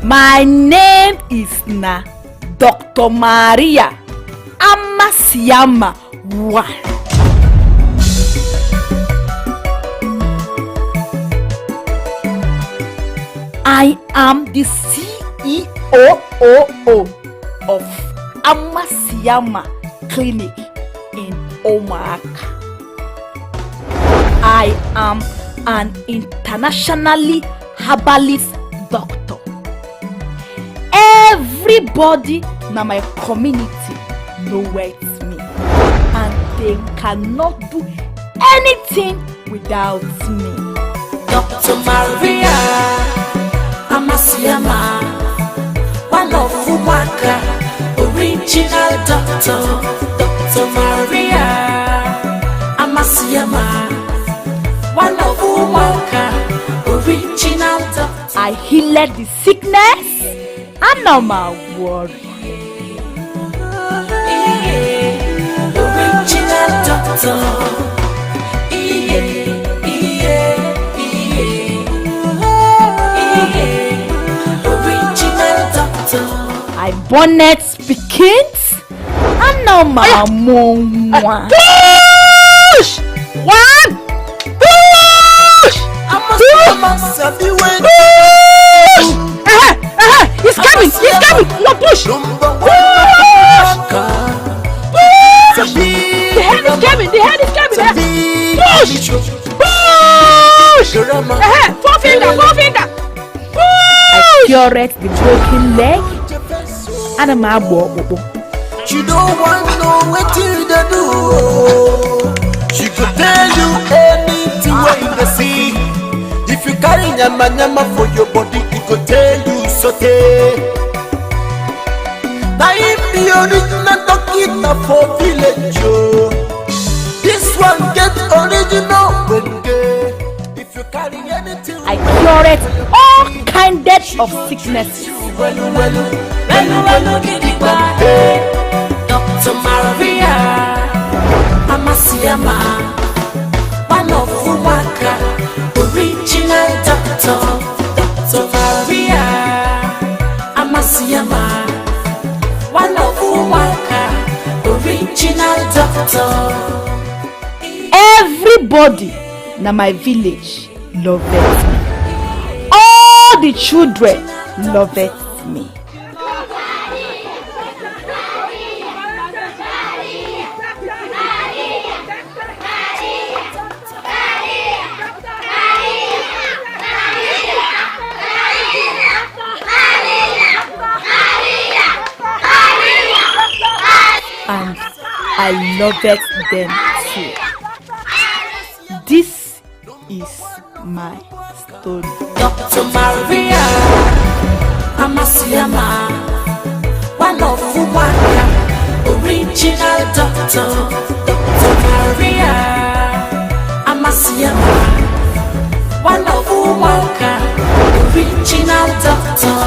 My name is Dr. Maria Amasiama One. I am the CEO of Amasiama Clinic in Omak. I am an internationally herbalist doctor. Everybody in my community knows me, and they cannot do anything without me. Dr. Maria Amasiama, one of Omak, original doctor. Dr. Maria Amasiama, one of Omak, original doctor. I healed the sickness and no my worry. Original doctor. Ibonet speakings and no my mom. Push! One! Push! Push! He's coming! He's coming! No, push! Push! Push! The head is coming! The head is coming! Push! Push! Four finger! Four finger! I cured the broken leg and my bobo. She don't want to know what you do. She could tell you anything what you see. If you carry nyama for your body, it could tell you sote. Now if the original doctor for village, this one gets original when gay. If you carry anything, I cured all kinds of sicknesses. Dr. Maria Amasiama, one of Omak, original doctor. Dr. Maria Amasiama, one of Omak, original doctor. Everybody in my village loves me. All the children love me. And I love them too. This is my story. Dr. Maria Amasiama, one of Omak, original doctor. Dr. Maria Amasiama, one of Omak, original doctor.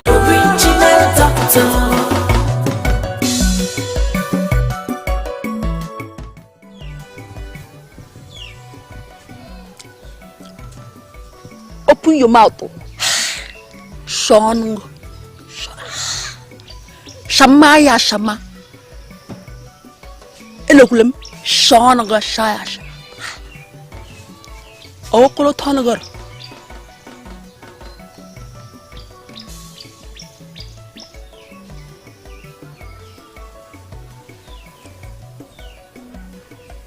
Original doctor. Open your mouth. Sean. Shamaya Shama. Elokulum. Sean Shaya. Okoro Tonagar.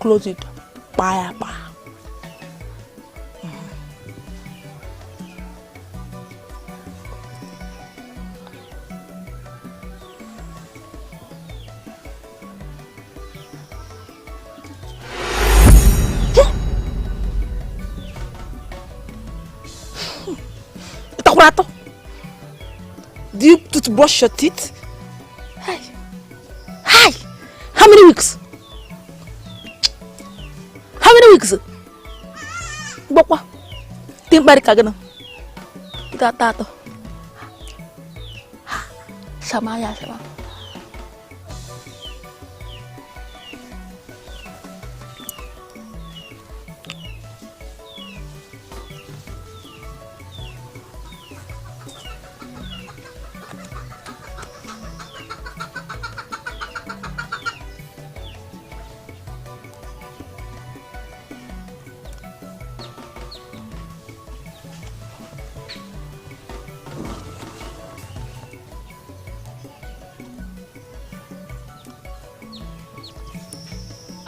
Close it. Bye. Do you toothbrush your teeth? Hi. How many weeks? How many weeks? Bokwa. Think bari kagana. Tato. Sama.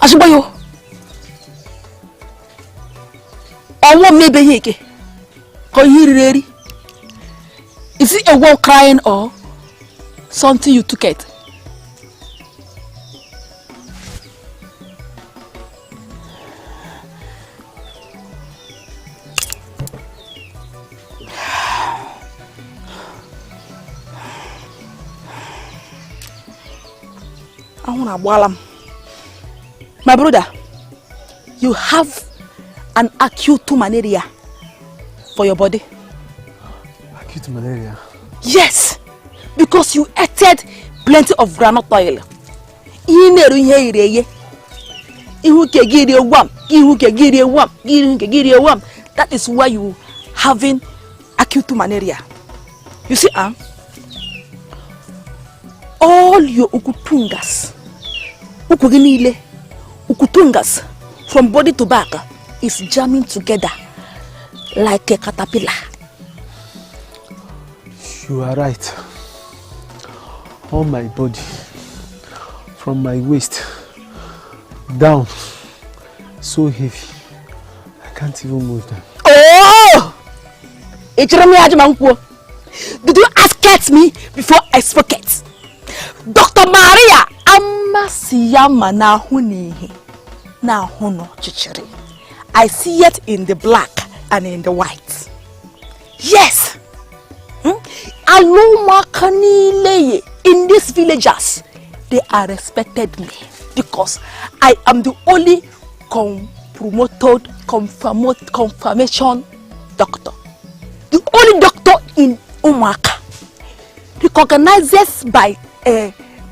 Ashibayo. I won't maybe yeke. Is it a wall crying or something you took it? I want to walam. My brother, you have an acute malaria for your body. Acute malaria? Yes, because you ate plenty of groundnut oil. That is why you having acute malaria. You see, all your ukutungas, from body to back is jamming together like a caterpillar. You are right. All my body, from my waist down, so heavy. I can't even move them. Oh! Did you ask me before I spoke it? Dr. Maria Amasiyama na hunihi na hono chichiri. I see it in the black and in the white. Yes. In these villages, they are respected me because I am the only promoted confirmation doctor. The only doctor in Omak recognized by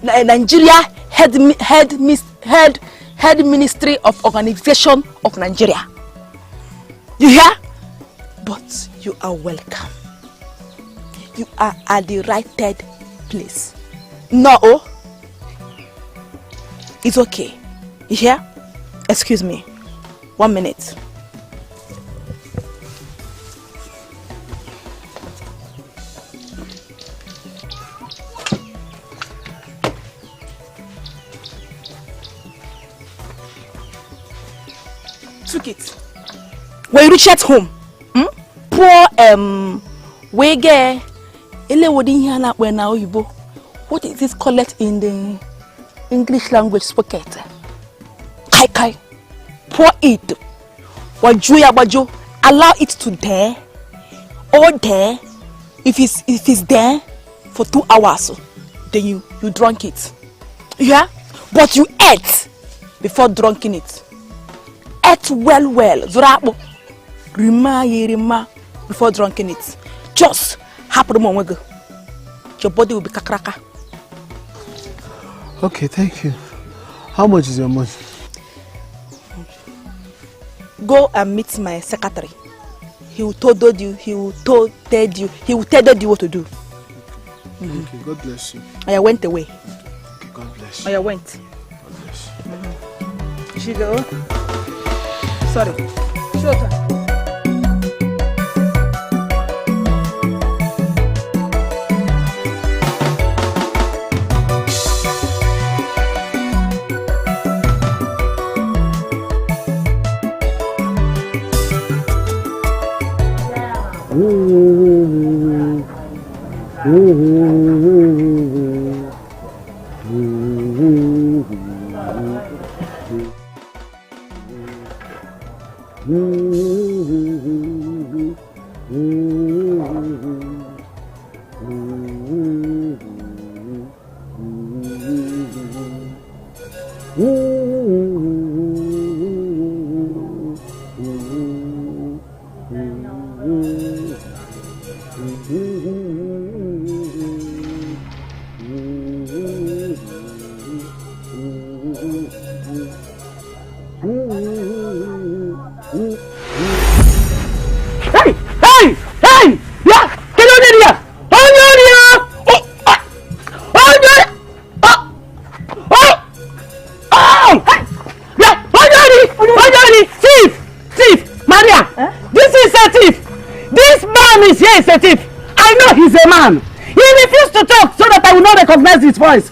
Nigeria head Ministry of Organization of Nigeria. You hear? But you are welcome. You are at the right place. No, it's okay. You hear? Excuse me. 1 minute. Took it. When you reach at home, poor wege ele wodi here when now you what is this called in the English language spoken? Kai. Pour it. Wajo. Allow it to there. Or there. If it's there for 2 hours, then you drink it. Yeah? But you ate before drinking it. Ate well. Zurabo. Rima before drinking it. Just happen moment. Your body will be kakraka. Okay, thank you. How much is your money? Go and meet my secretary. He will tell you what to do. Okay, God bless you. I went away. Okay, God bless you. I went. God bless you. You should go. Sorry. Shorter. Recognize his voice.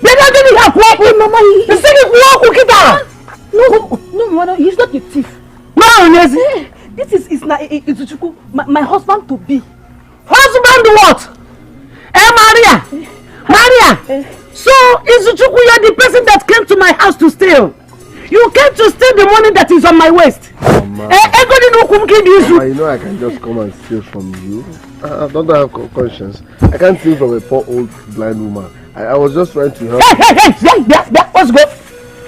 They don't even have work with Mama. The city work with Kita. No, he's not a thief. No, Nezi. This is Izuchukwu, my husband to be. Husband what? Maria! Maria! So, Izuchukwu, you're the person that came to my house to steal. You came to steal the money that is on my waist. Mama, you know I can just come and steal from you. I don't have conscience. I can't steal from a poor old blind woman. I was just trying to help. Hey, let's go.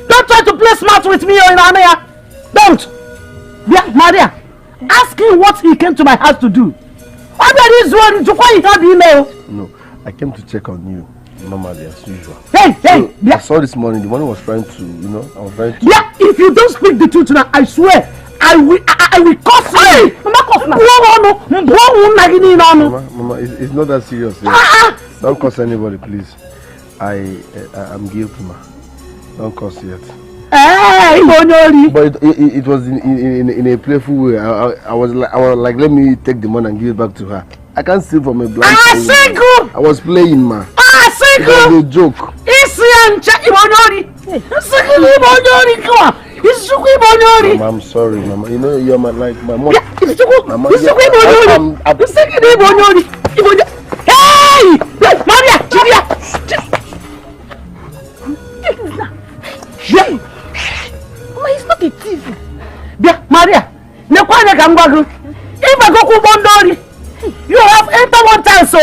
Don't try to play smart with me, Maria. Don't. Maria, ask him what he came to my house to do. What are you doing? To why you have email? No, I came to check on you, normally as usual. Hey, I saw this morning. The morning was trying to, I was trying to. Yeah, if you don't speak the truth now, I swear, I will curse you. Mama, it's not that serious. Don't curse anybody, please. I'm guilty, ma. Don't curse yet. Hey, but it was in a playful way. I was like, let me take the money and give it back to her. I can't steal from a blind woman. I was playing, ma. It was a joke. Mama, I'm sorry, Mama. You know you're my mom. Mama, hey, Maria, Mama, he's not a thief. Maria, if I go to Bondori, you have entered one time, so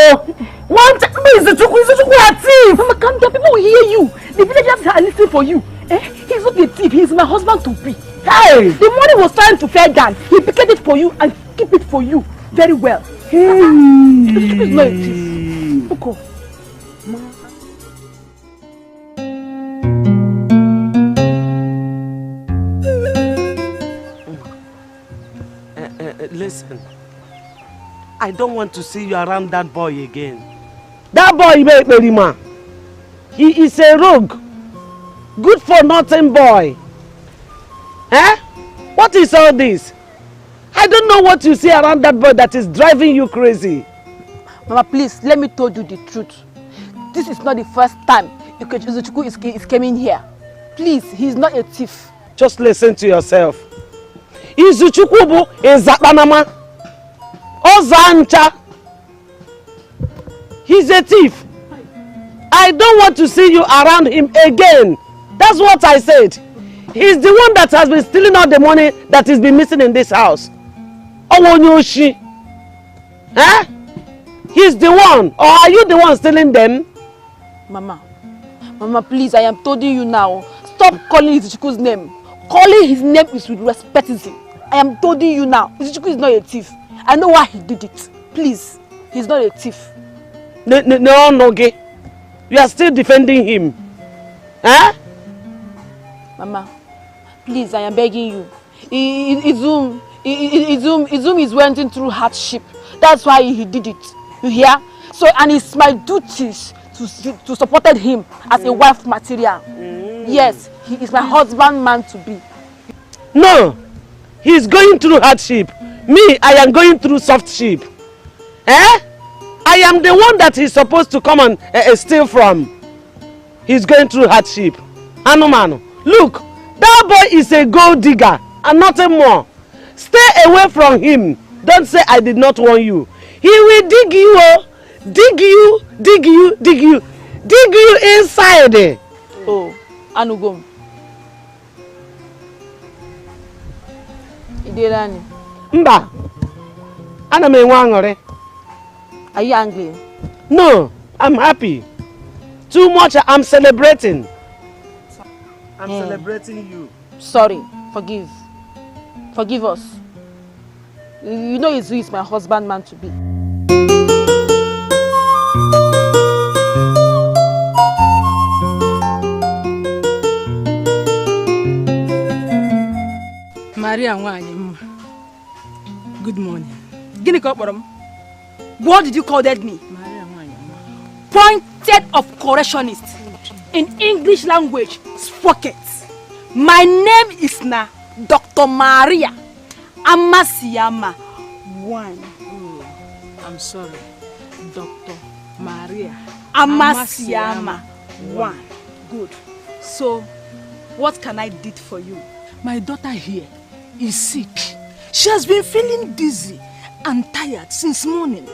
one time is a thief. Mama, calm down. People will hear you. The villagers are listening for you. He's not a thief. He's my husband to be. Hey, the money was trying to fair down. He picked it for you and keep it for you very well. Hey, He's not a thief. Okoro. Listen, I don't want to see you around that boy again. that boy, Berima, he is a rogue, good for nothing boy. What is all this? I don't know what you see around that boy that is driving you crazy. Mama, please, let me tell you the truth. This is not the first time Izuchukwu is coming here. Please, he's not a thief. Just listen to yourself. Izuchukwu is Zapanama. Ozancha. He's a thief. I don't want to see you around him again. That's what I said. He's the one that has been stealing all the money that has been missing in this house. Owonyoshi. He's the one. Or are you the one stealing them? Mama, please, I am telling you now. Stop calling Izuchukwu's name. Calling his name is with respectism. I am telling you now. Izuchukwu is not a thief. I know why he did it. Please, he's not a thief. No, Noge. You are still defending him. Mama, please, I am begging you. Izum is went through hardship. That's why he did it. You hear? So, and it's my duties to support him as a wife material. Yes, he is my husband man to be. No, he's going through hardship. Me, I am going through softship. I am the one that he's supposed to come and steal from. He's going through hardship. Anumano, look, that boy is a gold digger and nothing more. Stay away from him. Don't say I did not warn you. He will dig you, dig you inside. Oh, Anugom. Iderani. Mba, ana me wangore. Are you angry? No, I'm happy. Too much, I'm celebrating. I'm celebrating you. Sorry, forgive us. You know Izu is my husband man to be. Maria Wanyama. Good morning. Gini Koporom. What did you call that me? Maria Wanyama. Pointed of correctionist. In English language, sprocket. My name is Dr. Maria Amasiyama. One. Oh, I'm sorry. Dr. Maria Amasiyama. One. Good. So, What can I do for you? My daughter here is sick. She has been feeling dizzy and tired since morning.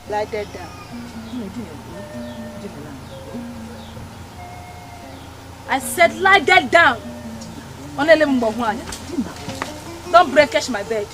Lie dead down. I said lie dead down. Don't break my bed.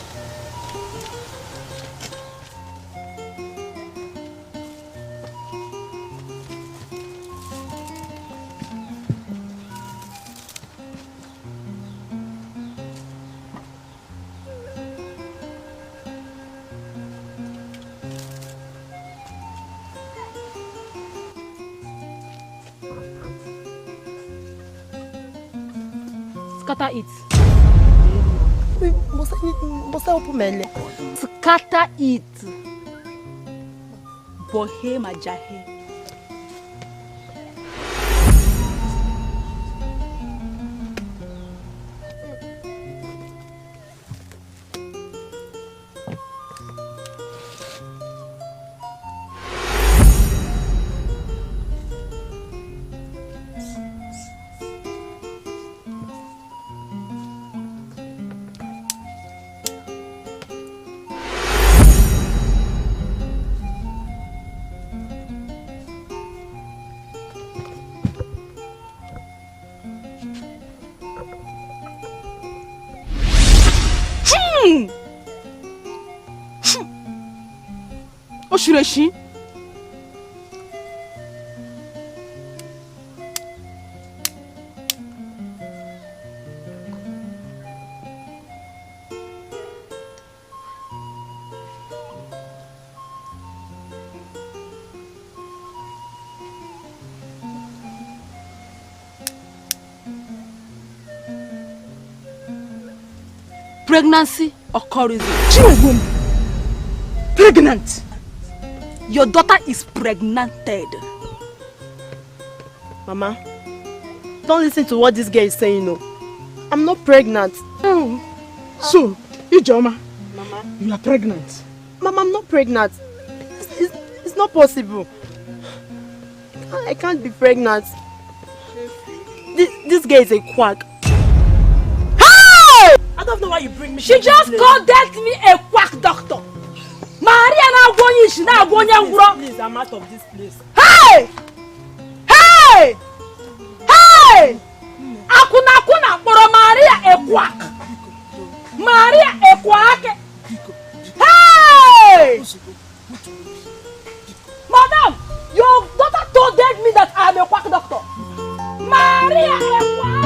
Scatter it. Scatter it. Bohe majahe. Oshireshi? Pregnancy occurs. Pregnant. Your daughter is pregnanted. Mama, don't listen to what this girl is saying, no. I'm not pregnant. Oh. So, Ijoma, Mama, you are pregnant. Mama, I'm not pregnant. It's not possible. I can't be pregnant. This girl is a quack. Hey! I don't know why you bring me. She just called me a quack doctor. Maria now going, she now going and Please, I'm out of this place. Hey! Hey! Hey! Akuna for Maria a quack. Maria a quack. Hey! Madam, your daughter told me that I'm a quack doctor. Maria a quack.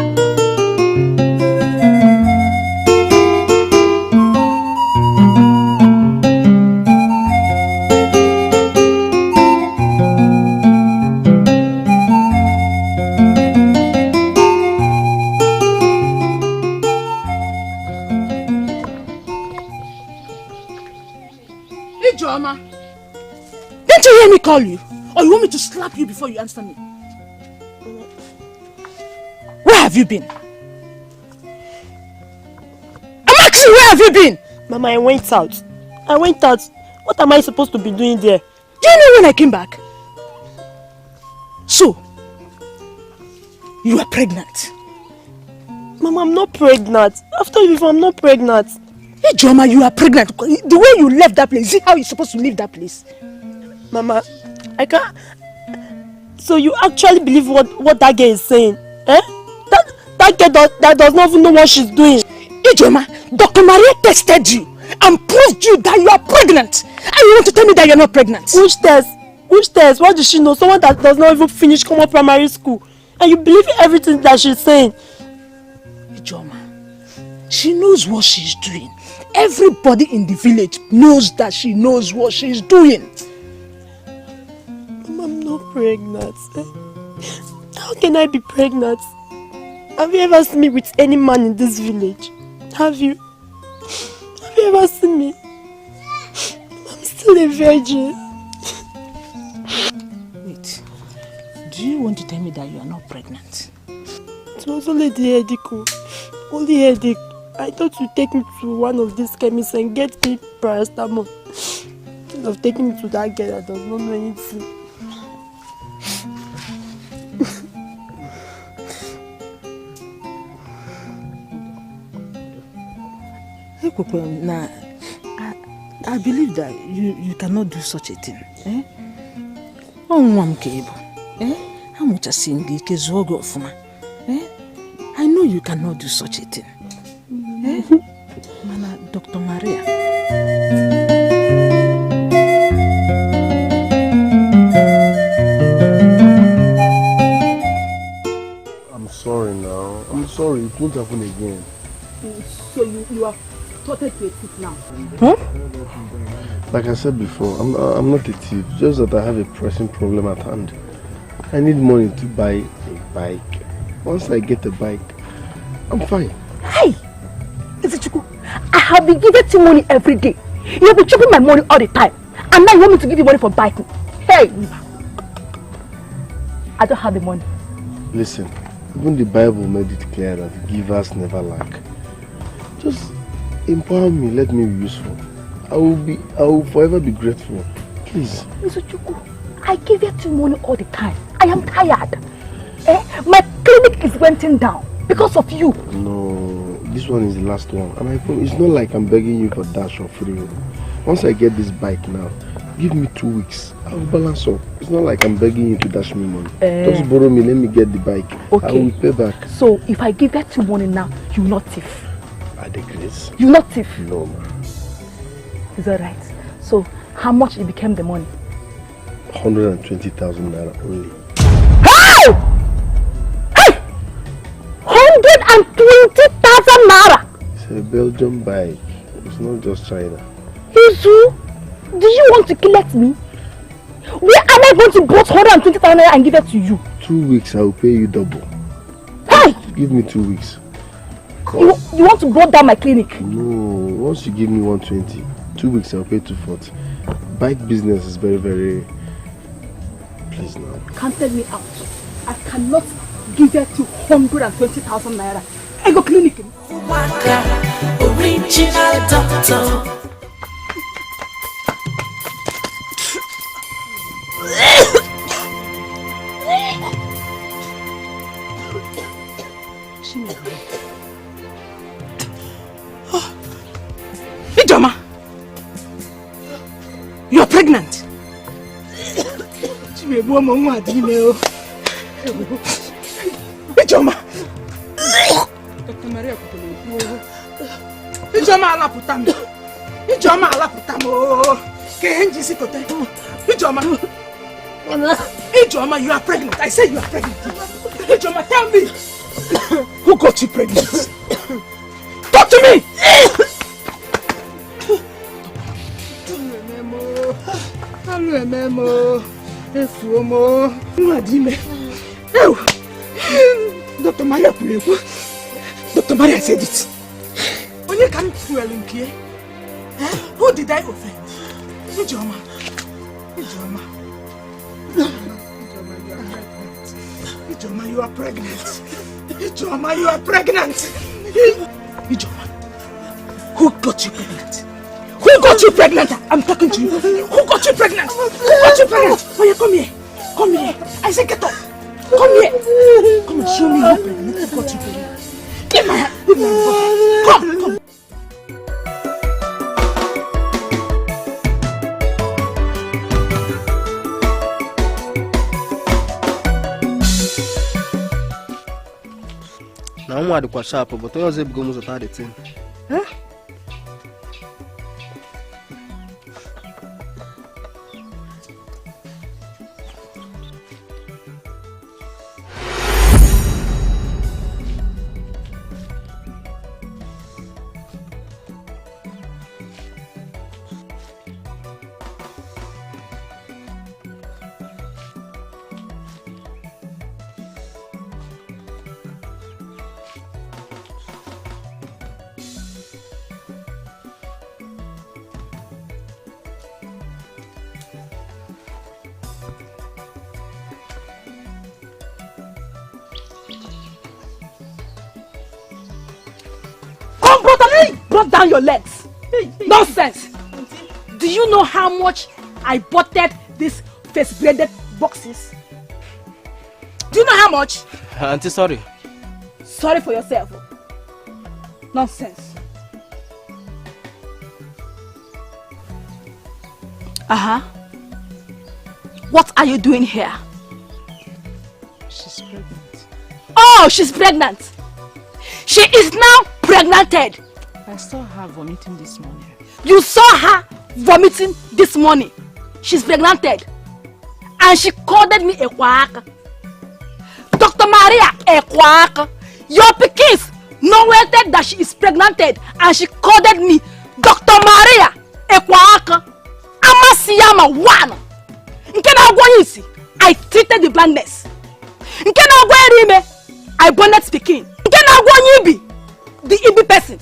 Didn't you hear me call you? Or you want me to slap you before you answer me? Where have you been? I'm asking you, where have you been? Mama, I went out. What am I supposed to be doing there? Do you know when I came back? So, you are pregnant. Mama, I'm not pregnant. I've told you before, I'm not pregnant. Hey, Joma, you are pregnant. The way you left that place, see how you're supposed to leave that place? Mama, I can't. So you actually believe what that girl is saying? Eh? That girl that does not even know what she's doing. Hey, Joma, Dr. Maria tested you and proved you that you are pregnant. And you want to tell me that you're not pregnant? Which test? What does she know? Someone that does not even finish common primary school. And you believe everything that she's saying? Hey, Joma, she knows what she's doing. Everybody in the village knows that she knows what she's doing. I'm not pregnant. How can I be pregnant? Have you ever seen me with any man in this village? Have you? Have you ever seen me? I'm still a virgin. Wait, do you want to tell me that you are not pregnant? It was only the headache. Only headache. I thought you'd take me to one of these chemists and get me paracetamol. instead of taking me to that girl that does not know anything. Now, I believe that you cannot do such a thing. Eh? I know you cannot do such a thing. Eh? Mana, Dr. Maria. I'm sorry now. I'm sorry. It won't happen again. So you are totally to a thief now? Like I said before, I'm not a thief. Just that I have a pressing problem at hand. I need money to buy a bike. Once I get a bike, I'm fine. Hey! Izichukwu, I have been giving you money every day. You have been chopping my money all the time. And now you want me to give you money for biking. Hey! I don't have the money. Listen, even the Bible made it clear that givers never lack. Just empower me, let me be useful. I will forever be grateful. Please. Izichukwu, I give you money all the time. I am tired. My clinic is renting down because of you. No, this one is the last one. And I promise, it's not like I'm begging you for dash or free. Once I get this bike now, give me 2 weeks. I will balance up. It's not like I'm begging you to dash me money. Just borrow me, let me get the bike. Okay. I will pay back. So if I give you money now, you will not thief. At the grace. You will not thief? No, ma. Is that right? So how much it became the money? 120,000 naira only. Hey! Hey! 120,000 naira! It's a Belgian bike. It's not just China. Izu, do you want to collect me? Where am I going to bought 120,000 naira and give it to you? 2 weeks, I will pay you double. Hey! Give me 2 weeks. You want to blow down my clinic? No, once you give me 120, 2 weeks I'll pay 240. Bike business is very, very... Please now. Cancel me out. I cannot give it to 120,000 naira. I go clinic. Original doctor. Ijoma, you're pregnant. Ijoma. Dr. Maria, Ijoma alaputamo. Ijoma alaputamo. Kenji sikote. Ijoma. Ijoma, you are pregnant. I said you are pregnant. Ijoma, tell me. Who got you pregnant? Talk to me. Memo. Efuomo. Madime. Dr. Maria Puleku. Dr. Maria said it. When you come to Olympia, who did I offend? Ijoma. Ijoma. Ijoma, you are pregnant. Ijoma, you are pregnant. Ijoma, who got you pregnant? Who got you pregnant? I'm talking to you. Who got you pregnant? Who got you pregnant? Oh yeah, come here. Come here. I said get up. Come here. Come and show me who pregnant. Who got you pregnant? Give my hand. Give my hand. Come. Now I'm quite sharp, but I was able to go most of the thing. Huh? Brought down your legs. Nonsense. Do you know how much I bought these face-braided boxes? Do you know how much? Auntie, sorry. Sorry for yourself. Nonsense. What are you doing here? She's pregnant. Oh, she's pregnant. She is now pregnanted. I saw her vomiting this morning. You saw her vomiting this morning. She's pregnanted. And she called me a quack. Dr. Maria, a quack. Your pickings knowed that she is pregnanted and she called me Dr. Maria, a quack. Amasiyama one. I treated the blindness. I bonnet speaking. The Ibi person.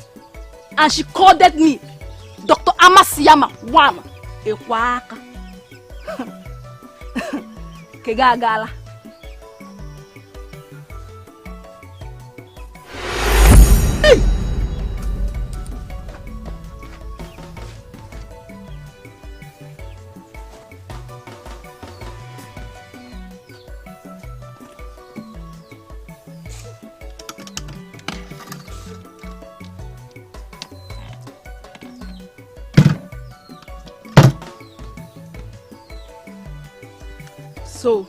And she called me Dr. Amasiyama one. A quack. Kegagala. So,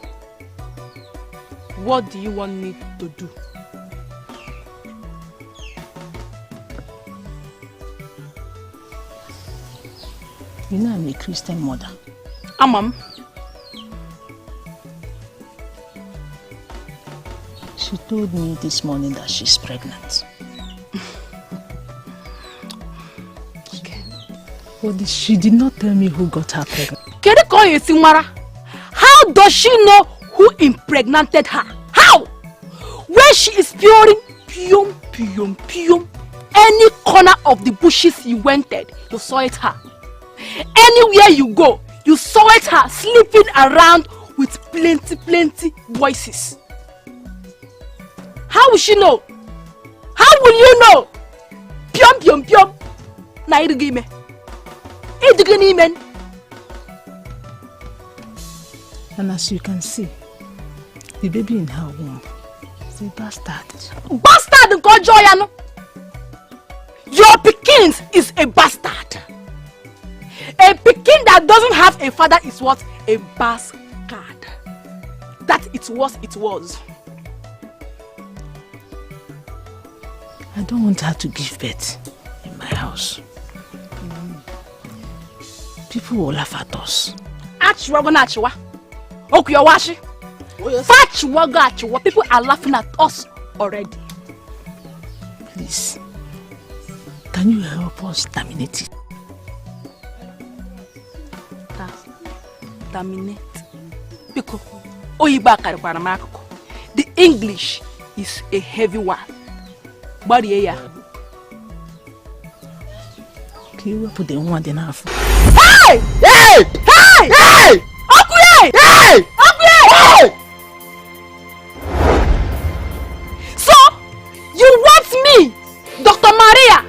what do you want me to do? You know I'm a Christian mother. Mom. She told me this morning that she's pregnant. Okay. But she did not tell me who got her pregnant. How does she know who impregnated her? How? When she is pouring pium. Any corner of the bushes you entered, you saw it her. Anywhere you go, you saw it her sleeping around with plenty voices. How will she know? How will you know? Pium. Na irugime. Iduganimen. And as you can see, the baby in her womb is a bastard. Bastard, Gojoyano! Your Pekins is a bastard. A Pekin that doesn't have a father is what? A bastard. That it was. I don't want her to give birth in my house. People will laugh at us. Achwa. Okuyawashi. Fachwa. People are laughing at us already. Please, can you help us terminate it? Terminate. Because the English is a heavy one. But yeah. Can you put the one enough? Hey! Okuye! So, you want me, Dr. Maria,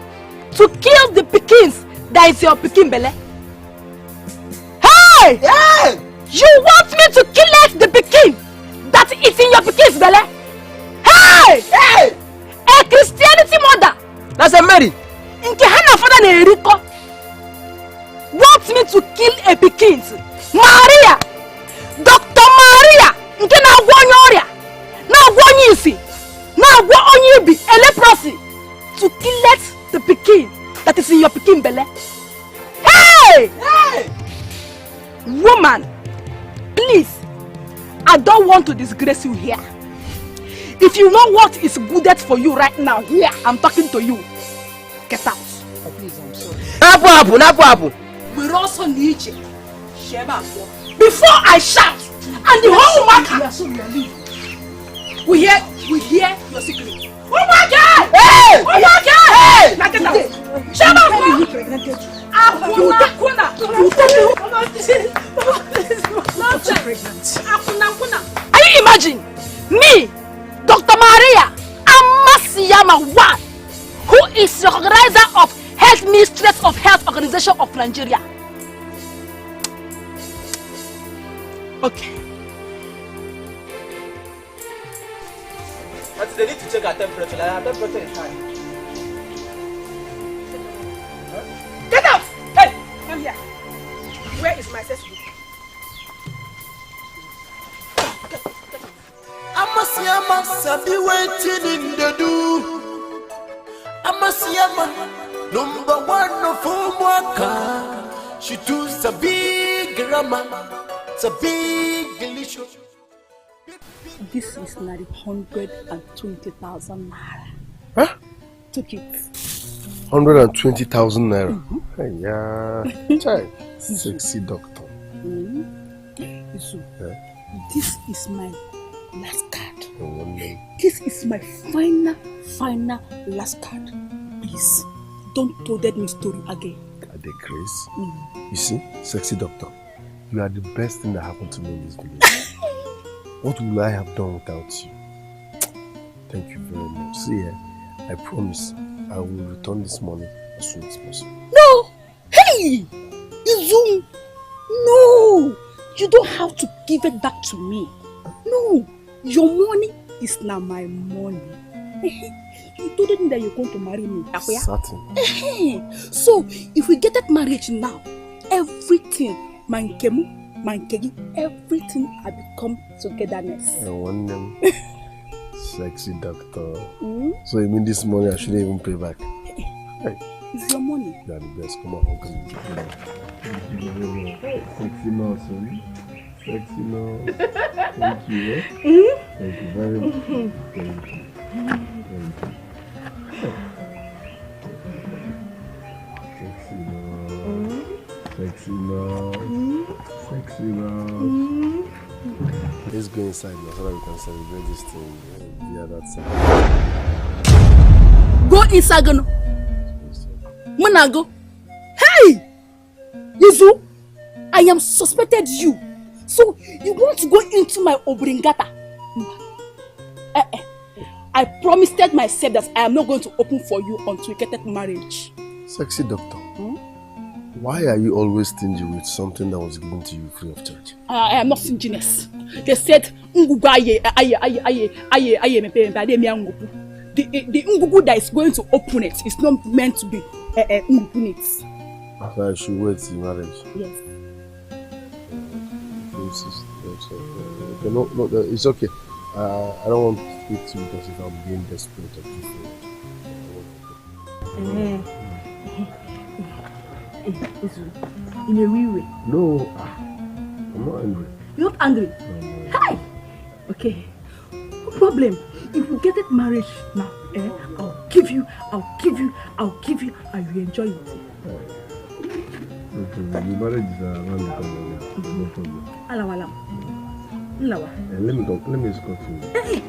to kill the Pekins that is your Pekin Bele? Hey! You want me to kill the Pekin that is in your Pekin's Bele? Hey! A Christianity mother. That's a Mary. Nke hana father na Eriko. Want me to kill a Pekin? Maria! Dr. Maria! Nke na agwa onye ọrịa. Na agwa onye isi. Na agwa onye ibi. A leprosy. To kill the Pekin that is in your Pekin belly. Hey! Woman, please, I don't want to disgrace you here. If you know what is good for you right now, here, I'm talking to you. Get out. Oh, please, I'm sorry. Napu. We're also need you. Before I shout, and the whole marker, we hear your secret. Omak! Hey! Omak! Hey! Get out. Shut up. Are you imagine me, Dr. Maria Amasiyama One, who is the organizer of Health Mistress of Health Organization of Nigeria, Okay. But they need to check our temperature. Like our temperature is high. Get out! Hey, come here. Where is my accessory? I'ma be waiting in the do. I'ma number one of Omak. She does a big grammar, it's a big delicious. This is not 120,000 naira. Huh? Took it. 120,000 naira. Yeah. Child. Sexy doctor. So, this is my last card. This is my final last card. Please, don't tell that me story again. At the Chris. You see, sexy doctor, you are the best thing that happened to me in this village. What will I have done without you? Thank you very much. See, I promise I will return this money as soon as possible. No! Hey! Izum! No! You don't have to give it back to me. No! Your money is not my money. You told me that you're going to marry me. Certain. So, if we get that marriage now, everything, mankemu, mankegi, everything I become togetherness. I want them. Sexy doctor. So you mean this money I shouldn't even pay back? Hey. It's your money. You are the best. Come on, uncle. Sexy nurse, sorry. Sexy nurse. Thank you. Thank you very much. Thank you. Sexy nurse. Sexy nurse. Sexy nurse. Let's go inside now so that we can celebrate this thing via that side. Go inside, Gano. Monago. Hey! Yizu, I am suspected you. So you want to go into my obringata? I promised myself that I am not going to open for you until we get that marriage. Sexy doctor, why are you always stingy with something that was given to you free of charge? I am not stinginess. They said the Ngugu that is going to open it is not meant to be open it. So I should wait till marriage? Yes. Okay, no, it's okay. I don't want to speak to you because if I'm being desperate or too In a wee way. No, I'm not angry. You're not angry? No. Hi! Okay, no problem. If we get that marriage now, I'll give you, and you enjoy it. Okay, the marriage is around the corner. No problem. Let me escort you. Hey,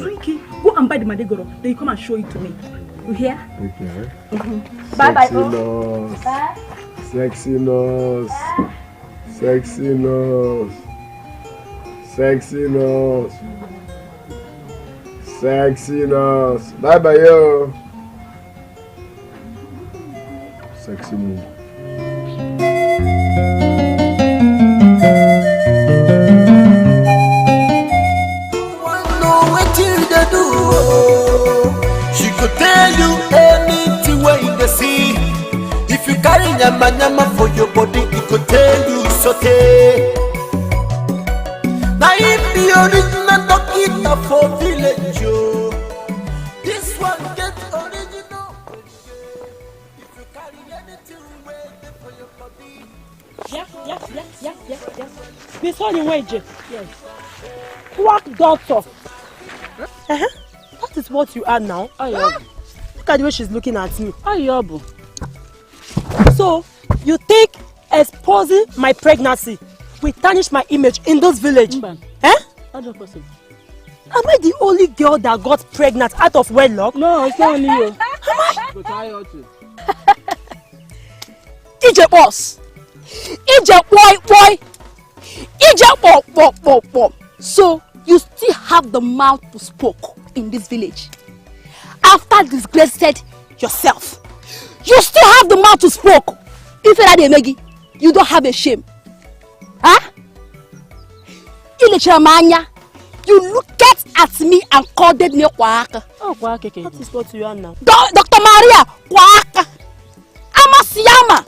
Ricky, go and buy the Madegoro. Then you come and show it to me. You hear? Okay. Bye. Sexy nose. Sexy nose. Sexy nose. Sexy nose. Bye yo. Sexy nose. She could tell you anything where in the sea. If you carry nyama for your body, it could tell you it's okay. Now if the original Dokita for village, yo, this one get original. If you carry anything where for your body. Yes. Miss Honeywager. Yes. Quack doctor. That is what you are now. Look at the way she's looking at me. So, you think exposing my pregnancy will tarnish my image in this village? How do you possible? Am I the only girl that got pregnant out of wedlock? No, it's not only you. EJ boss! EJ boy! EJ boy! So, you still have the mouth to speak in this village. After disgraced yourself, you still have the mouth to speak. If you are the Megi, you don't have a shame. Huh? You looked at me and called me Kwaka. Oh, Kwaka. That is what you are now. Dr. Maria Kwaka. Amasiyama.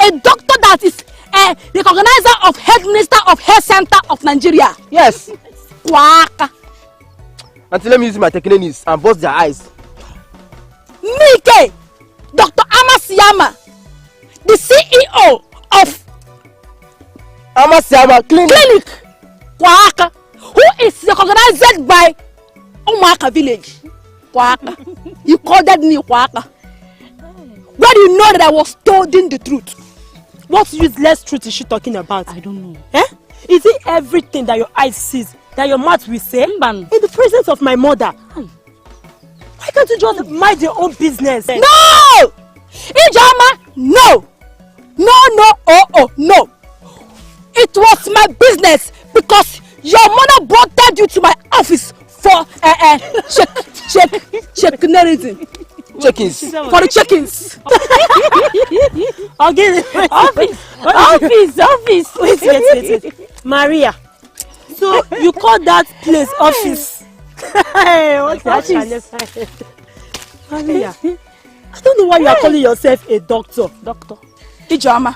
A doctor that is a recognizer of head minister of health center of Nigeria. Yes. Kwaka. Until let me use my techniques and bust their eyes. Mike, Dr. Amasiyama, the CEO of Amasiyama Clinic. Kwaka, who is recognized by Omak village. Kwaka. You called me Kwaka. Where do you know that I was told the truth? What useless truth is she talking about? I don't know. Eh? Is it everything that your eyes sees that your mouth will say? In the presence of my mother. Why can't you just mind your own business? No! Ijama, no! No! It was my business because your mother brought you to my office for check-in. Check-ins. For the check-ins. Okay. Office. Wait. Maria. So you call that place office? Hey, what's office? Maria. I don't know why you are calling yourself a doctor. Ijama.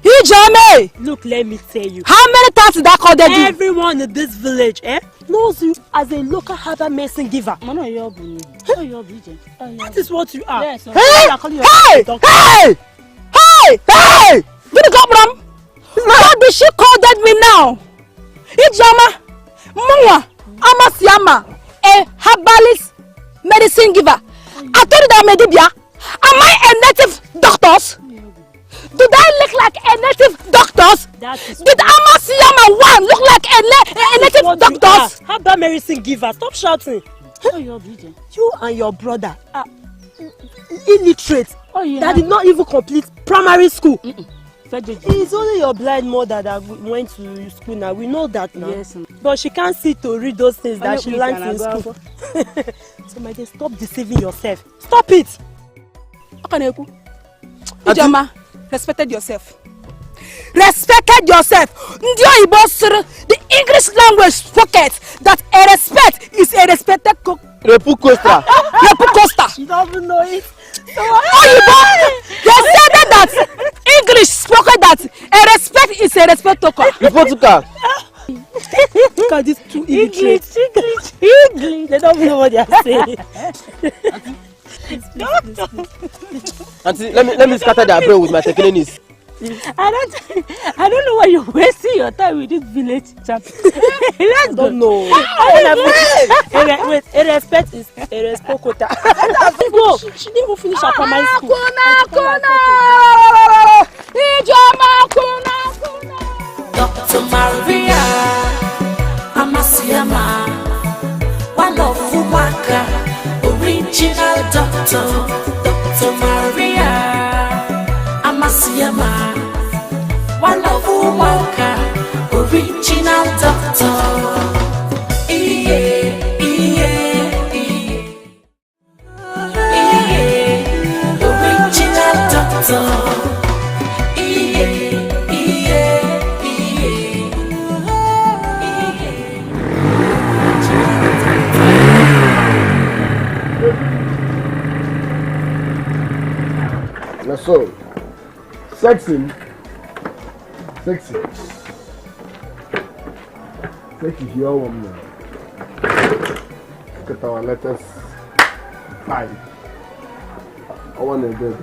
Ijame! Look, let me tell you. How many times did I call them? Everyone in this village knows you as a local herbal medicine giver. That is what you are. Yes, Hey! Did you come from? How did she call that me now? Ijama, Mwa, Amasiyama, a herbalist medicine giver. I told you that Medibia. Am I a native doctor? Do I look like a native doctor? Did Amasiyama one look like a native doctor? Herbal medicine giver. Stop shouting. You and your brother are illiterates that did not even complete primary school. It's only your blind mother that went to school now. We know that now. Yes. But she can't see to read those things that she learned in school. So my dear, stop deceiving yourself. Stop it. Ijama, respected yourself. Respected yourself. The English language spoken that a respect is a respected Repu Costa. You don't even know it. They said that English spoken that a respect is a respect to Portugal. Look at these two English. They don't know what they are saying. Auntie, let me scatter their brain with my techniques. I don't know why you're wasting your time with this village chap. I don't know. Wait, a respect is a respect quota. She didn't even finish her primary school. Dr. Maria Amasiyama, one of Omak, original doctor. Dr. Maria Amasiyama, one of Omak, original doctor. Original doctor. So, sexy. Sexy, here one more. Look at our letters. 5. I want to do it.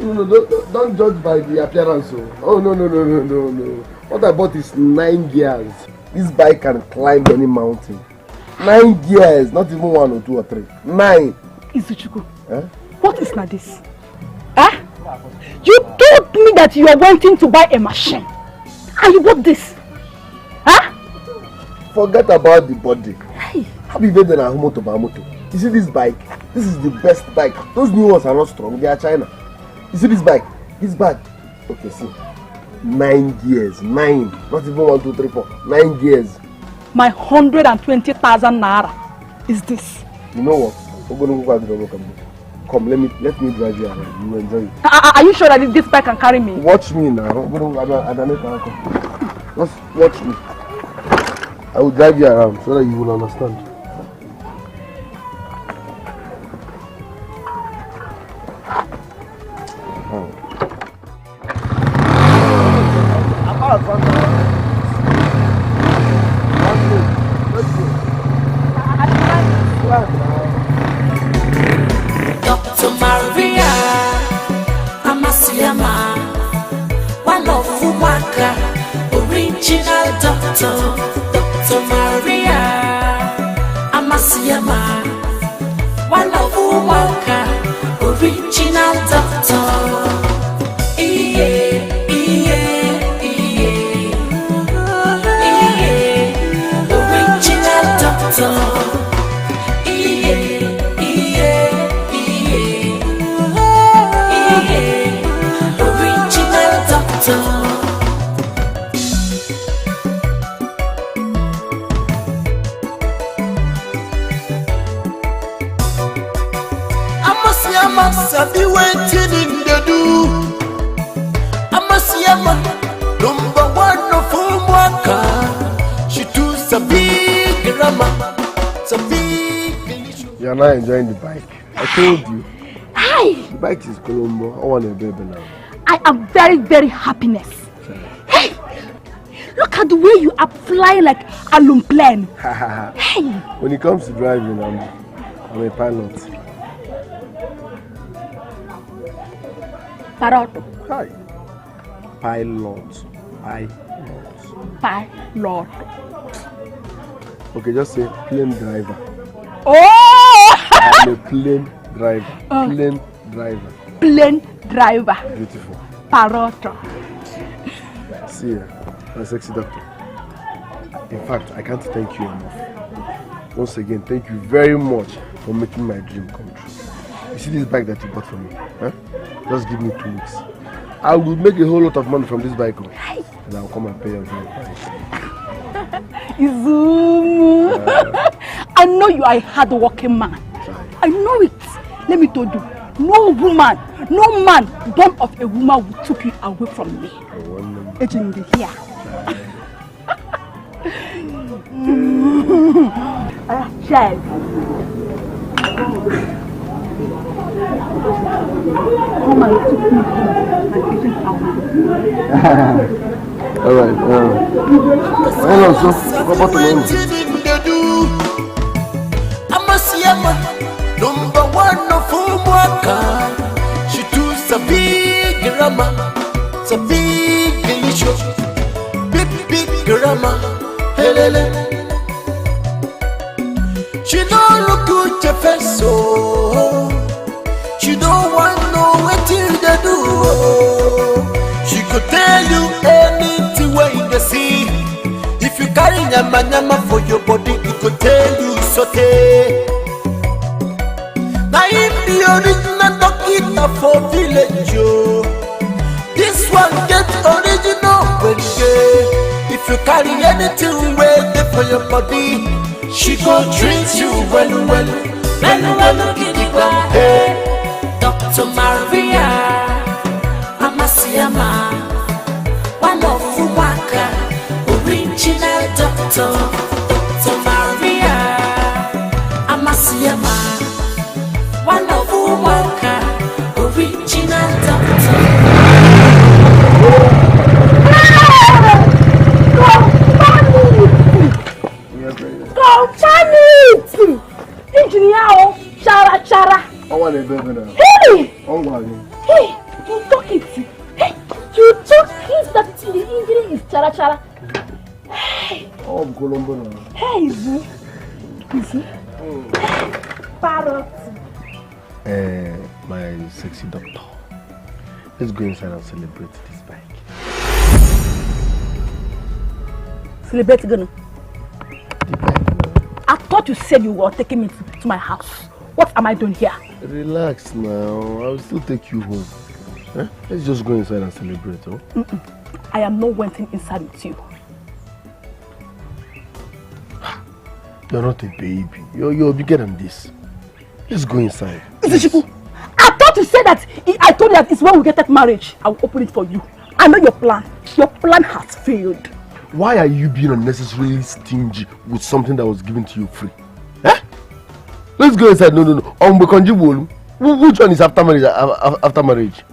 No, don't judge by the appearance. Oh, no. What I bought is 9 gears. This bike can climb any mountain. 9 gears, not even 1 or 2 or 3. 9. Izuchukwu, what is not this? You told me that you are wanting to buy a machine. And you bought this. Forget about the body. Happy birthday na moto ba moto. You see this bike? This is the best bike. Those new ones are not strong. They are China. You see this bike? This bike. Okay, see. 9 gears. 9. Not even 1, 2, 3, 4. 9 gears. My 120,000 naira is this. You know what? Come, let me drive you around. You will enjoy it. Are you sure that this bike can carry me? Watch me now. Just watch me. I will drive you around so that you will understand. Dr. Maria Amasiyama, one of Omak, original doctor. Dr. Maria Amasiyama, one of Omak, original doctor. Original doctor. Sabi waiting in the do. Amasiyama, number one of Omak. She too sabi grandma, sabi. You are not enjoying the bike. I told you. Hi. The bike is Colombo. I want a baby now. I am very, very happiness. Hey, look at the way you are flying like a plane. Hey. When it comes to driving, I'm a pilot. Pilot. Hi. Pilot. Okay, just say plane driver. Oh! I'm a plane driver. Plane driver. Plane driver. Beautiful. Pilot. See ya, my sexy doctor. In fact, I can't thank you enough. Once again, thank you very much for making my dream come true. You see this bike that you bought for me? Huh? Just give me 2 weeks. I will make a whole lot of money from this bike, and I'll come and pay you for your price. Izum. I know you are a hard-working man. I know it. Let me tell you, no woman, no man born of a woman will took you away from me. It's in the here. Child. Come and took me home. All right. Hello, so what about the name? Amasiyama, number one of Omak. She too sabi grandma, sabi delicious, big grandma. Helele. She don't look good your face, so she don't want to know what they do. She could tell you anything where you see. If you carry nyama for your body, it could tell you sote. Now if the original doctor for village, this one get original when if you carry anything where they for your body, she go treat you well. Hey, Dr. Maria Amasiyama, one of Omak, original doctor. Dr. Maria Amasiyama, one of Omak, original doctor. Engineer, chara. I want a baby now. Hey! Oh my God. Hey! You took it. Hey! You took it that the engine is chara. Hey! Oh, I'm Colombo now. Hey, Izu. Parrot. My sexy doctor. Let's go inside and celebrate this bike. Celebrate, Gano. I thought you said you were taking me to my house. What am I doing here? Relax now. I will still take you home. Eh? Let's just go inside and celebrate. Oh? I am not waiting inside with you. You're not a baby. You're bigger than this. Let's go inside. Izishiku, to say that I told you that it's when we get that marriage, I will open it for you. I know your plan. Your plan has failed. Why are you being unnecessarily stingy with something that was given to you free? Eh? Let's go inside. No. Which one is after marriage? After marriage?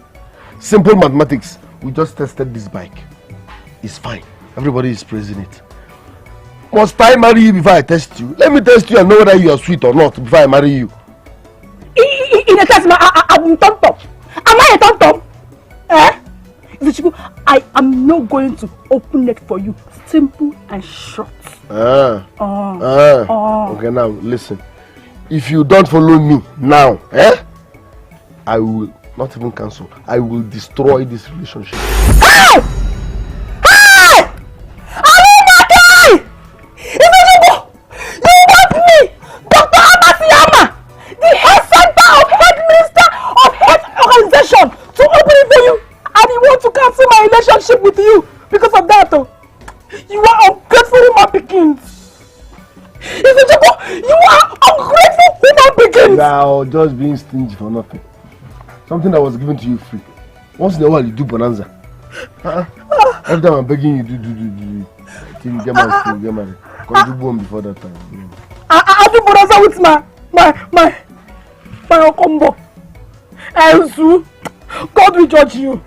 Simple mathematics. We just tested this bike. It's fine. Everybody is praising it. Must I marry you before I test you? Let me test you and know whether you are sweet or not before I marry you. In a test, I'm tom-tom. Am I a tom-tom? Eh? I am not going to open it for you. Simple and short. Okay, now listen. If you don't follow me now, I will not even cancel. I will destroy this relationship. Hey! Hey! You want me, Dr. Amasiyama, the head center of head minister of health organization, to open it for you, and you want to cancel my relationship with you because of that? You are ungrateful human beings. You are ungrateful human beings. Now, just being stingy for nothing. Something that was given to you free. Once in a while, you do bonanza. Every time I'm begging you, do. Till you get married. Because you born before that time. I do bonanza with my combo. Enzu, God will judge you.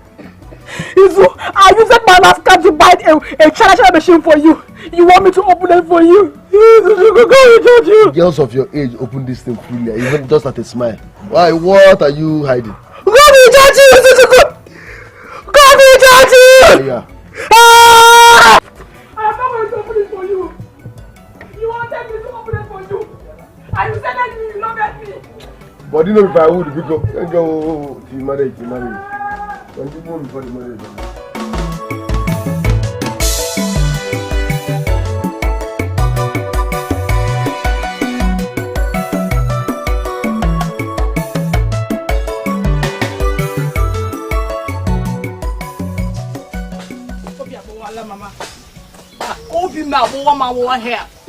Enzu, I used my last card to buy a charger machine for you. You want me to open it for you? God will judge you. Girls of your age open this thing freely, even just at a smile. Why? What are you hiding? God will judge you. God will judge you. Yeah. Ah! I'm not going to open it for you. You wanted me to open it for you. And you said that you love me. But you know if I would, we go to marriage. When you go before the marriage.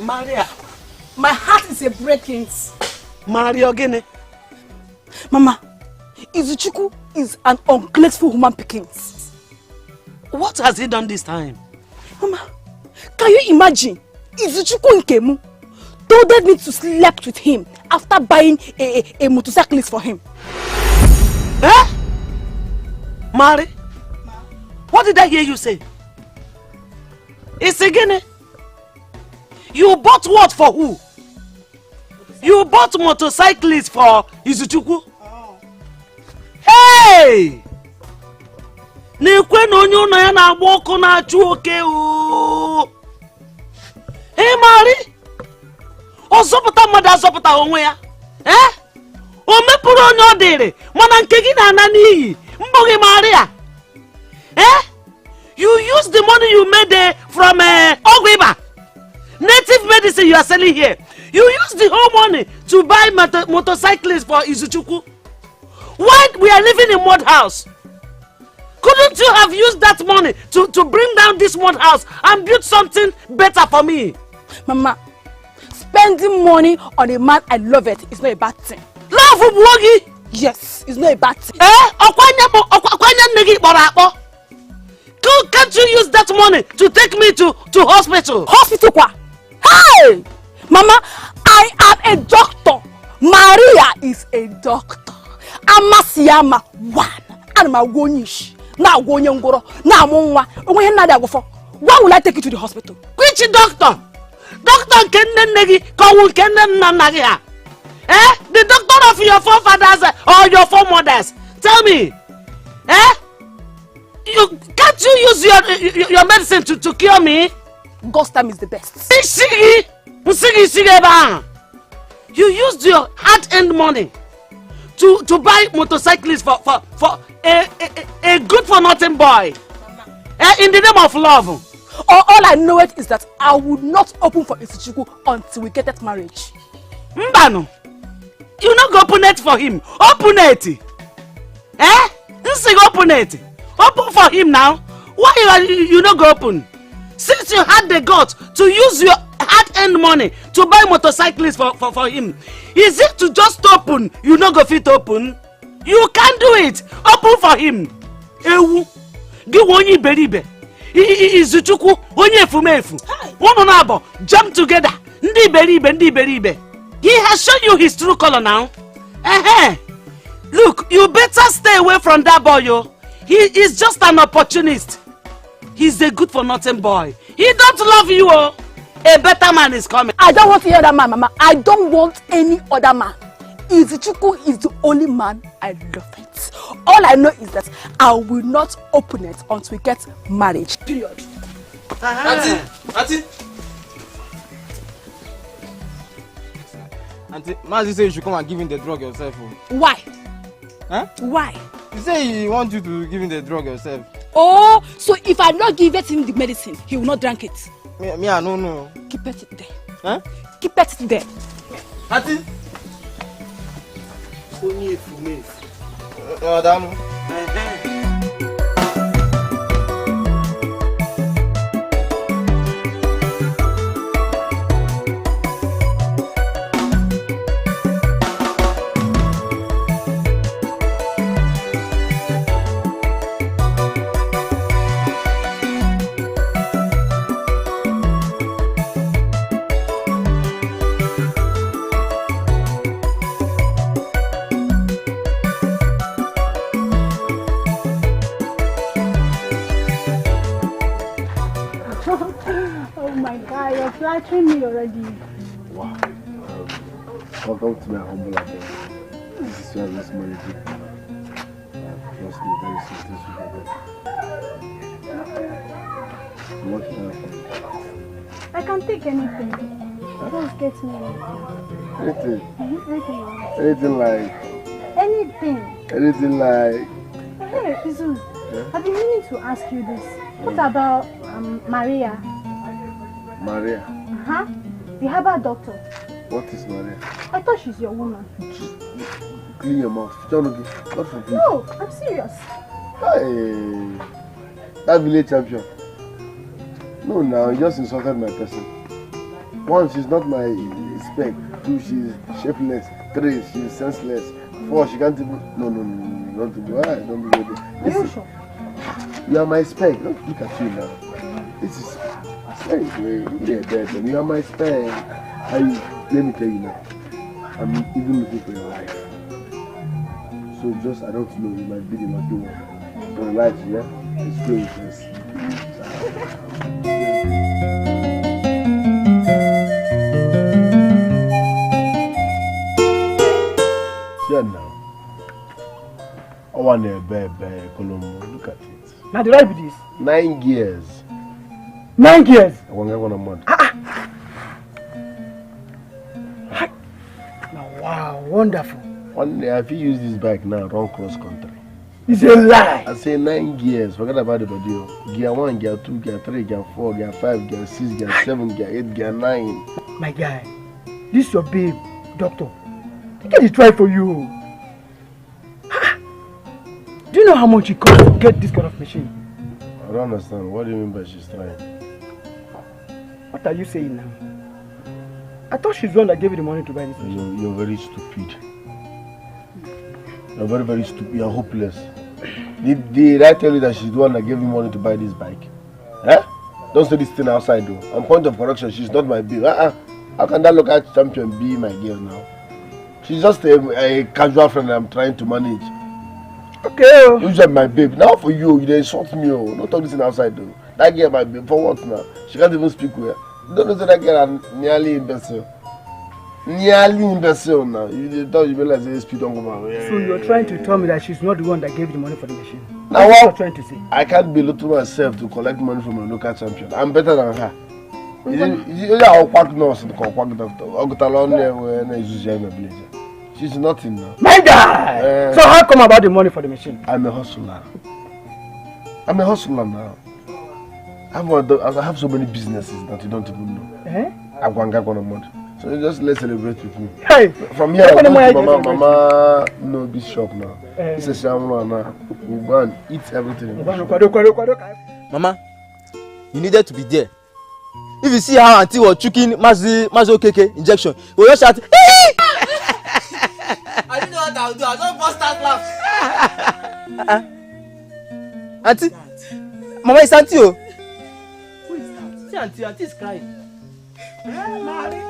Maria, my heart is a breaking. Maria Ogene. Mama, Izuchukwu is an ungrateful human being. What has he done this time? Mama, can you imagine? Izuchukwu Nkemu told me to sleep with him after buying a motorcyclist for him. Eh? Mari? What did I hear you say? It's again. You bought what for who? You bought motorcyclists for Izuchukwu? Hey! Nekwe no nyo na ya na agba ọkụ na-achụ oke o. Hey Mari! Ozọpụta mmadụ azọpụta onwe ya. Eh? O mepụrụ onye ọ dịrị, mana nke gị na-ana n'iyi. Mbọghị Maria. Eh? You use the money you made from Ogwiba. Native medicine you are selling here. You use the whole money to buy motorcyclists for Izuchukwu. Why we are living in mud house? Couldn't you have used that money to bring down this mud house and build something better for me? Mama, spending money on a man I love it is not a bad thing. Love Ubuogi? Yes, it's not a bad thing. Okwanya negi kpọrọ. Can't you use that money to take me to hospital? Hospital kwa? Hey! Mama, I am a doctor. Maria is a doctor. Amasiyama one. And my wonish. Now wonyongoro. Now monwa. Why will I take you to the hospital? Which doctor? Doctor Kenden Negi Kawul Kenden Nanagia. Eh? The doctor of your forefathers or your foremothers. Tell me. Eh? Can't you use your medicine to cure me? God's time is the best. You used your hard-earned money to buy motorcyclists for a good-for-nothing boy. In the name of love. All I know is that I will not open for Izuchukwu until we get that marriage. Mbano, you not go open it for him. Open it. Eh? Open it. Open for him now. Why you not go open? Since you had the guts to use your hard-earned money to buy motorcyclists for him, is it to just open? You not go fit open? You can do it. Open for him. Ewu. Give one iberibe. Izuchukwu onye efumefu. One nabo jump together. Ndi iberibe. He has shown you his true color now. Look, you better stay away from that boy, yo. He is just an opportunist. He's a good for nothing boy. He don't love you, oh. A better man is coming. I don't want any other man, Mama. I don't want any other man. Izuchukwu is the only man I love it. All I know is that I will not open it until we get married. Period. Auntie, Mazi said you should come and give him the drug yourself. Why? Huh? Why? He said he wants you to give him the drug yourself. Oh, so if I not give him the medicine, he will not drink it. Me, I don't know. Keep it there. Huh? Keep it there. Auntie. Only if you miss. Madam. Flattering me already. Wow. Welcome to my humble abode. This is where this money did. Trust me, very soon this will be what can I for you? I can take anything. Just get me anything. Anything. Anything like. Anything. Anything like. Hey, Izu, I've been meaning to ask you this. What about Maria? Maria. The herbal doctor. What is Maria? I thought she's your woman. Clean your mouth. God forbid. No, I'm serious. Hey, that village champion. No, now you just insulted my person. One, she's not my spec. Two, she's shapeless. Three, she's senseless. Four, she can't even. No, don't do that. Don't do that. Are you sure? You are my spec. Don't look at you now. This is. You are my spec. Let me tell you now. I'm even looking for your life. So just, I don't know, you might be the lucky one. Your life, yeah? It's very interesting. Yeah, now. I want a baby, Colombo. Look at it. Now the right with this? 9 years. 9 years? I want to go on a month. Now, wow, wonderful. One day, if you use this bike now, run cross country. It's a lie. I say 9 gears. Forget about the body. Gear 1, gear 2, gear 3, gear 4, gear 5, gear 6, gear 7, gear 8, gear 9. My guy, this is your babe, doctor. They get it try for you. Do you know how much it costs to get this kind of machine? I don't understand. What do you mean by she's trying? What are you saying now? I thought she's the one that gave you the money to buy this machine. You're very stupid. You're very, very stupid. You're hopeless. Did I tell you that she's the one that gave me money to buy this bike? Eh? Don't say this thing outside though. On point of correction, she's not my babe. How can that local champion be my girl now? She's just a casual friend that I'm trying to manage. Okay. Usually my babe. Now for you, they insult me. Don't talk this thing outside though. That girl my babe. For what now? She can't even speak well. You don't know that girl is nearly imbecile. Nearly imbecile now. You thought you realize the speed don't go on. So you're trying to tell me that she's not the one that gave the money for the machine? Now what you're trying to say? I can't belittle to myself to collect money from a local champion. I'm better than her. I'll quack nurse and quack doctor. She's nothing now. My guy! So how come about the money for the machine? I'm a hustler. I'm a hustler now. I have so many businesses that you don't even know. I'm going to go on a month. So just let's celebrate with me. Hey! From here, I'm going to Mama no be shop now. It's a shamrock now. We'll go and eat everything. Mama, you needed to be there. If you see how Auntie was choking Mazo Keke injection, we will just shout, I didn't know what I'll do. I'll just bust out laugh. Auntie, Mama is Auntie. Who is that? See Auntie, Auntie is crying. Mary.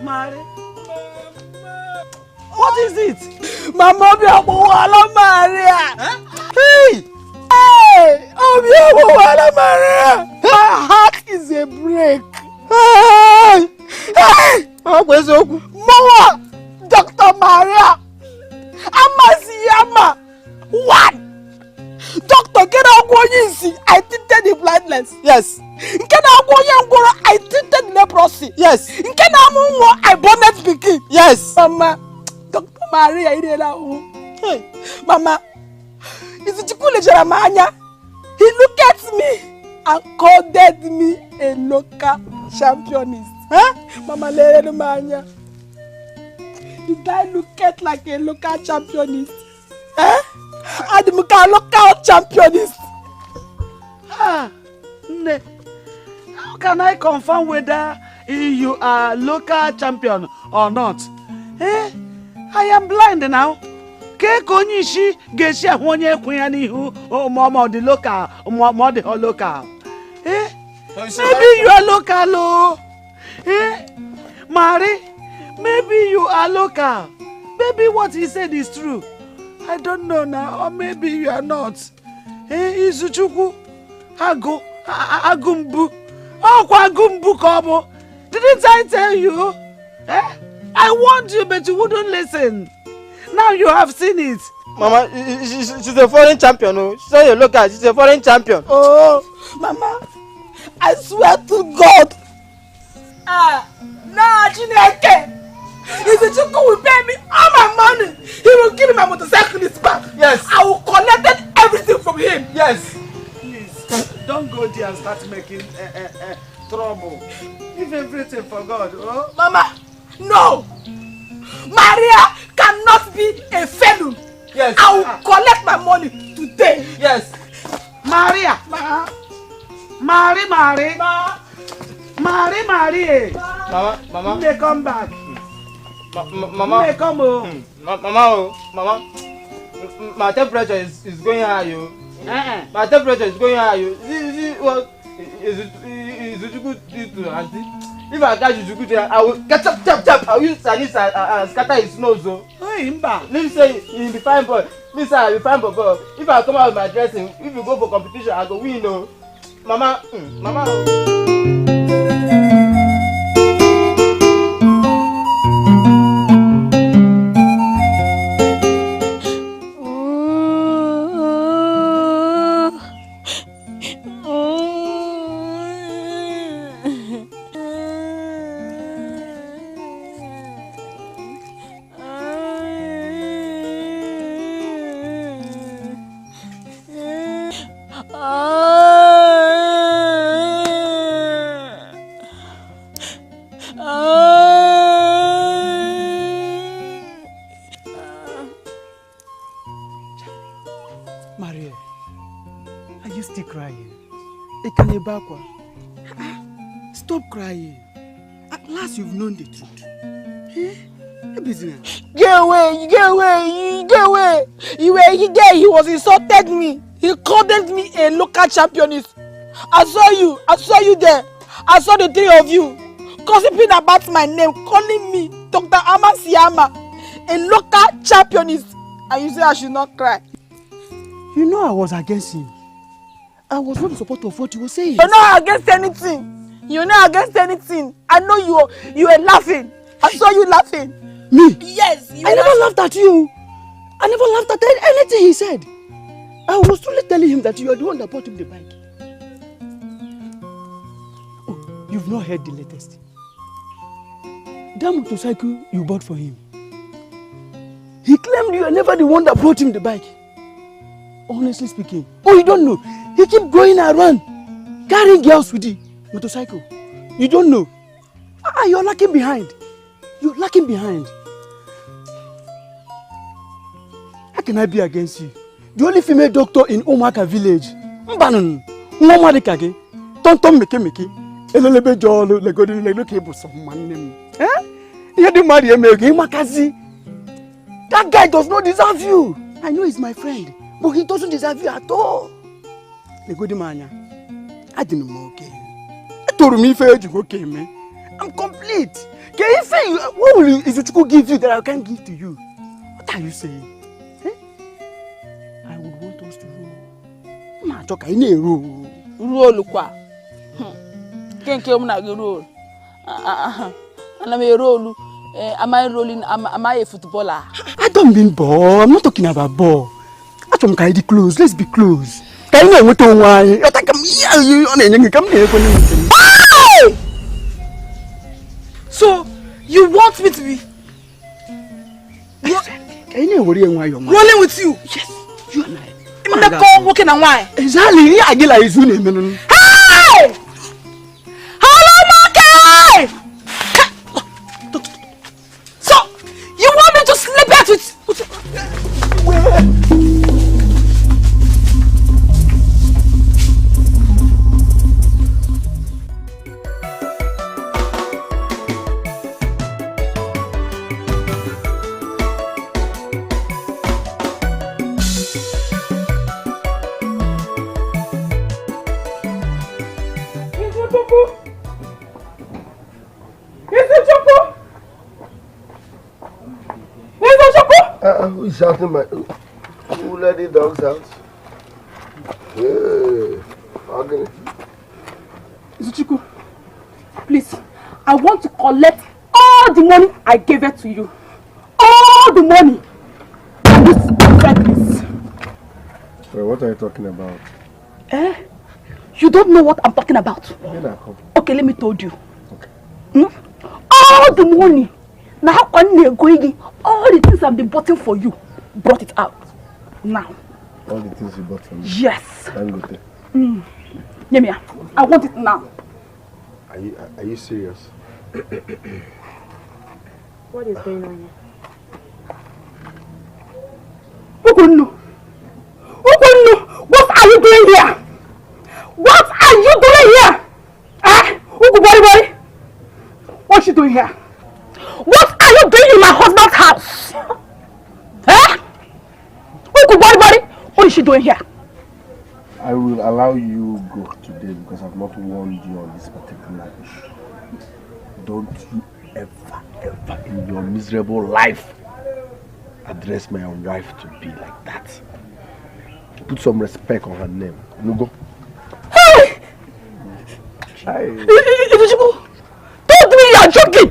Mary. What is it? Mama, Maria. Hey! Hey! Maria. My heart is a break. Hey! Mama, Dr. Maria. Amasiyama. What? Doctor, get out of I treated the blindness. Yes. Get out of I treated leprosy. Yes. Get out of Ibonet begin. Yes. Mama, Dr. Maria, hey, Mama, is it cool, Jeremiah? He looked at me and called me a local championist. Huh? Mama, Lady Mania. Did I look at like a local championist? Huh? I'm a local championist. Ah, how can I confirm whether you are local champion or not? Eh? I am blind now. Ke konyishi geshi ahonye kwani hu mama the local mama the local. Eh? Maybe you are local oh. Eh? Mary, maybe you are local. Maybe what he said is true. I don't know now, or maybe you are not. Eh, Izuchuku, Agumbu. Oh, Agumbu Kobo. Didn't I tell you? Eh? I warned you, but you wouldn't listen. Now you have seen it. Mama, she's a foreign champion. Oh. She's not a local, she's a foreign champion. Oh, Mama, I swear to God. Chineke. If the Chuku will pay me all my money, he will give me my motorcyclist back. Yes. I will collect everything from him. Yes. Please, don't go there and start making trouble. Leave everything for God. Oh? Mama, no. Maria cannot be a felon. Yes. I will collect my money today. Yes. Maria. Mary. Mary. Mama. They come back. Mama. They come home. Mama. My temperature is going high, you. My temperature is going high, you. See what is good to Auntie? If I catch you good, I will catch up, chop. I will use Chinese and scatter his nose, so. Let me say, you'll be fine, boy. Me say, I'll be fine, boy. If I come out with my dressing, if you go for competition, I go win, no. Mama. Maria, are you still crying? Stop crying. At last you've known the truth. Get away. You were there, he was insulted me. He called me a local championist. I saw you there. I saw the three of you gossiping about my name, calling me Dr. Amasiyama, a local championist. And you say I should not cry. You know I was against him. I was not in support of what you were saying. You're not against anything. I know you were laughing. I saw you laughing. Me? Yes. I never laughed at you. I never laughed at anything he said. I was truly telling him that you are the one that bought him the bike. Oh, you've not heard the latest. That motorcycle you bought for him. He claimed you are never the one that brought him the bike. Honestly speaking. Oh, you don't know. He keep going around carrying girls with the motorcycle. You don't know. You're lacking behind. How can I be against you? The only female doctor in Omak village. Mbanon. Mwamadikage. Tonton meke. Elelebe jolo legodi legloke bo someone. Eh? You do marry me again makazi. That guy does not deserve you. I know he's my friend, but he doesn't deserve you at all. The good man, I didn't know okay. I told me if you okay, man. I'm complete. Can you say what will Izuchukwu give you that I can't give to you? What are you saying? Eh? I would want us to roll. Ma talk I need roll. Roll kwa. Can't kill me na roll. And I'm a roll. Am I rolling? Am I a footballer? I don't mean ball. I'm not talking about ball. I don't kind of close. Let's be close. Can you know what to why? You come here. You come here. Hey! So you want me to be? Can you know what you want? Rolling with you? Yes. You and I. I'm not going walking and why? Exactly. I get like you name. Hey! Hello, Market! So you want me to sleep at with? Who is shouting my... Who let the dogs out? Hey, okay. Izuchukwu, please, I want to collect all the money I gave it to you. All the money. Please. Well, what are you talking about? You don't know what I'm talking about. Okay, let me tell you. Okay. All the money. Now how can you go in? All the things I've been bought for you, brought it out. Now. All the things you bought for me? Yes. Yemia, I want it now. Are you serious? What is going on here? Okoro, what are you doing here? What are you doing here? Boy? What's she doing here? What are you doing in my husband's house? Boy? What is she doing here? I will allow you go today because I've not warned you on this particular issue. Don't you ever in your miserable life address my wife to be like that. Put some respect on her name. You go. Hey! Don't me you're joking!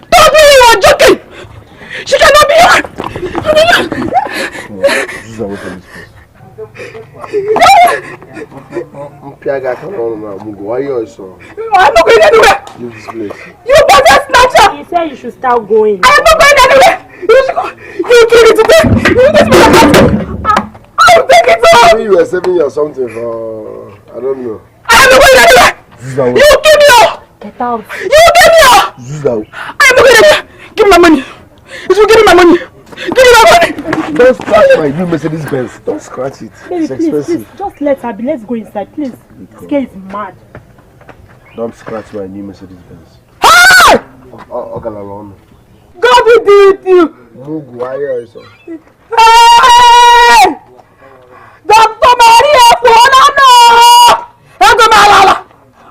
Don't me you're joking! She cannot be here! This is away from this place. Why are you so? I'm not going anywhere! Leave this place. You better snatcher! He said you should start going. I am not going anywhere! You kill me today! You take me I'll take it all! Maybe you were saving your something for... I don't know. I am not going anywhere! You give me all! Get out. You give me all! I am not going anywhere! Give me my money! You should give me my money! Give me my money! Don't scratch my new Mercedes Benz. Don't scratch it. Baby, it's expensive. please, just let her be. Let's go inside, please. This girl is mad. Don't scratch my new Mercedes Benz. Hey! God will do it you! Mugu, why are you so? Hey! Dr. Maria Fuanano!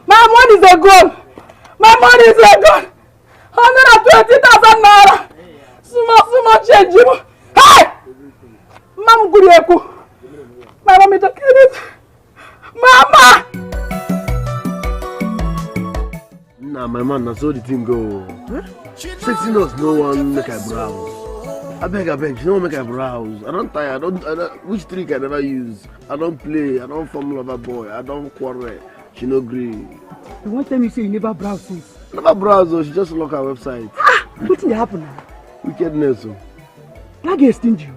My money is a goal. My money is a goal. 120,000 naira. Sumo change you. Hey! Mam Gurieku. My mommy to kill it. Mama! Nah, my man, that's how the thing go. Sexing us, no one make a browse. I beg, you don't make a browse. I don't tire, I don't, which trick I never use. I don't play, I don't form lover boy, I don't quarrel. She no agree. You won't tell me say you never browse since. Never browse though, she just lock her website. What did happen now? Wickedness. That girl stingy.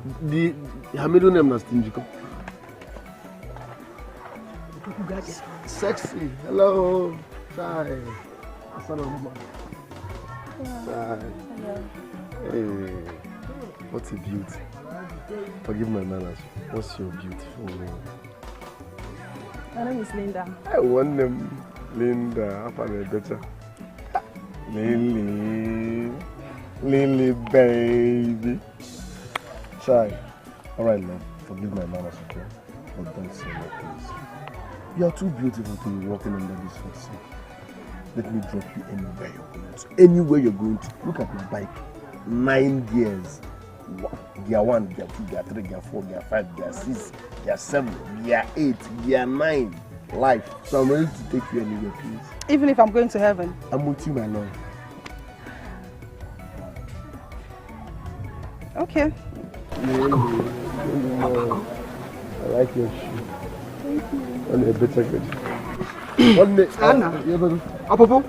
Her middle name is Stingy. Sexy. Hello. Hi. Hi. Hey. What's a beauty? Forgive my manners. What's your beautiful name? My name is Linda. I want them. Linda. How about better? Lily, baby. Chai. Alright, love. Forgive my manners, okay? But don't say that, please. You are too beautiful to be walking under this face. Let me drop you anywhere you're going to. Anywhere you're going to. Look at my bike. 9 gears. Gear 1, gear 2, gear 3, gear 4, gear 5, gear 6, gear 7, gear 8, gear 9. Life. So I'm ready to take you anywhere, please. Even if I'm going to heaven? I'm with you, my love. Okay. I like your shoe. Thank you. On a better good. Anna. Apopo.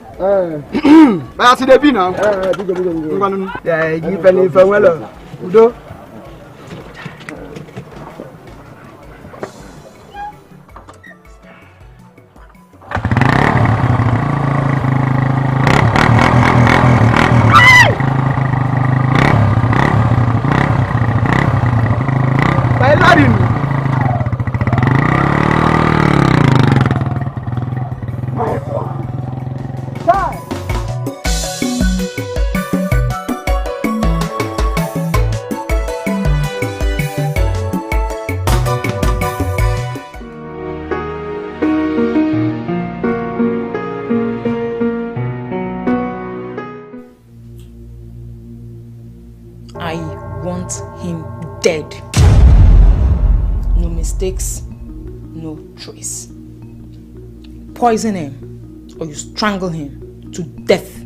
I see the now. Yeah, give any farewell. Udo. No trace. Poison him or you strangle him to death.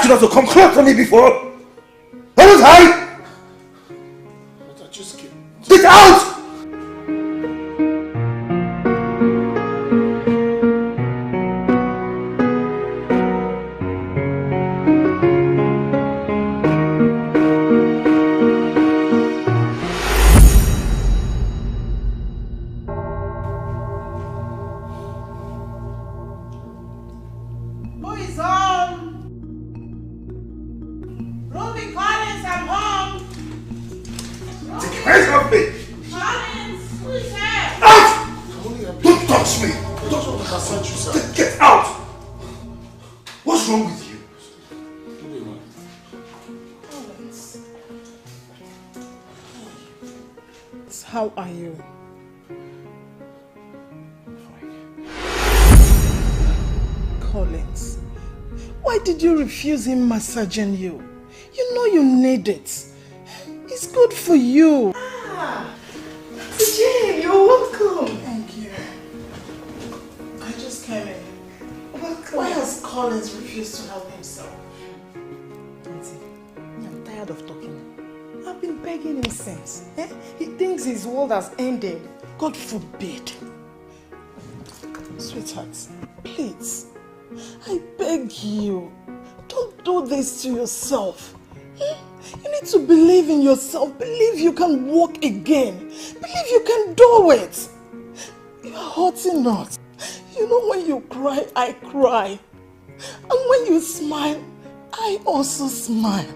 To come close to me before. How was I? But I just came. Get out! How are you? Collins, why did you refuse him massaging you? You know you need it. It's good for you. Jane, you're welcome. Thank you. I just came in. Welcome. Why has Collins refused to help himself? I'm tired of talking. I've been begging him since. He thinks his world has ended. God forbid. Sweetheart, please. I beg you. Don't do this to yourself. You need to believe in yourself. Believe you can walk again. Believe you can do it. You are hurting us. You know when you cry, I cry. And when you smile, I also smile.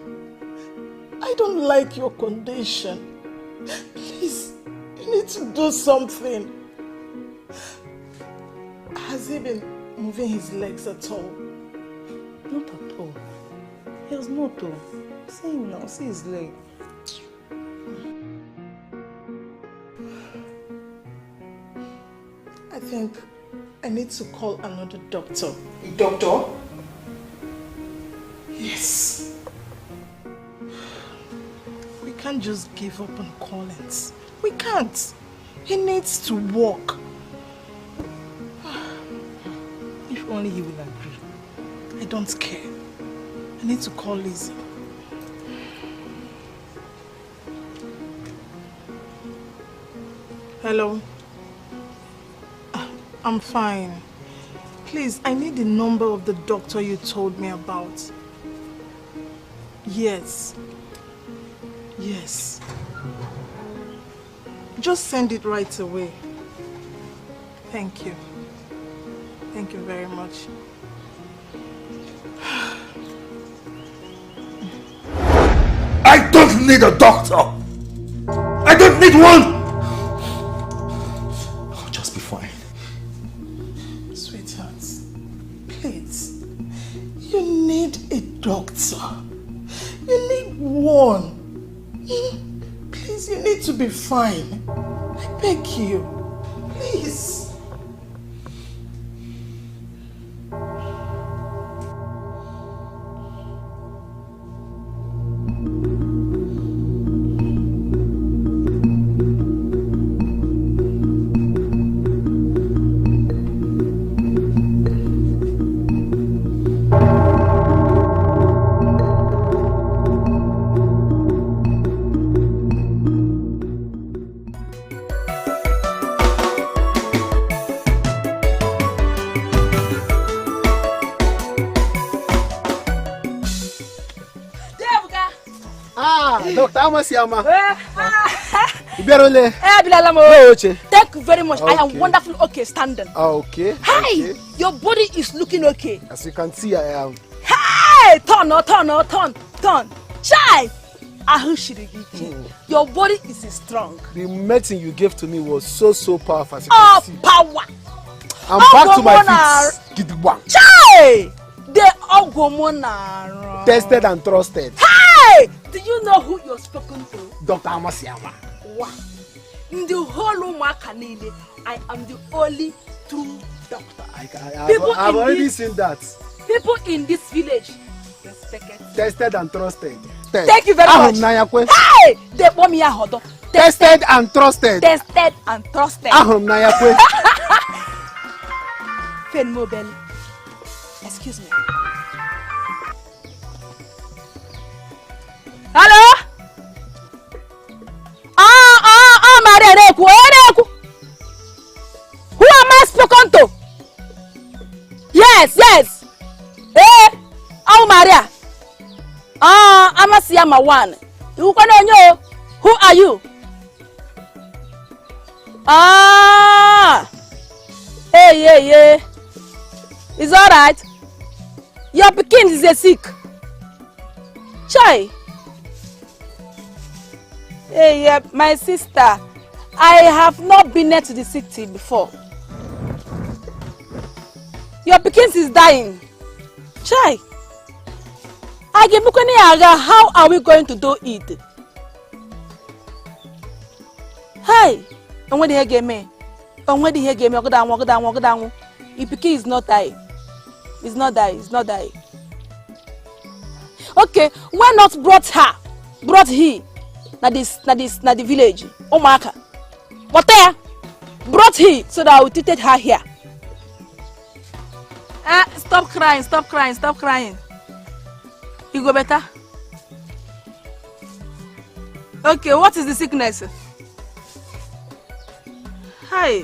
I don't like your condition. Please, you need to do something. Has he been moving his legs at all? Not at all. He has not though. See him now, see his leg. I think I need to call another doctor. A doctor? Yes. We can't just give up on Collins. We can't. He needs to walk. If only he will agree. I don't care. I need to call Lizzie. Hello? I'm fine. Please, I need the number of the doctor you told me about. Yes. Yes. Just send it right away. Thank you. Thank you very much. I don't need a doctor. I don't need one. I'll just be fine. Sweetheart, please. You need a doctor. You need one. Please, you need to be fine. I beg you. Please. Thank you very much. Okay. I am wonderful. Okay, standing. Okay. Hi, okay. Your body is looking okay. As you can see, I am. Hey, turn. Chai. Your body is strong. The medicine you gave to me was so powerful. As you can see. Power. I'm back to my feet. Chai. They all go tested and trusted. Hey, do you know who you're spoken to? Dr. Amasiama. Wow. In the whole Omak, I am the only true doctor. I've already seen that. People in this village respected. Tested and trusted. Thank you very much. Hey! They want me a tested and trusted. Tested and trusted. Fen Mobile. Excuse me. Hello? Maria, who am I spoken to? Yes. Maria. I'm a Siama one. You can know who are you? Hey. It's all right. Your Pekin is a sick. Chai. Hey, my sister, I have not been to the city before. Your Pekin is dying. Chai. How are we going to do it? Hey, and when they get me, walk down. Your Pekin is not dying. It's not die. Okay, why not brought he? Na the village. Omak. But there, brought he so that I will treat her here. Stop crying. You go better? Okay, what is the sickness? Hi,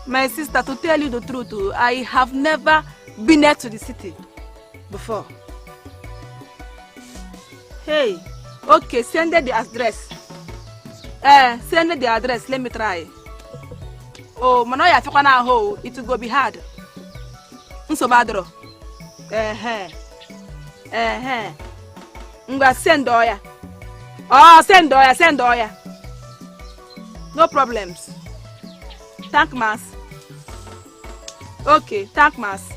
my sister, to tell you the truth, I have never been to the city before. Hey, okay, send the address. Send the address, let me try. Oh, Manoya Tokana ho, it will go be hard. So badro. Nga send oya. Oh, send Oya. No problems. Thank Mas. Okay, thank Mas.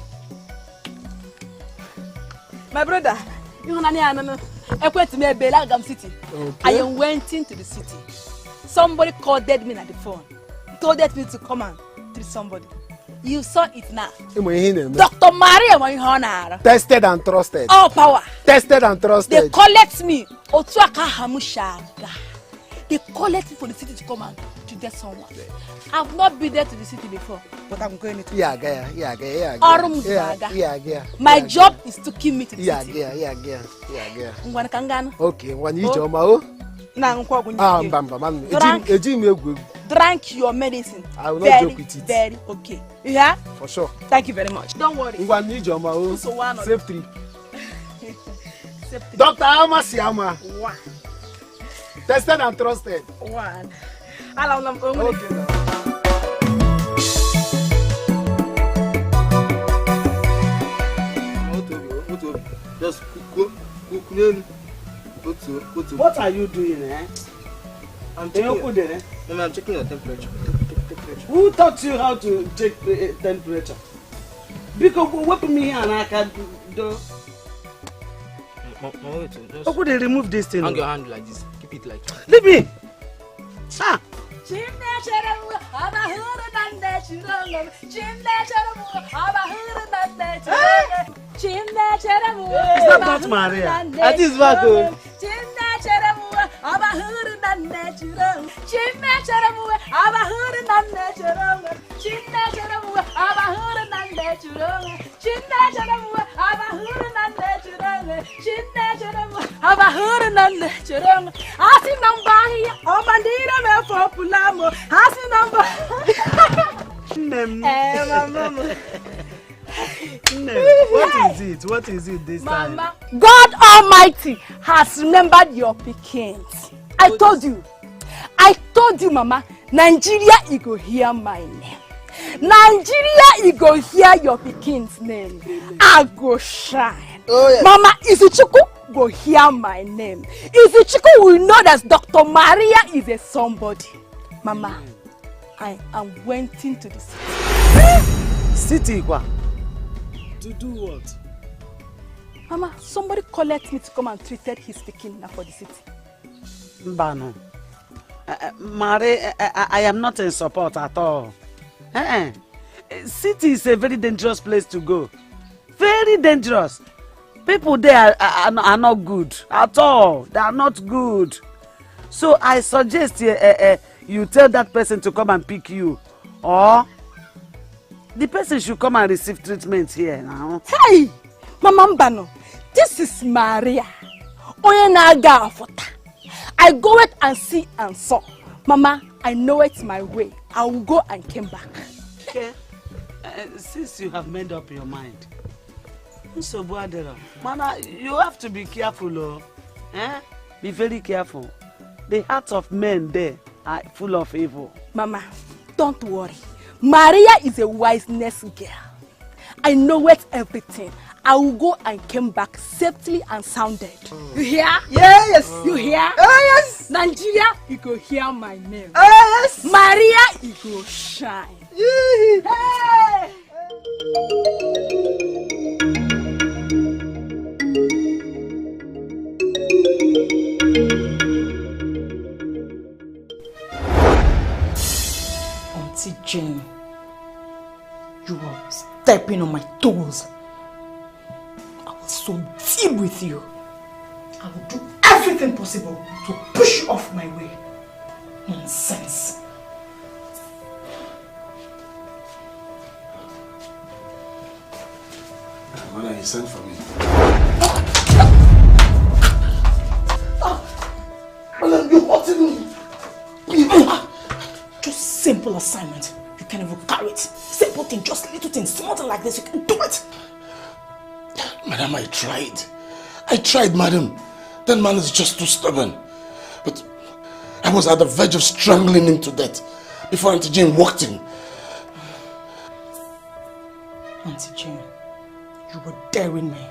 My brother, you know, I went to Belagam City. I went into the city. Somebody called me at the phone. Told me to come and treat somebody. You saw it now. Dr. Maria Moihona. Tested and trusted. All power. Tested and trusted. They collect me. Otuaka Hamushaga. They collect me for the city to come and to get someone. I've not been there to the city before, but I'm going to. Yeah. My job is to keep me to the city. Yeah. Okay, when you Drink your medicine. I will not joke with it. Very okay. You hear? For sure. Thank you very much. Don't worry. Save 3. Dr. Alma Siama. 1. Tested and trusted. 1. Okay. Just cook. What are you doing, eh? I'm checking your temperature. Who taught you how to check temperature? Because what me here and I can do. How could they remove this thing? Hang your hand like this. Keep it like that. Leave me. Ah. It's not Maria. That is Marco. What is it this time? God Almighty has remembered your pickings. I told you, Mama, Nigeria, you go hear my name. Nigeria, you go hear your pickings' name. I go shine. Oh, yes. Mama, Izuchuku go hear my name. Izuchuku will know that Dr. Maria is a somebody. Mama, I am went into the city. City, what? To do what? Mama, somebody collect me to come and treated his picking for the city. Mbano. Mary, I am not in support at all. City is a very dangerous place to go. Very dangerous. People there are not good at all. They are not good. So I suggest you tell that person to come and pick you. Or the person should come and receive treatment here now. Hey! Mama Mbano, this is Maria. I go it and see and saw. Mama, I know it's my way. I will go and come back. Okay. Since you have made up your mind, Mana, you have to be careful, oh. Be very careful. The hearts of men there are full of evil. Mama, don't worry. Maria is a wiseness girl. I know it everything. I will go and come back safely and sounded. You hear? Yes. You hear? Yes. Nigeria, you go hear my name. Yes. Maria, you go shine. Hey. Auntie Jane, you are stepping on my toes. I will so deal with you. I will do everything possible to push you off my way. Nonsense. Mother, he sent for me. Madam, you're hurting me. Just simple assignment. You can even carry it. Simple thing, just little things, something like this, you can do it. Madam, I tried, madam. That man is just too stubborn. But I was at the verge of strangling him to death before Auntie Jane walked in. Auntie Jane, you were daring me.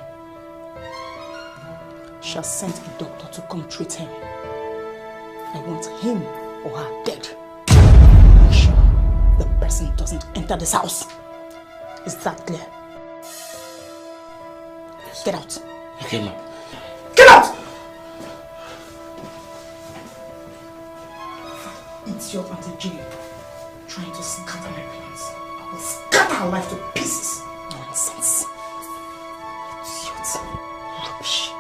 She has sent a doctor to come treat him. I want him or her dead. Make sure the person doesn't enter this house. Is that clear? Yes. Get out. Okay, ma'am. Get out! It's your Auntie Jane trying to scatter my plans. I will scatter her life to pieces. Nonsense. Idiot. Rubbish.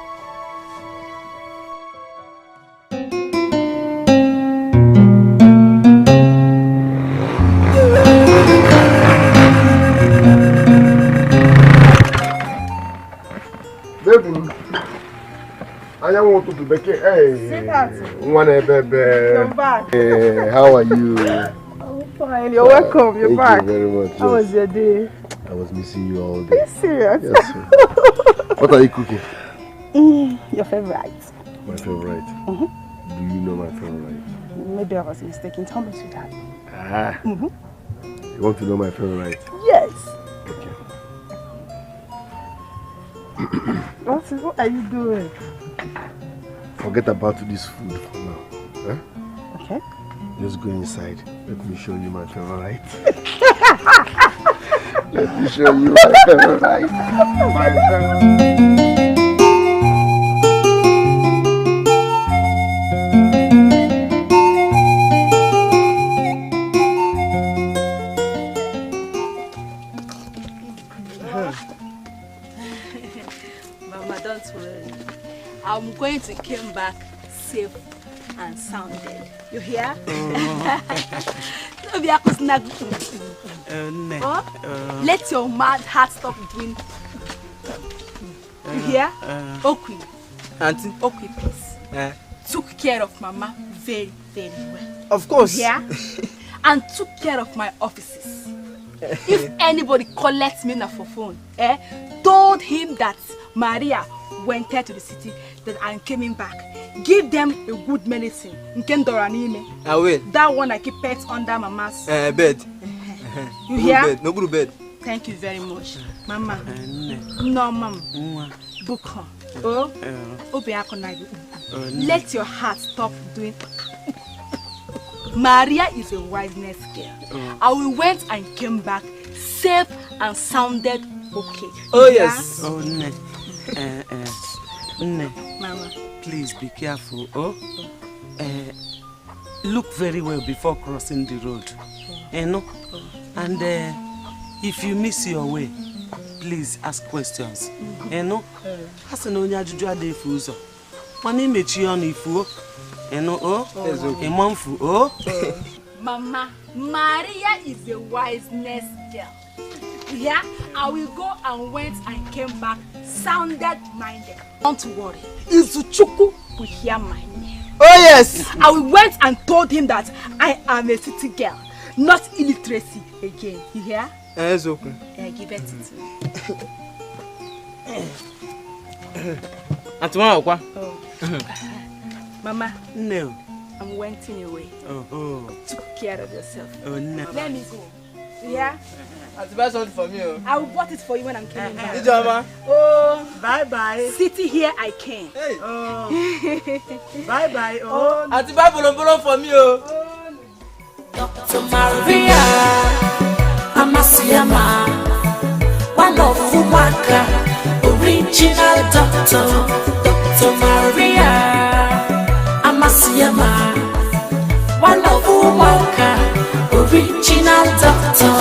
Baby, I don't want to be back. Hey, one baby. You're back. Hey, how are you? I'm fine. You're welcome. You're back. Thank you very much. How was your day? I was missing you all Are day. you serious? Yes. Sir. What are you cooking? Your favorite. My favorite. Do you know my favorite? Maybe I was mistaken. Tell me, sweetheart. Ah. You want to know my favorite? Yes. Okay. What are you doing? Forget about this food for now. Huh? Okay. Just go inside. Let me show you my favorite. Let me show you my favorite. My favorite. Mama, don't worry. I'm going to come back safe and sounded. You hear? Let your mad heart stop doing. You hear? Okwi. Auntie. Okwi, please. Took care of Mama very, very well. Of course. Yeah. And took care of my offices. If anybody collects me now for phone, told him that Maria went there to the city, that I'm coming back. Give them a good medicine. I will. That one I keep pets under Mama's bed. You hear? Bed. No good bed. Thank you very much. Mama. No, Mom. Book her. Oh? Let your heart stop doing. Maria is a wiseness girl. I will went and came back safe and sounded okay. Oh yes. Oh no. Mama. Please be careful. Look very well before crossing the road. And if you miss your way, please ask questions. As an onya juju ade fuzo. Wani mechi on ifu. A month. Mama, Maria is a wiseness girl. Yeah, I will go and went and came back sounded minded. Don't worry, Izuchuku will hear my name. Oh yes! I went and told him that I am a city girl, not illiteracy again. You hear? It's okay. Give it to me. Auntie Mama, Mama. No. I'm waiting away. Took care of yourself. Oh no. Let me go. Yeah? Auntie, buy something for me. I will bought it for you when I'm coming back. Ijama. Oh. Bye. City here I came. Hey. Bye. Auntie, buy bolon for me. Dr. Maria Amasiyama, one of Omak, original doctor. Dr. Maria Amasiyama, one of Omak, original doctor.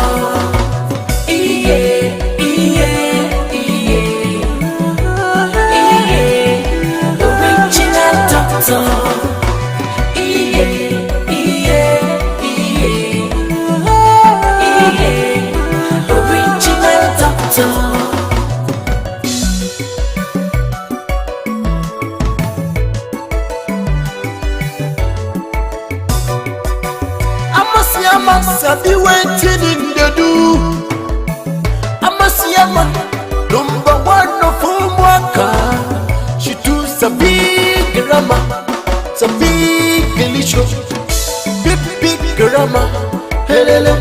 Original doctor. Original doctor. Amasiyama sabi waiting in the do. Amasiyama number one of Omak. She do sabi grammar, sabi English, big grammar. Helele.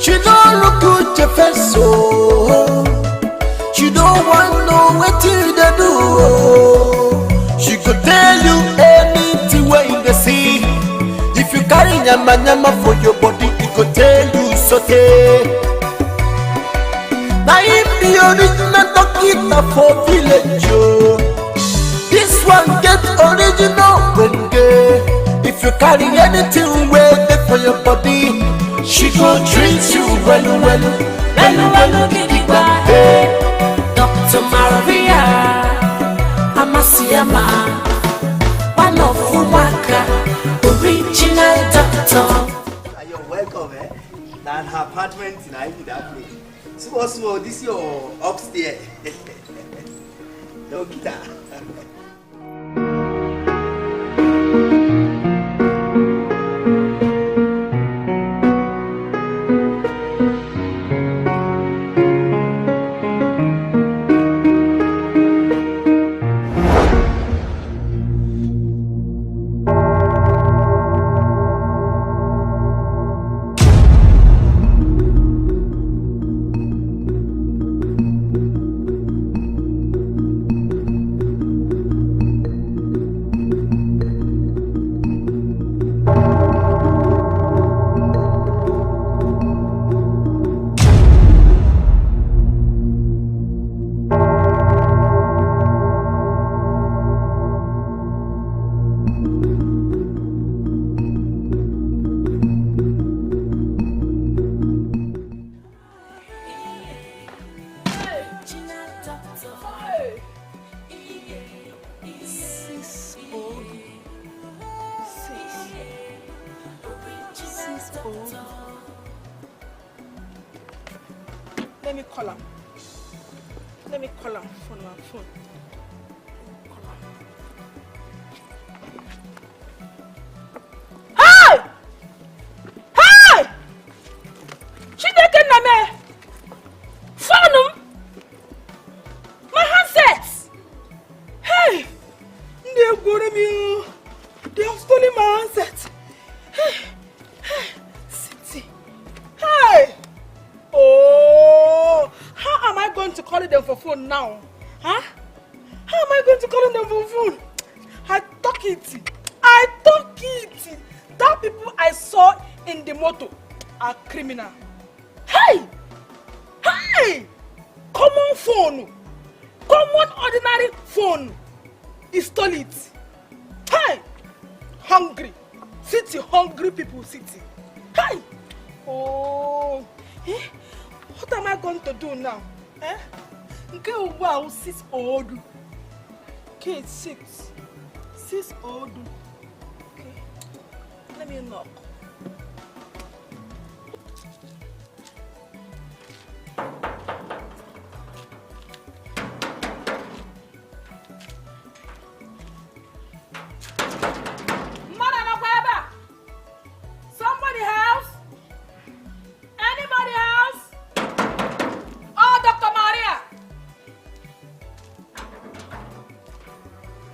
She don't look good to face, so she don't want no what to do. She could tell you nyama for your body, it could tell you sote. Now if the original Dokita for village, this one get original when gay. If you carry anything well for your body, she go treat you well. Hey, Dr. Maria, Amasiyama, one of Umaka, original doctor. You're welcome, eh? That apartment in Ivy, that place. Small, this is your upstairs. No guitar. Let me call him on my phone. Hey! Hey! Chineke name! Phone! My handsets! Hey! They have got me. They have stolen my handsets. Hey! Hey! City! Hey! Oh! How am I going to call them for phone now? Huh? How am I going to call them for phone? I took it. That people I saw in the motor are criminal. Hey! Hey! Common phone. Common ordinary phone. He stole it. Hey! Hungry. City, hungry people city. Hey! Oh! Eh? What am I going to do now? Eh? Go wow, 6 old. Okay, 6. 6 old. Okay. Let me knock. Somebody house? Anybody house? Oh, Dr. Maria!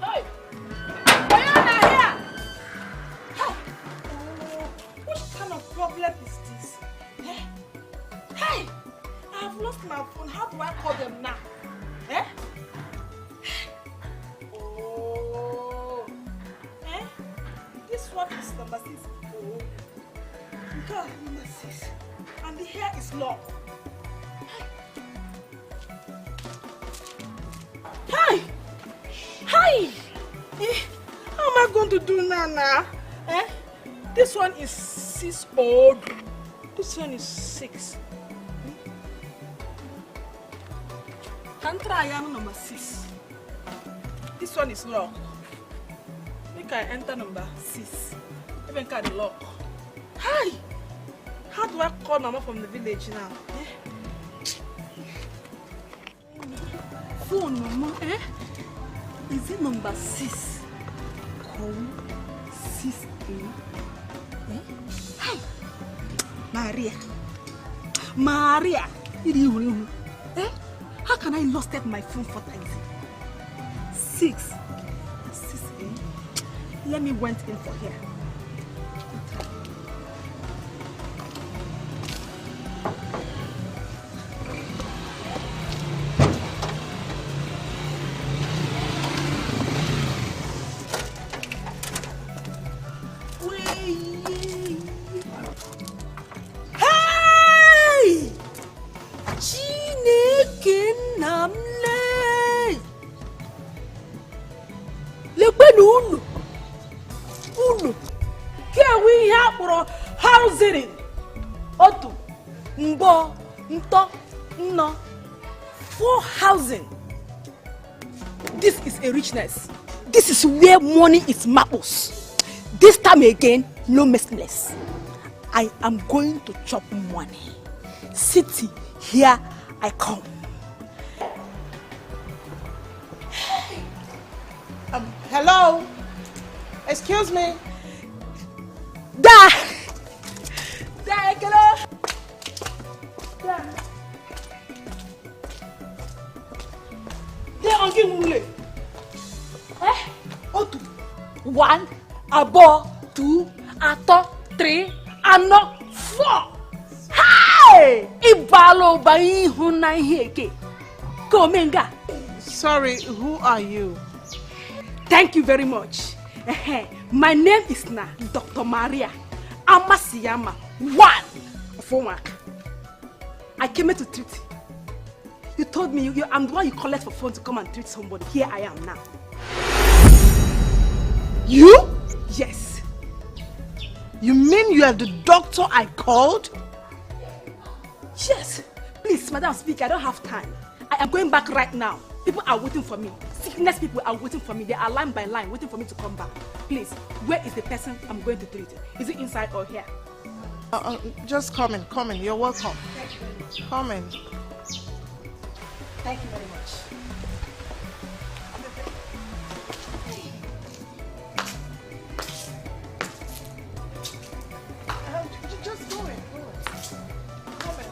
Hey! Diana here! Hey! What kind of problem is this? Eh? Hey! I've lost my phone. How do I call them now? Eh? Oh! Eh? This one is number 6. Oh! God, number 6. And the hair is long. Hi! Hi! How am I going to do now? Eh? This one is 6 old. This one is 6. Can try number 6. This one is lock. Make I enter number 6. Even can the lock. Hi! How do I call Mama from the village now? Eh? Phone, Mama, eh? Is it number 6? Call 6 eh? Hi! Maria! Eh? How can I lost my phone for times? 6 eh? Let me went in for here. Kinamle. Lebenunu. Unu. Here we have for housing. Otu. Mbo. Nto. No. For housing. This is a richness. This is where money is mapples. This time again, no messiness. I am going to chop money. City, here I come. Hello? Excuse me? Da! Hello? Da! Otu. 1, abo, 2, ato, 3, ano, 4. Hey! Ibalo ba ihun na iheke. Komenga. Sorry, who are you? Thank you very much. My name is Dr. Maria Amasiyama, 1 of Omak. I came here to treat you. You told me I'm the one you collect for phone to come and treat somebody. Here I am now. You? Yes. You mean you are the doctor I called? Yes. Please, Madam Speaker, I don't have time. I am going back right now. People are waiting for me. Sickness people are waiting for me. They are line by line waiting for me to come back. Please, where is the person I'm going to treat? Is it inside or here? Just come in. You're welcome. Thank you very much. Come in. Thank you very much. Just go in. Come in.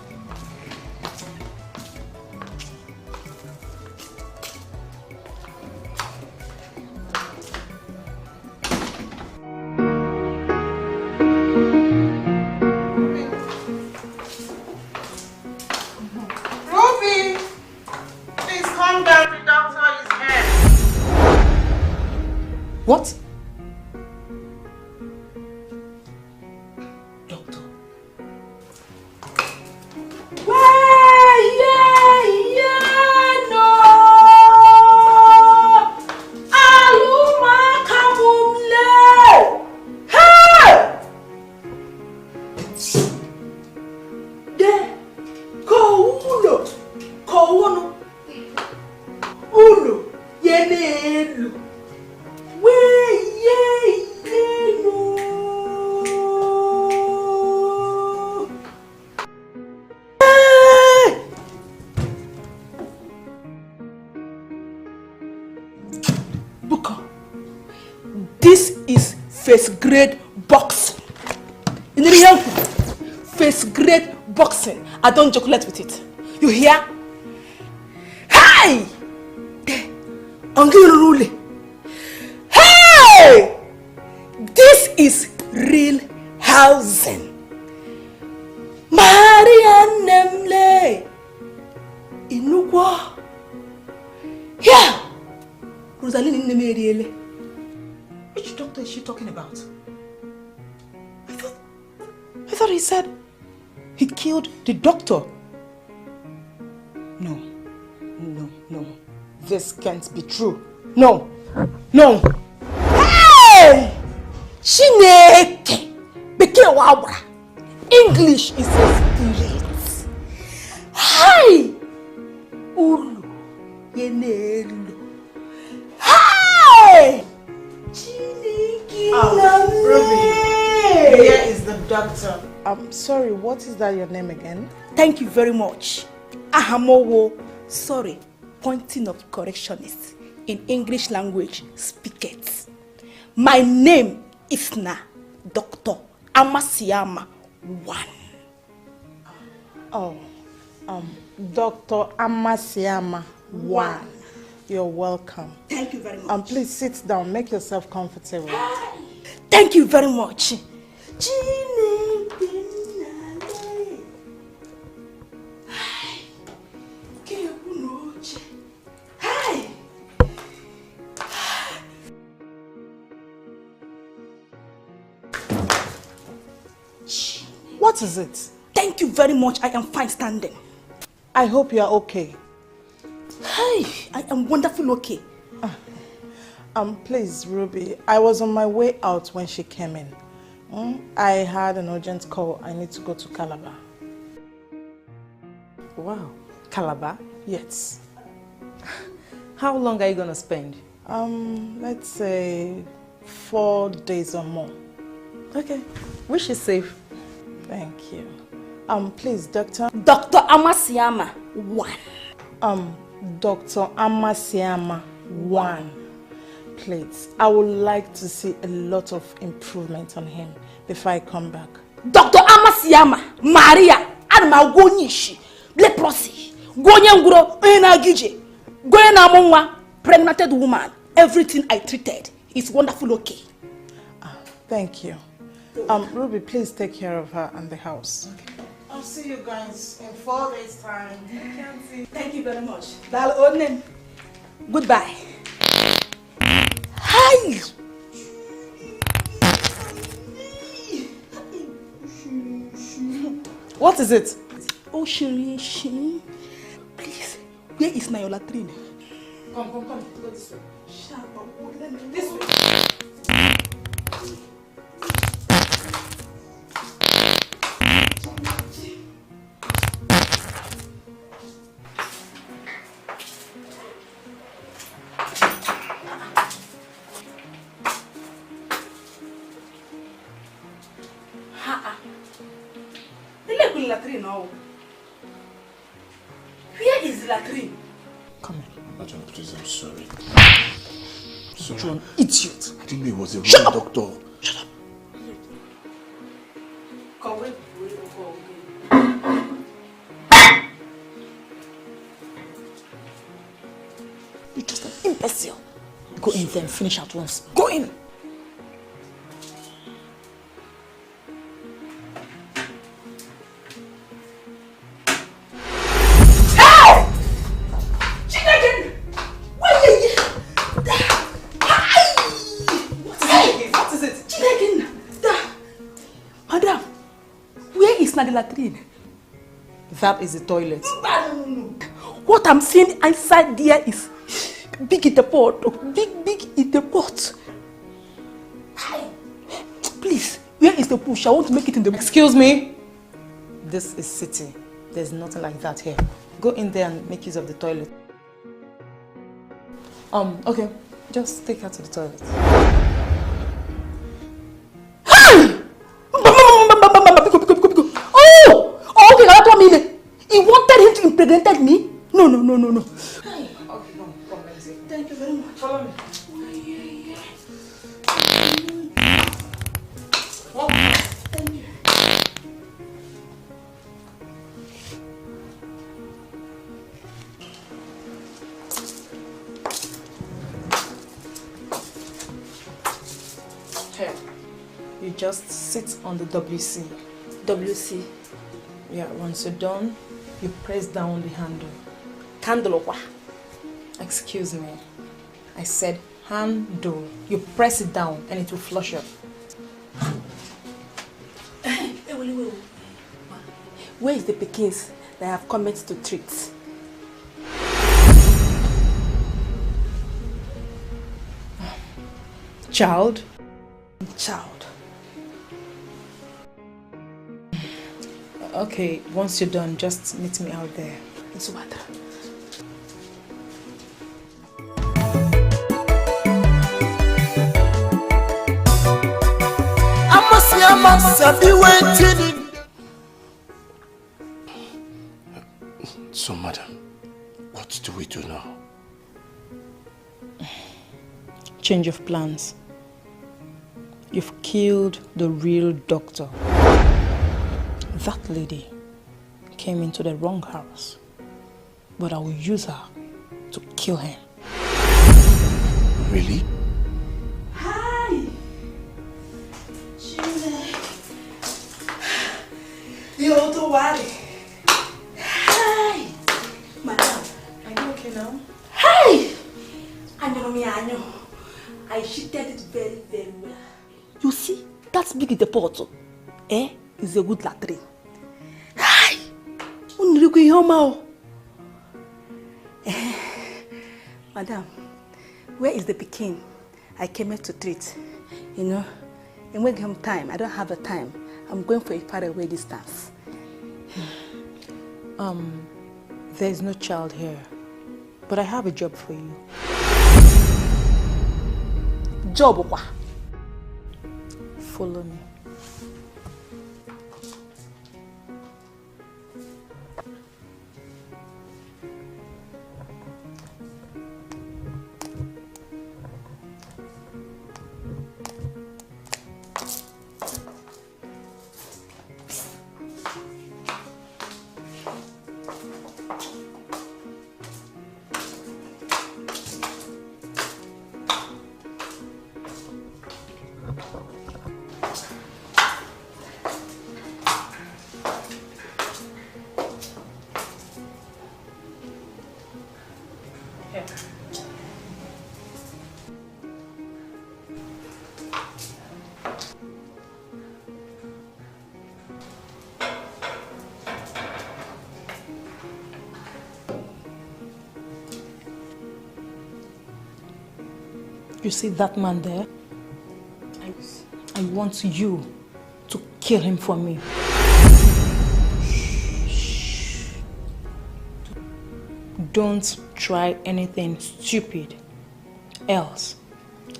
Ruby! Please calm down, the doctor is here. What? First grade boxing. First grade boxing. I don't joculate with it. You hear? Hey! Hey! This is real housing. Maria Nemle. Inugwa. Yeah. Rosaline Nemeriele. Which doctor is she talking about? I thought he said he killed the doctor. No. This can't be true. No. Hey! Chineke! Beke wabra. English is a spirit. Hi! Ulu. Yenelu. Hi! Ruby, here is the doctor. I'm sorry, what is that your name again? Thank you very much. Ahamowo, sorry, pointing of correctionist. In English language, speak it. My name is Dr. Amasiyama 1. Oh, Dr. Amasiyama 1. You're welcome. Thank you very much. Please sit down. Make yourself comfortable. Thank you very much. What is it? Thank you very much. I am fine standing. I hope you are okay. Hey, I am wonderful okay. Please, Ruby, I was on my way out when she came in. I had an urgent call. I need to go to Calabar. Wow, Calabar? Yes. How long are you gonna spend? Let's say 4 days or more. Okay, wish you safe. Thank you. Please, Doctor. Dr. Amasiama 1. Dr. Amasiama 1. Please, I would like to see a lot of improvement on him before I come back. Dr. Amasiama Maria Admagonishi leprosy Gonyanguro Enagije Goyanamonwa pregnant woman. Everything I treated is wonderful okay. Thank you. Ruby, please take care of her and the house. Okay. I'll see you guys in 4 days' time. Thank you very much. Goodbye. Hi. What is it? Oh, Shiri. Please, where is my latrine? Come. Go this way. This way. Where is the latrine? Come here. Madam, please, I'm sorry. You're an idiot. I didn't know it was a Shut real up. doctor. Shut up. You're just an imbecile. Go in there and finish at once. Go in. Latrine. That is the toilet. No. What I'm seeing inside there is big in the pot. Big in the pot. Please, where is the push? I want to make it in the... Excuse me? This is city. There's nothing like that here. Go in there and make use of the toilet. Okay. Just take her to the toilet. He wanted him to impregnate me? No. Okay, come, let's see. Thank you very much. Follow me. Thank you. Here. You just sit on the WC. WC? Yeah, once you're done, you press down the handle. Candle or what? Excuse me. I said handle. You press it down and it will flush up. Where is the Pekins that I have come to treat? Child? Child. Okay, once you're done, just meet me out there. It's water. So, madam, what do we do now? Change of plans. You've killed the real doctor. That lady came into the wrong house, but I will use her to kill him. Really? Hi! You're too worried. Hi! Madam, are you okay now? Hi! I know. I shitted it very, very well. You see, that's big in the pot. It's a good latrine. Hi! Madam, where is the Peking I came here to treat? You know, and when come time, I don't have the time. I'm going for a far away distance. There is no child here, but I have a job for you. Job what? Follow me. You see that man there? I want you to kill him for me. Shh. Don't try anything stupid, else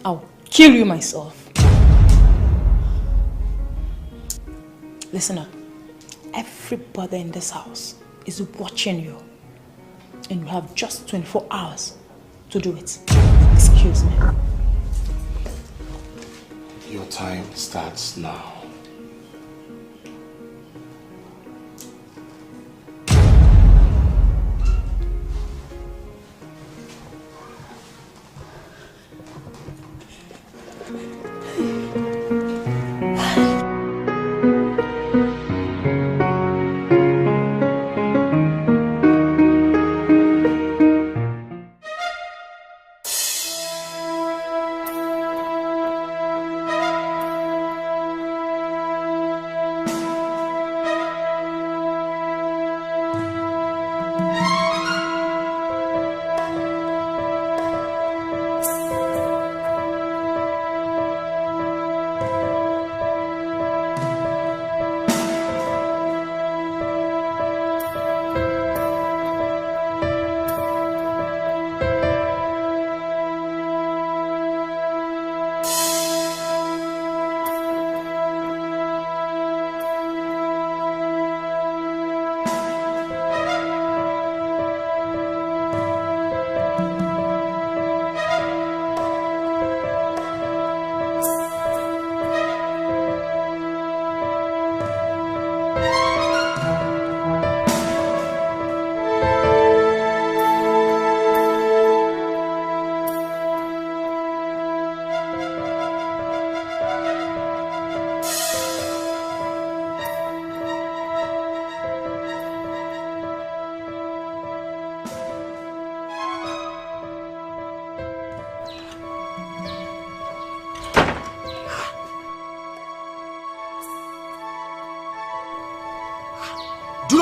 I'll kill you myself. Listen up. Everybody in this house is watching you, and you have just 24 hours to do it. Excuse me. Your time starts now.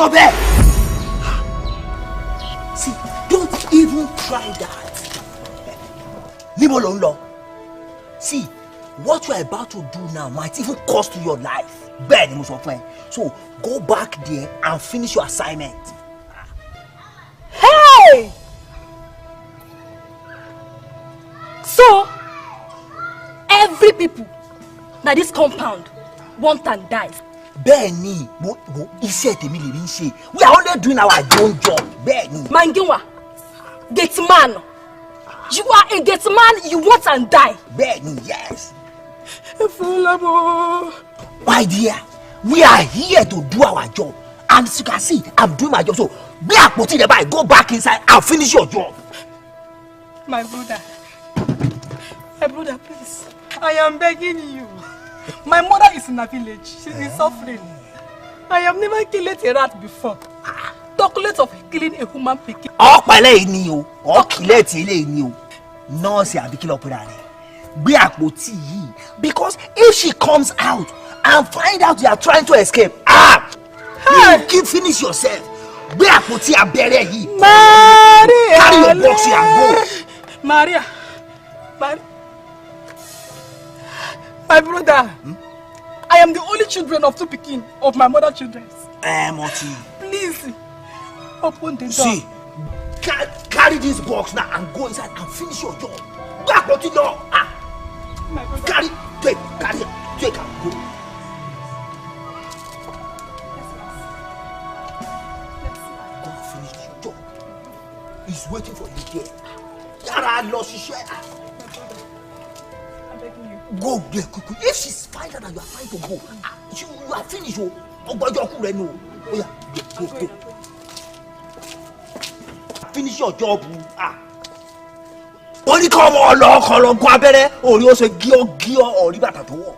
There. See, don't even try that. Leave alone. See, what you are about to do now might even cost you your life. Bad, most of them. So go back there and finish your assignment. Hey! So, every people that this compound want and dies. Benny, we are only doing our own job. Benny. Mangiwa, get man. You are a get man, you want and die. Benny, yes. My dear, we are here to do our job. And as you can see, I'm doing my job. So, go back inside and finish your job. My brother, please. I am begging you. My mother is in a village. She is suffering. I have never killed a rat before. Talk less of killing a human being. Because if she comes out and find out you are trying to escape, you keep finish yourself. Carry your box and go. Maria, my brother, I am the only children of 2 pikin of my mother children. Moti. Please, open the door. See, carry this box now and go inside and finish your job. Go and continue. My brother. Carry and go. Go and finish your job. He's waiting for you there. Yara lost his share. Go there quickly. If she's fine that you are fine to go, you are finished. Oh yeah, go. Finish your job. Only come on, go abere. Or you say gio or libata to walk.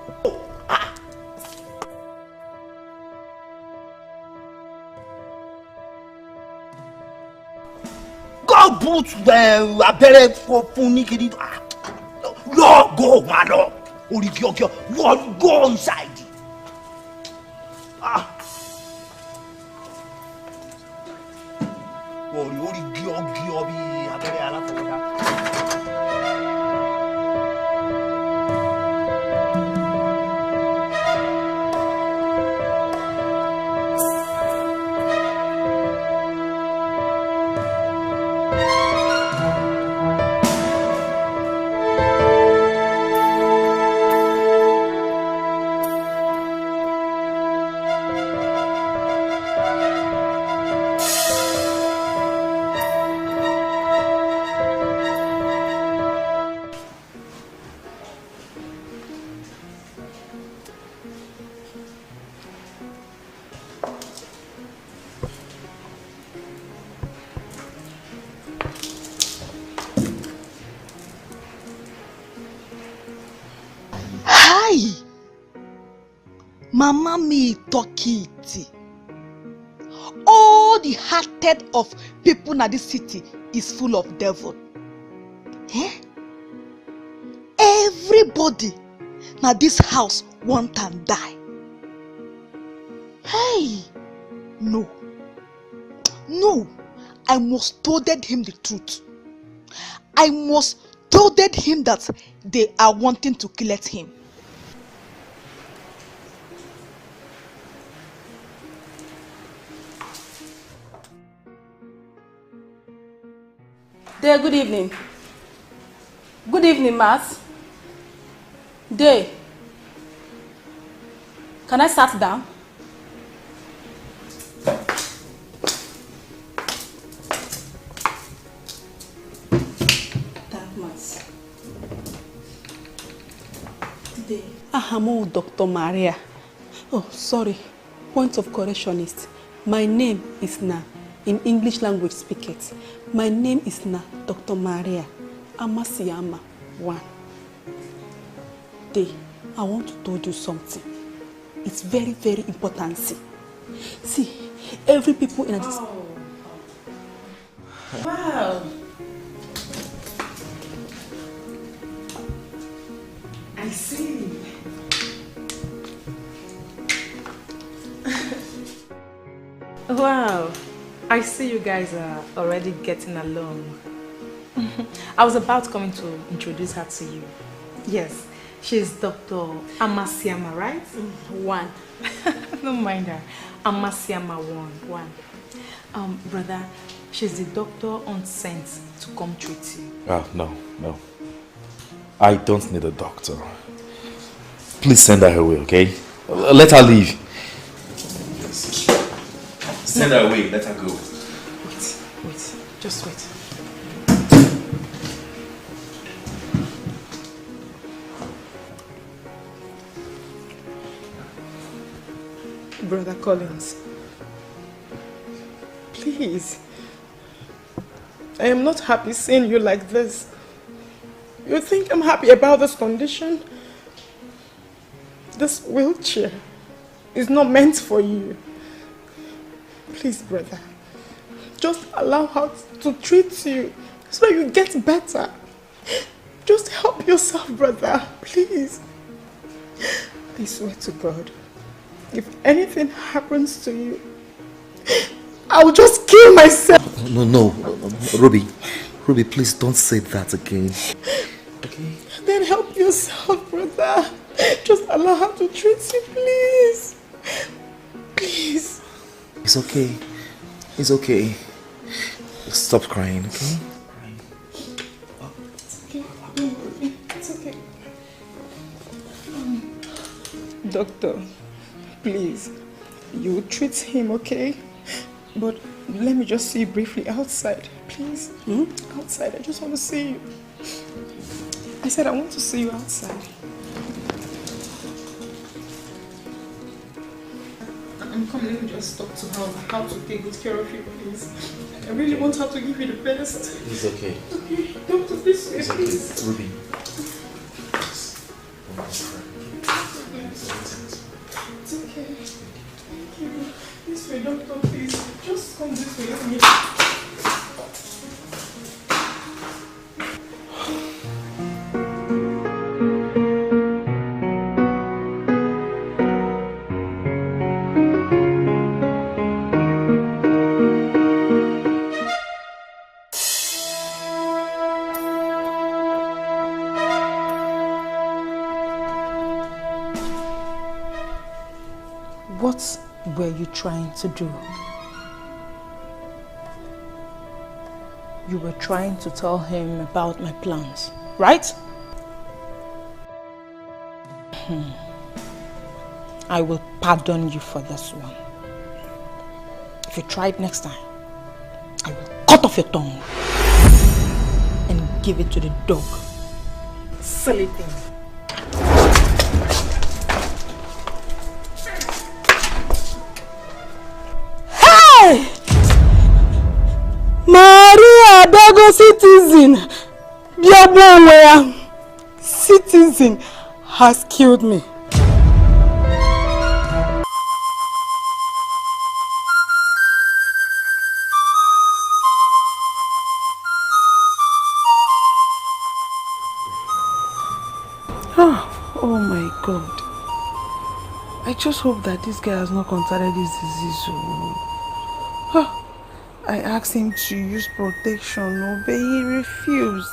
Go boot the abere for funny. No, go, man. Only gio. Go inside. Only gio be abere ala for that. Mama me talk it. All the hearted of people in this city is full of devil. Everybody na this house want and die. Hey, no, I must told him the truth. I must told him that they are wanting to kill him. Day, good evening. Good evening, Mass. Day. Can I sit down? That Mass. Day. Ahamo Dr. Maria. Oh, sorry. Point of correction is, my name is Na. In English language speak it. My name is Na Dr. Maria Amasiyama 1. Day, I want to tell you something. It's very, very important. See, every people in this. Wow. I see. Wow. I see you guys are already getting along. I was about coming to introduce her to you. Yes, she's Dr. Amasiyama, right? 1. Don't mind her. Amasiyama 1. Brother, she's the doctor on sent to come treat you. No. I don't need a doctor. Please send her away, okay? Let her leave. Send her away, let her go. Wait, just wait. Brother Collins, please. I am not happy seeing you like this. You think I'm happy about this condition? This wheelchair is not meant for you. Please, brother, just allow her to treat you so you get better. Just help yourself, brother, please. I swear to God, if anything happens to you, I'll just kill myself. No, Ruby. Ruby, please don't say that again. Okay? Then help yourself, brother. Just allow her to treat you, please. Please. It's okay. It's okay. Stop crying, okay? It's okay. Don't worry. It's okay. Doctor, please. You treat him, okay? But let me just see you briefly outside, please. Outside, I just want to see you. I said I want to see you outside. I'm coming. Let me just talk to her how to take good care of you, please. I really want her to give you the best. It's okay. Okay, doctor, this way, It's please. okay. Ruby. It's okay. Thank you. This way, doctor, please. Just come this way. Let me. What were you trying to do? You were trying to tell him about my plans, right? I will pardon you for this one. If you try it next time, I will cut off your tongue and give it to the dog. Silly thing. Maria Dago citizen, Diabonwea citizen has killed me. Oh my God. I just hope that this guy has not contracted this disease. I asked him to use protection, but he refused.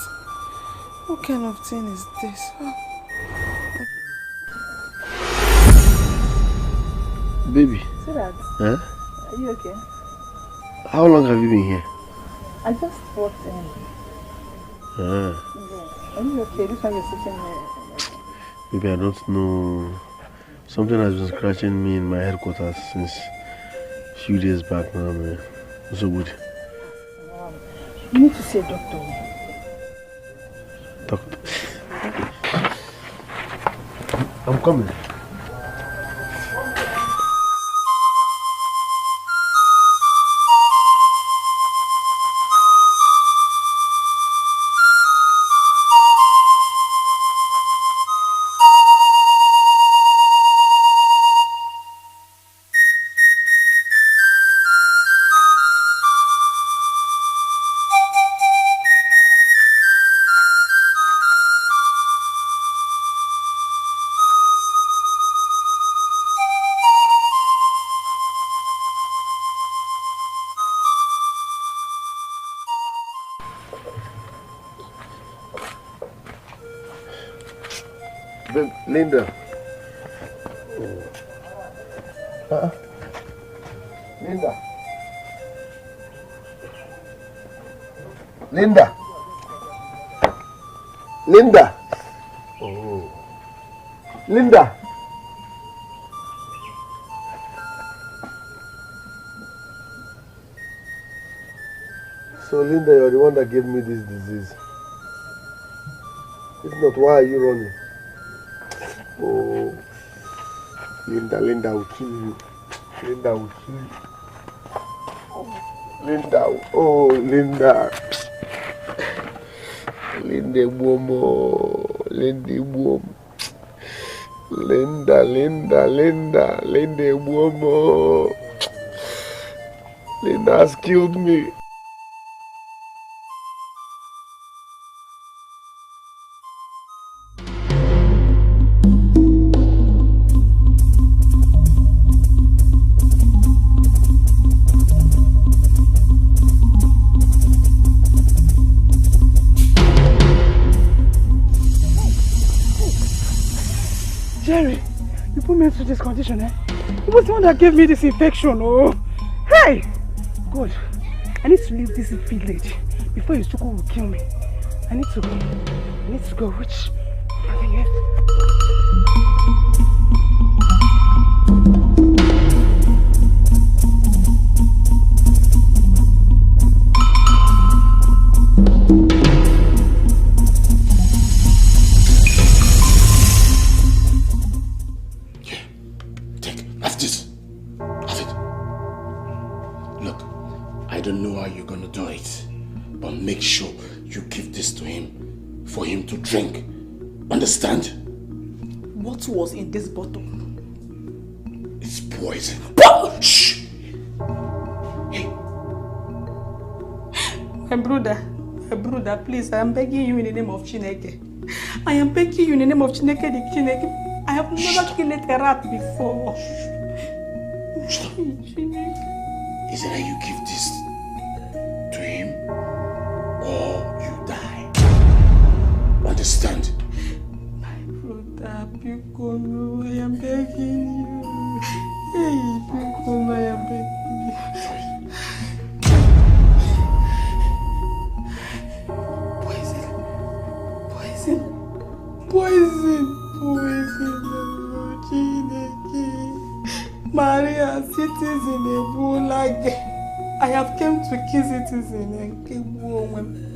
What kind of thing is this? Baby. See that? Huh? Are you okay? How long have you been here? I just walked in. Ah. Yes. Are you okay? This one you're sitting here. Baby, I don't know. Something has been scratching me in my headquarters since a few days back now, man. So good. You need to see a doctor. Doctor. I'm coming. Linda. Linda. Linda. Linda. Oh. Linda. So Linda, you're the one that gave me this disease. If not, why are you running? Oh, Linda will kill you. Linda will kill you. Linda, oh, Linda. Linda Womo, Linda Wom. Linda Womo. Linda has killed me. Jerry, you put me into this condition, eh? You was the one that gave me this infection, oh. Hey! God, I need to leave this village before Yusuko will kill me. I need to go. Which? I don't know how you're gonna do it, but make sure you give this to him for him to drink. Understand? What was in this bottle? It's poison. Shh! Hey. My brother, please, I am begging you in the name of Chineke. I am begging you in the name of Chineke. I have never killed a rat before. Stop. Is it that you give this to him or you die? Understand? My brother, Pikono, I am begging you. Hey, Pikono, I am begging you. Poison, Chineke. Maria, citizen, Ebola. I have come to kill citizen and kill woman.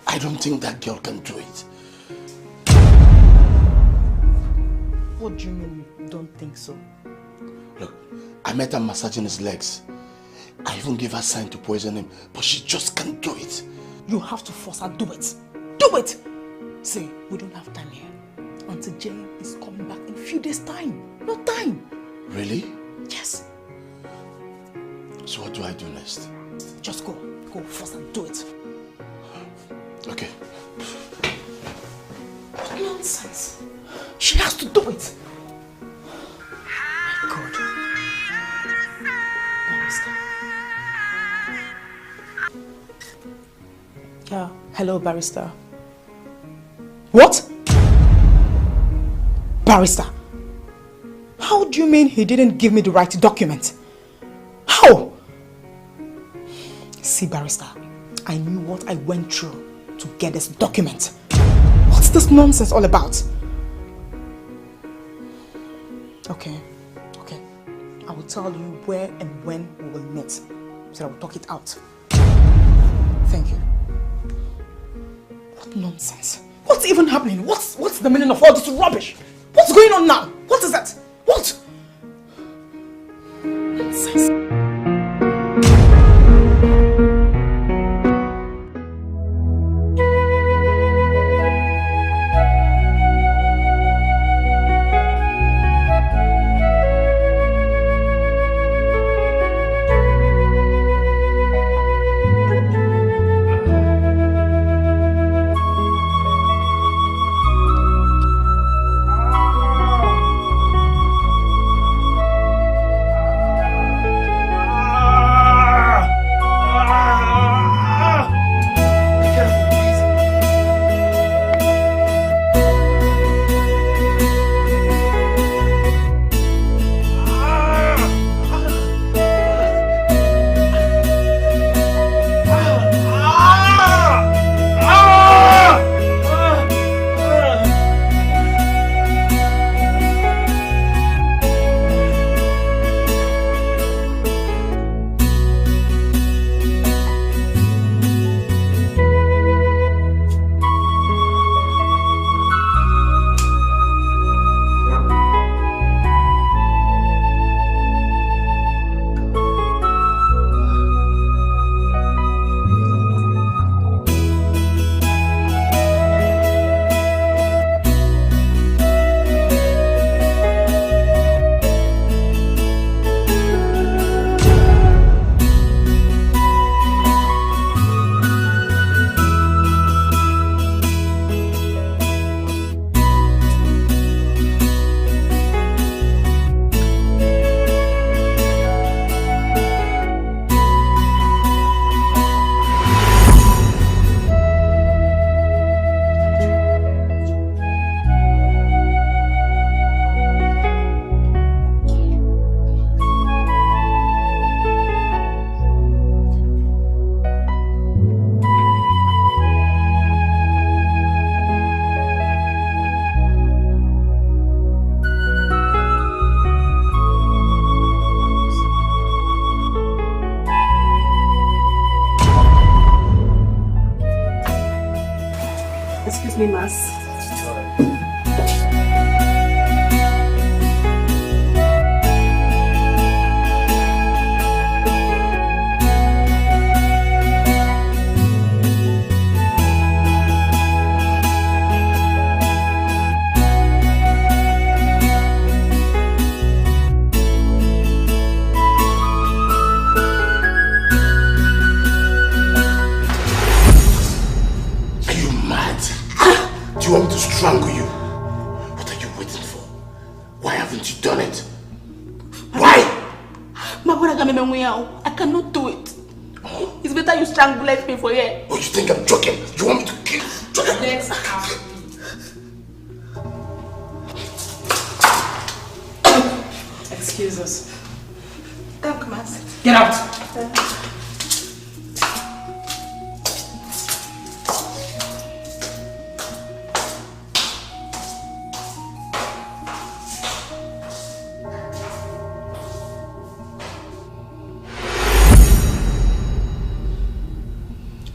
I don't think that girl can do it. What do you mean you don't think so? Look, I met her massaging his legs. I even gave her a sign to poison him, but she just can't do it. You have to force her, do it. Do it! See, we don't have time here. Until Jane is coming back in a few days' time. No time. Really? Yes. So what do I do next? Just go. Go, force her, do it. Okay. What nonsense. She has to do it. My God. Barrister. Yeah, hello, Barrister. What? Barrister? How do you mean he didn't give me the right document? How? See, Barrister, I knew what I went through to get this document. What's this nonsense all about? Okay. I will tell you where and when we will meet, so I will talk it out. Thank you. What nonsense? What's even happening? What's the meaning of all this rubbish? What's going on now? What is that? What? Nonsense. with me, Mas. You want me to strangle you? What are you waiting for? Why haven't you done it? Why? I cannot do it. It's better you strangulate me for here. Oh, you think I'm joking? You want me to kill you? Next. Excuse us. Come, Mas. Get out.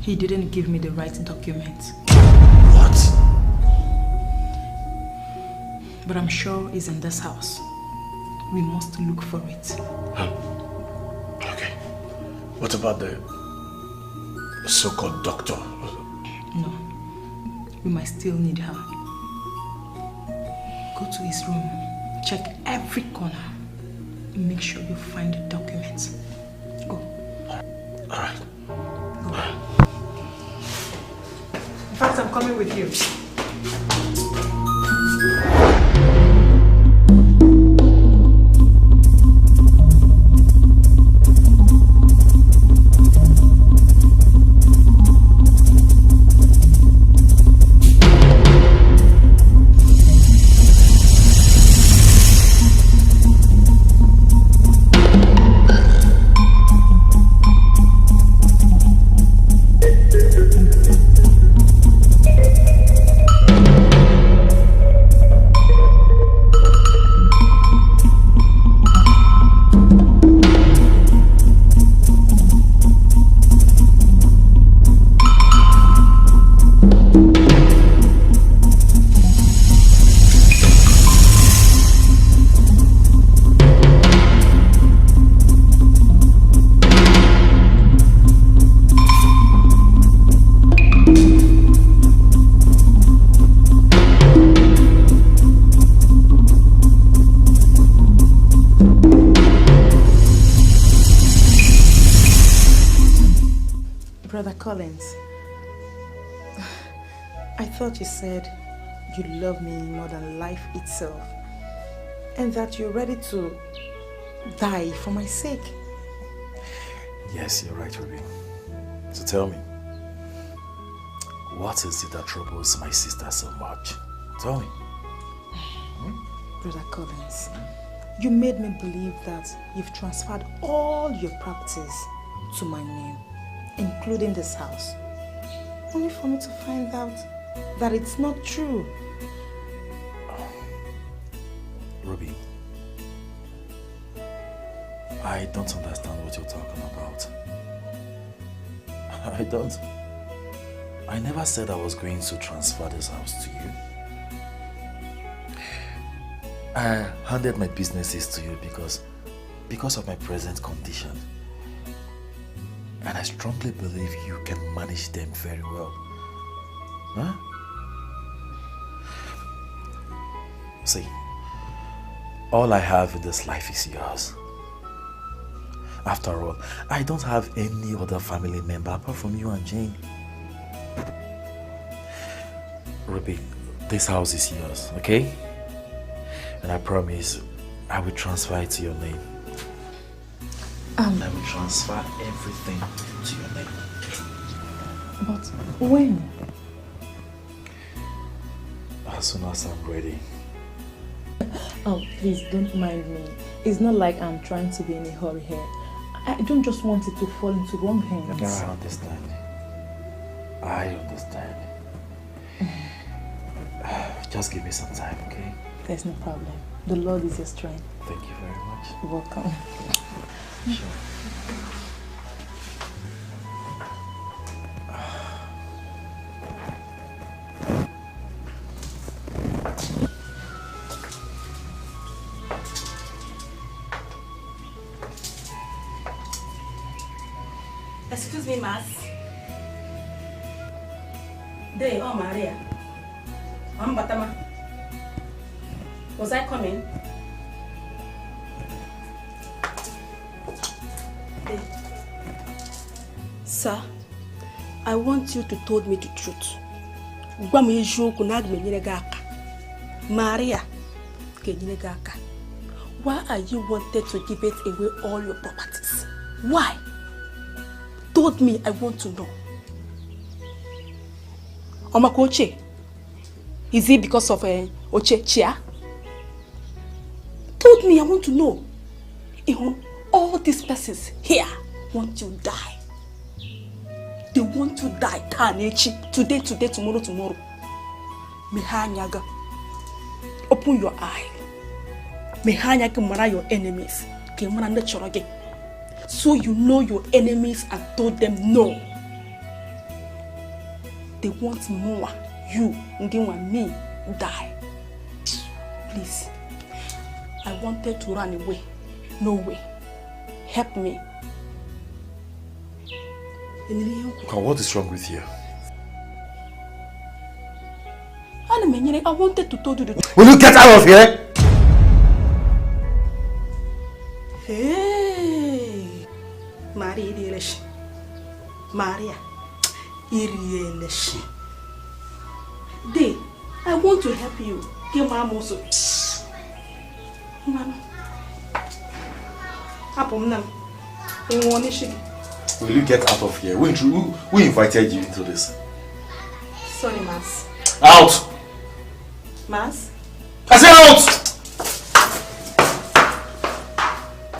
He didn't give me the right documents. What? But I'm sure it's in this house. We must look for it. Okay. What about the so-called doctor? No. We might still need her. Go to his room. Check every corner. Make sure you find the documents. Go. Alright. In fact, I'm coming with you. Collins, I thought you said you love me more than life itself and that you're ready to die for my sake. Yes, you're right, Ruby. So tell me, what is it that troubles my sister so much? Tell me. Brother Collins, you made me believe that you've transferred all your practice to my name, including this house, only for me to find out that it's not true. Ruby, I don't understand what you're talking about. I don't. I never said I was going to transfer this house to you. I handed my businesses to you because of my present condition. And I strongly believe you can manage them very well. Huh? See, all I have in this life is yours. After all, I don't have any other family member apart from you and Jane. Ruby, this house is yours, okay? And I promise I will transfer it to your name. I will transfer everything to your name. But when? As soon as I'm ready. Oh, please don't mind me. It's not like I'm trying to be in a hurry here. I don't just want it to fall into wrong hands. I understand. I understand. Just give me some time, okay? There's no problem. The Lord is your strength. Thank you very much. You're welcome. Sure. Excuse me, Mas. Day, oh Maria. I'm Batama. Was I coming? Day. Sir, I want you to tell me the truth. Maria, why are you wanted to give it away all your properties? Why? Told me, I want to know. Omak Oche, is it because of Oche Chia? Told me, I want to know. All these persons here want to die. They want to die. Today, tomorrow. Mehanyaga, open your eye. Mehanyaga mara your enemies. So you know your enemies and told them no. They want more. You, they want me, die. Please. I wanted to run away. No way. Help me. What is wrong with you? I wanted to tell you the truth. Will you get out of here? Hey, Maria, Day, I want to help you. Give Mom also. Mama. Will you get out of here? Who invited you into this? Sorry, Mas. Out! Mas? I said out!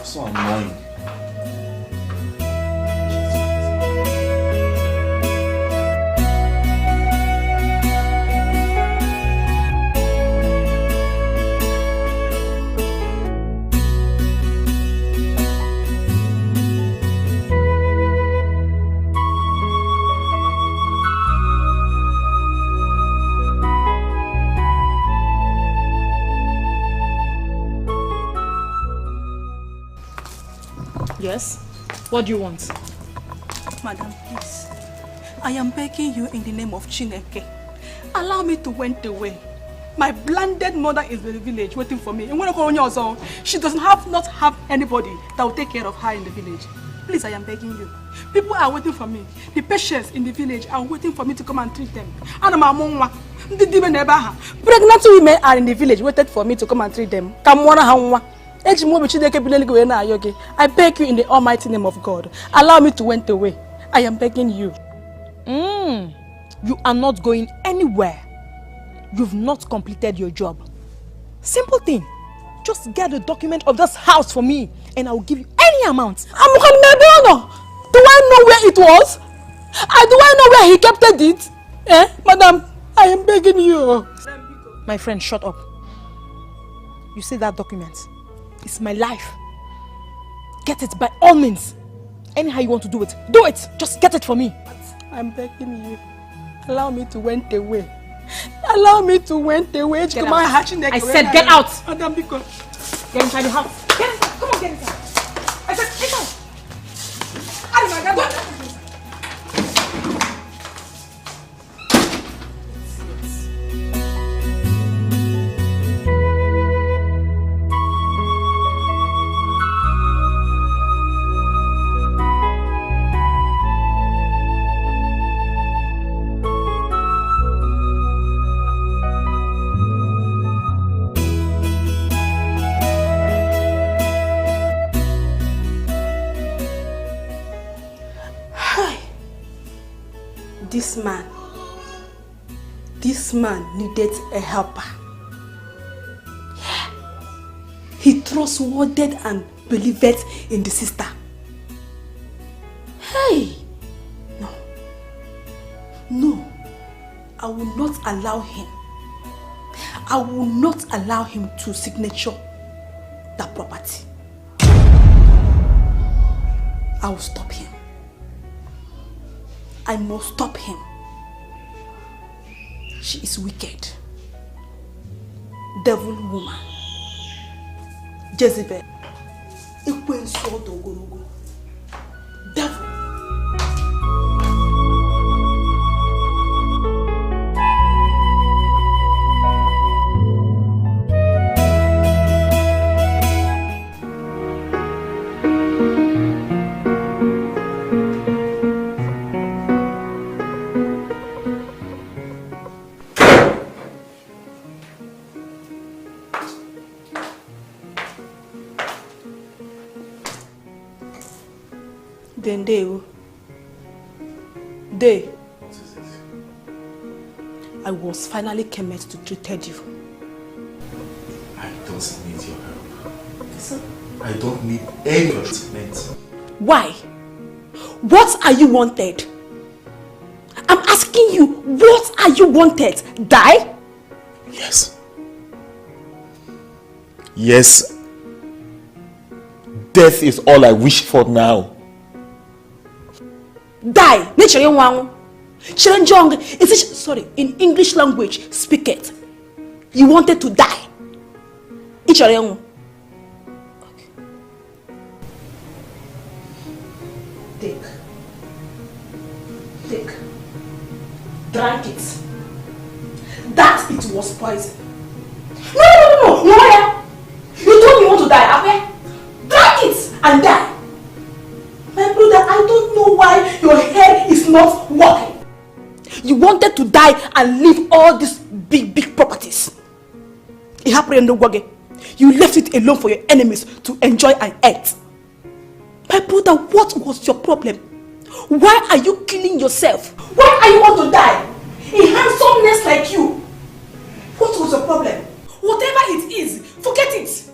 So annoying. Yes? What do you want? Madam, please. I am begging you in the name of Chineke. Allow me to went away. My blinded mother is in the village waiting for me. And when I go on your zone, she doesn't not have anybody that will take care of her in the village. Please, I am begging you. People are waiting for me. The patients in the village are waiting for me to come and treat them. Pregnant women are in the village waiting for me to come and treat them. I beg you in the almighty name of God. Allow me to went away. I am begging you. You are not going anywhere. You've not completed your job. Simple thing. Just get a document of this house for me and I will give you any amount. Do I know where it was? Do I know where he kept it? Madam, I am begging you. My friend, shut up. You see that document? It's my life. Get it by all means. Anyhow you want to do it, do it. Just get it for me. I'm begging you. Allow me to went away. Allow me to went away. Get out. I said get out. Madam, because get inside the house. Get inside. Come on, get inside. I said get out. This man needed a helper. Yeah. He trustworthy and believed in the sister. Hey! No. I will not allow him. I will not allow him to signature that property. I will stop him. I must stop him. She is wicked. Devil woman. Jezebel. Devil. Then they. What is it? I was finally came to treat you. I don't need your help. So? I don't need any treatment. Why? What are you wanted? I'm asking you, what are you wanted? Die? Yes. Yes. Death is all I wish for now. Die. Sorry, in English language, speak it. You wanted to die. Okay. Take. Drank it. That it was poison. No. You told me you want to die, okay? Drink it and die. My brother, I don't know why your head is not working. You wanted to die and leave all these big properties. You left it alone for your enemies to enjoy and eat. My brother, what was your problem? Why are you killing yourself? Why are you want to die? A handsomeness like you. What was your problem? Whatever it is, forget it.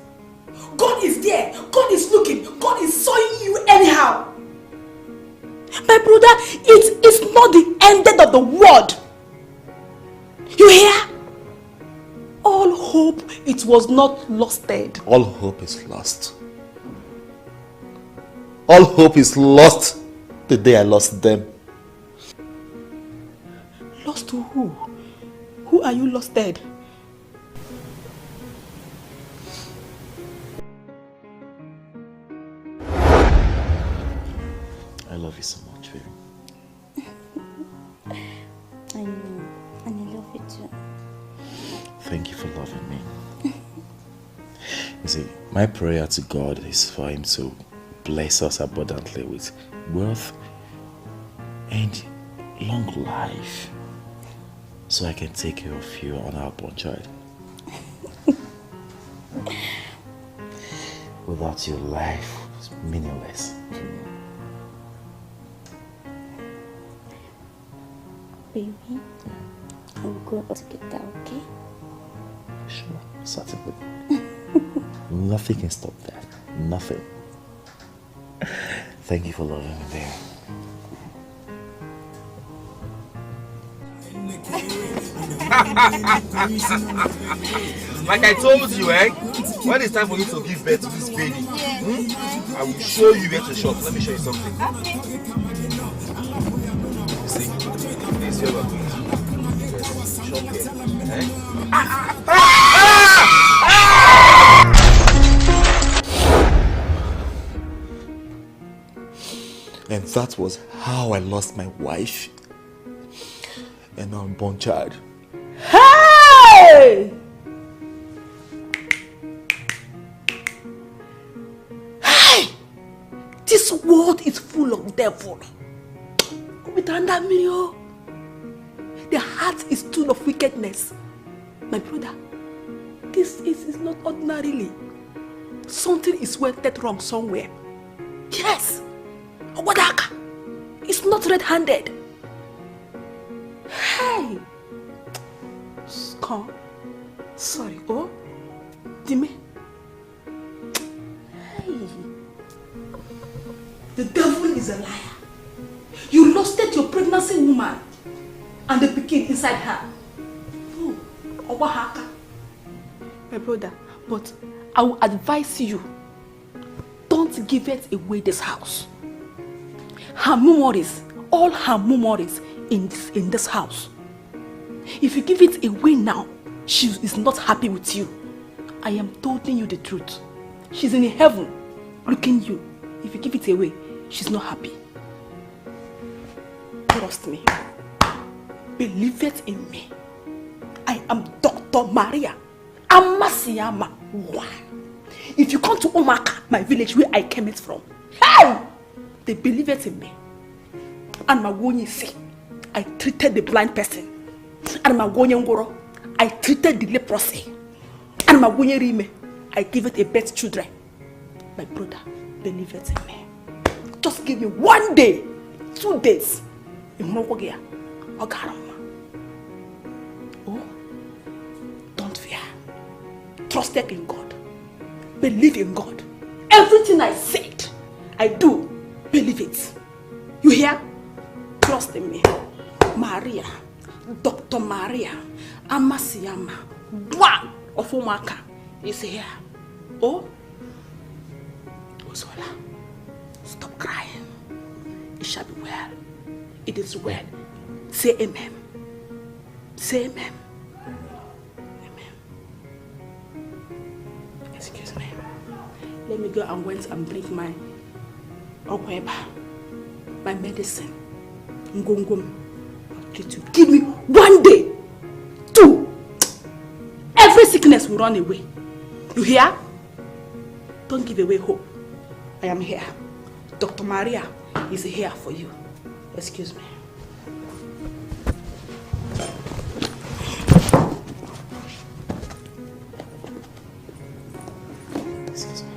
God is there. God is looking. God is sawing you anyhow. My brother, it is not the end of the world. You hear? All hope, it was not lost. All hope is lost. All hope is lost the day I lost them. Lost to who? Who are you lost dead? I love you so much, baby. I know, and I love you too. Thank you for loving me. You see, my prayer to God is for Him to bless us abundantly with wealth and long life, so I can take care of you and our born child. Without you, life is meaningless. Baby, I will go together, okay? Sure, certainly. Nothing can stop that. Nothing. Thank you for loving me, baby. Like I told you, when it's time for me to give birth to this baby, I will show you where to shop. Let me show you something. You see, this is where we're going to shop here. And that was how I lost my wife and unborn child. Hey! Hey! This world is full of devil. The heart is full of wickedness. My brother, this is not ordinarily. Something is went wrong somewhere. Yes! Wadaka! It's not red-handed. Hey! Come. Sorry. Oh? Dime. Hey. The devil is a liar. You lost your pregnancy woman and the pikin inside her. Oh, Obahaka. My brother, but I will advise you, don't give it away this house. Her memories, all her memories in this house. If you give it away now, she is not happy with you. I am telling you the truth. She's in heaven looking you. If you give it away, she's not happy. Trust me. Believe it in me. I am Dr. Maria Amasiyama. Why? If you come to Omak, my village where I came from, hey! They believe it in me. And Magoni say, I treated the blind person. And Magoni Ngoro, I treated the leprosy. And Magoni Rime, I give it a birth children. My brother, believe it in me. Just give me 1 day, 2 days. Oh, don't fear. Trust in God. Believe in God. Everything I said, I do. Believe it. You hear? Trust in me. Maria, Dr. Maria, Amasiyama, Dwa of Omak is here. Oh, Ozola, stop crying. It shall be well. It is well. Say amen. Say amen. Amen. Excuse me. Let me go and wait and bring my okweba, my medicine. Ngongom. I'll treat you. Give me 1 day. 2. Every sickness will run away. You hear? Don't give away hope. I am here. Dr. Maria is here for you. Excuse me. Excuse me.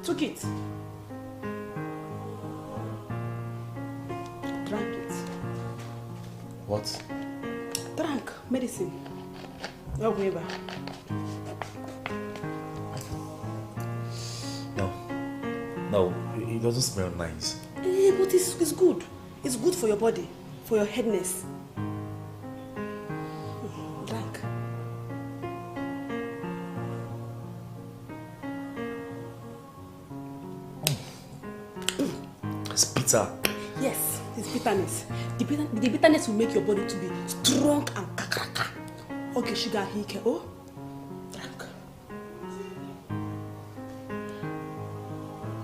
Took it. Drank it. What? Drank medicine. No, never. No, it doesn't smell nice. But it's good. It's good for your body, for your headness. Drank. It's bitter. Yes, it's bitterness. The bitterness will make your body to be strong and kakaraka. Okay, sugar, hike. Oh, drink.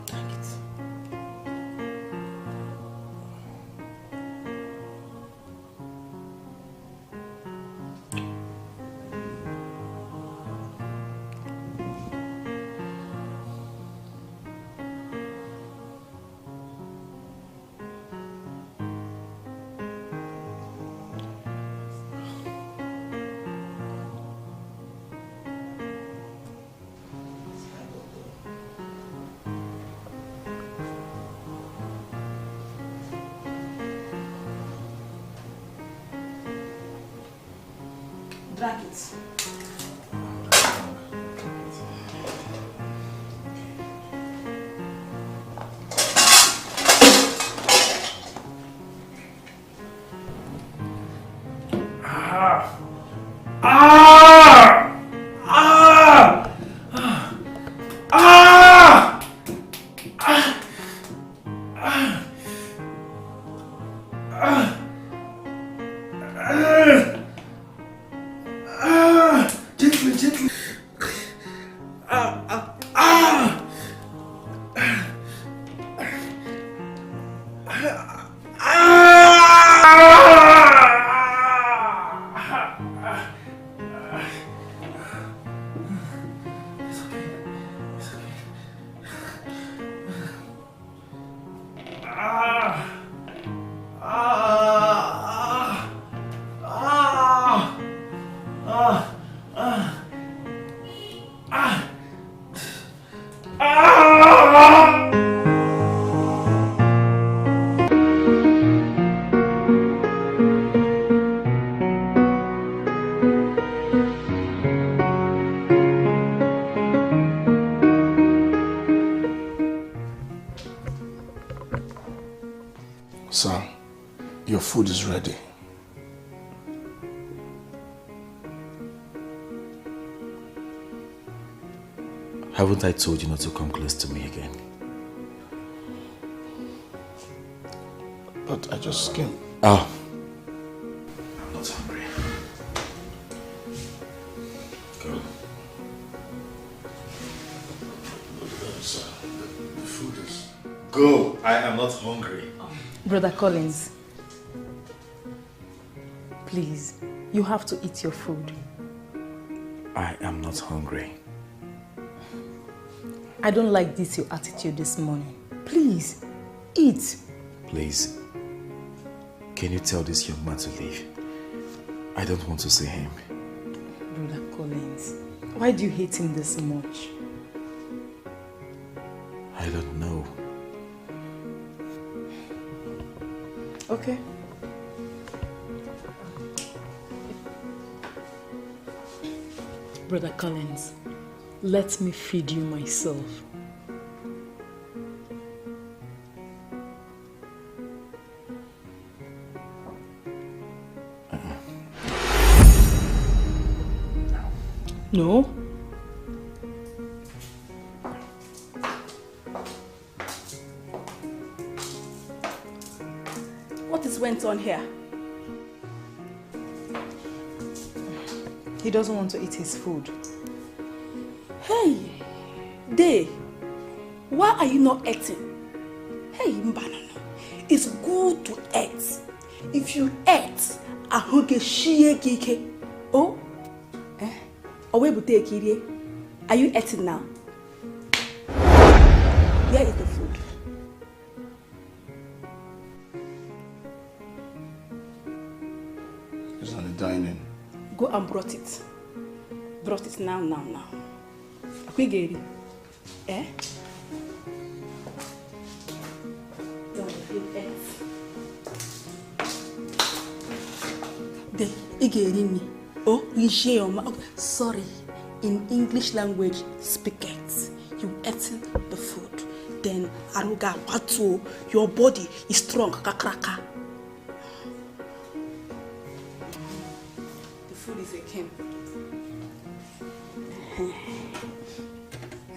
Drink it. Drag it. Sir, your food is ready. Haven't I told you not to come close to me again? But I just came. Oh. I'm not hungry. Go. The food is... Go! I am not hungry. Brother Collins, please, you have to eat your food. I am not hungry. I don't like this your attitude this morning. Please, eat. Please, can you tell this young man to leave? I don't want to see him. Brother Collins, why do you hate him this much? I don't know. Okay. Brother Collins, let me feed you myself. No? What is went on here? He doesn't want to eat his food. Hey, Day, why are you not eating? Hey, Mbanano, it's good to eat. If you eat, I hope you share kike. Oh? Are you eating now? Where is the food? It's on the dining. Go and brought it. Brought it now. Akwigeri. Eh? Don't you eat. The igeri me. Oh, you share your mouth. Sorry. In English language, speak it. You ate the food. Then aruga patu. Your body is strong. Kakraka. The food is a king.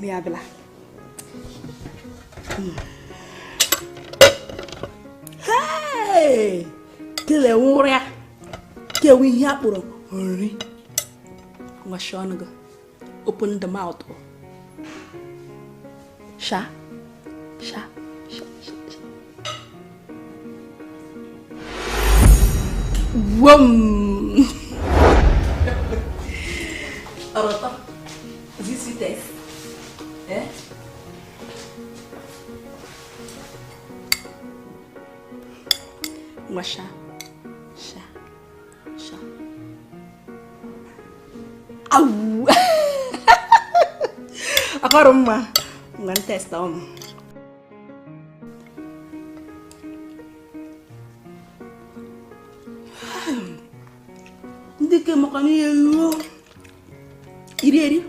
Miabla. Hey! Till a warrior. Till we yapuro. Hurry. Washonago. Open the mouth. Sha. Wum. Arota. Is this sweet taste? Eh? Sha. Ow! Akaruma. I'm gonna test them. Ndike makani yo. Iri.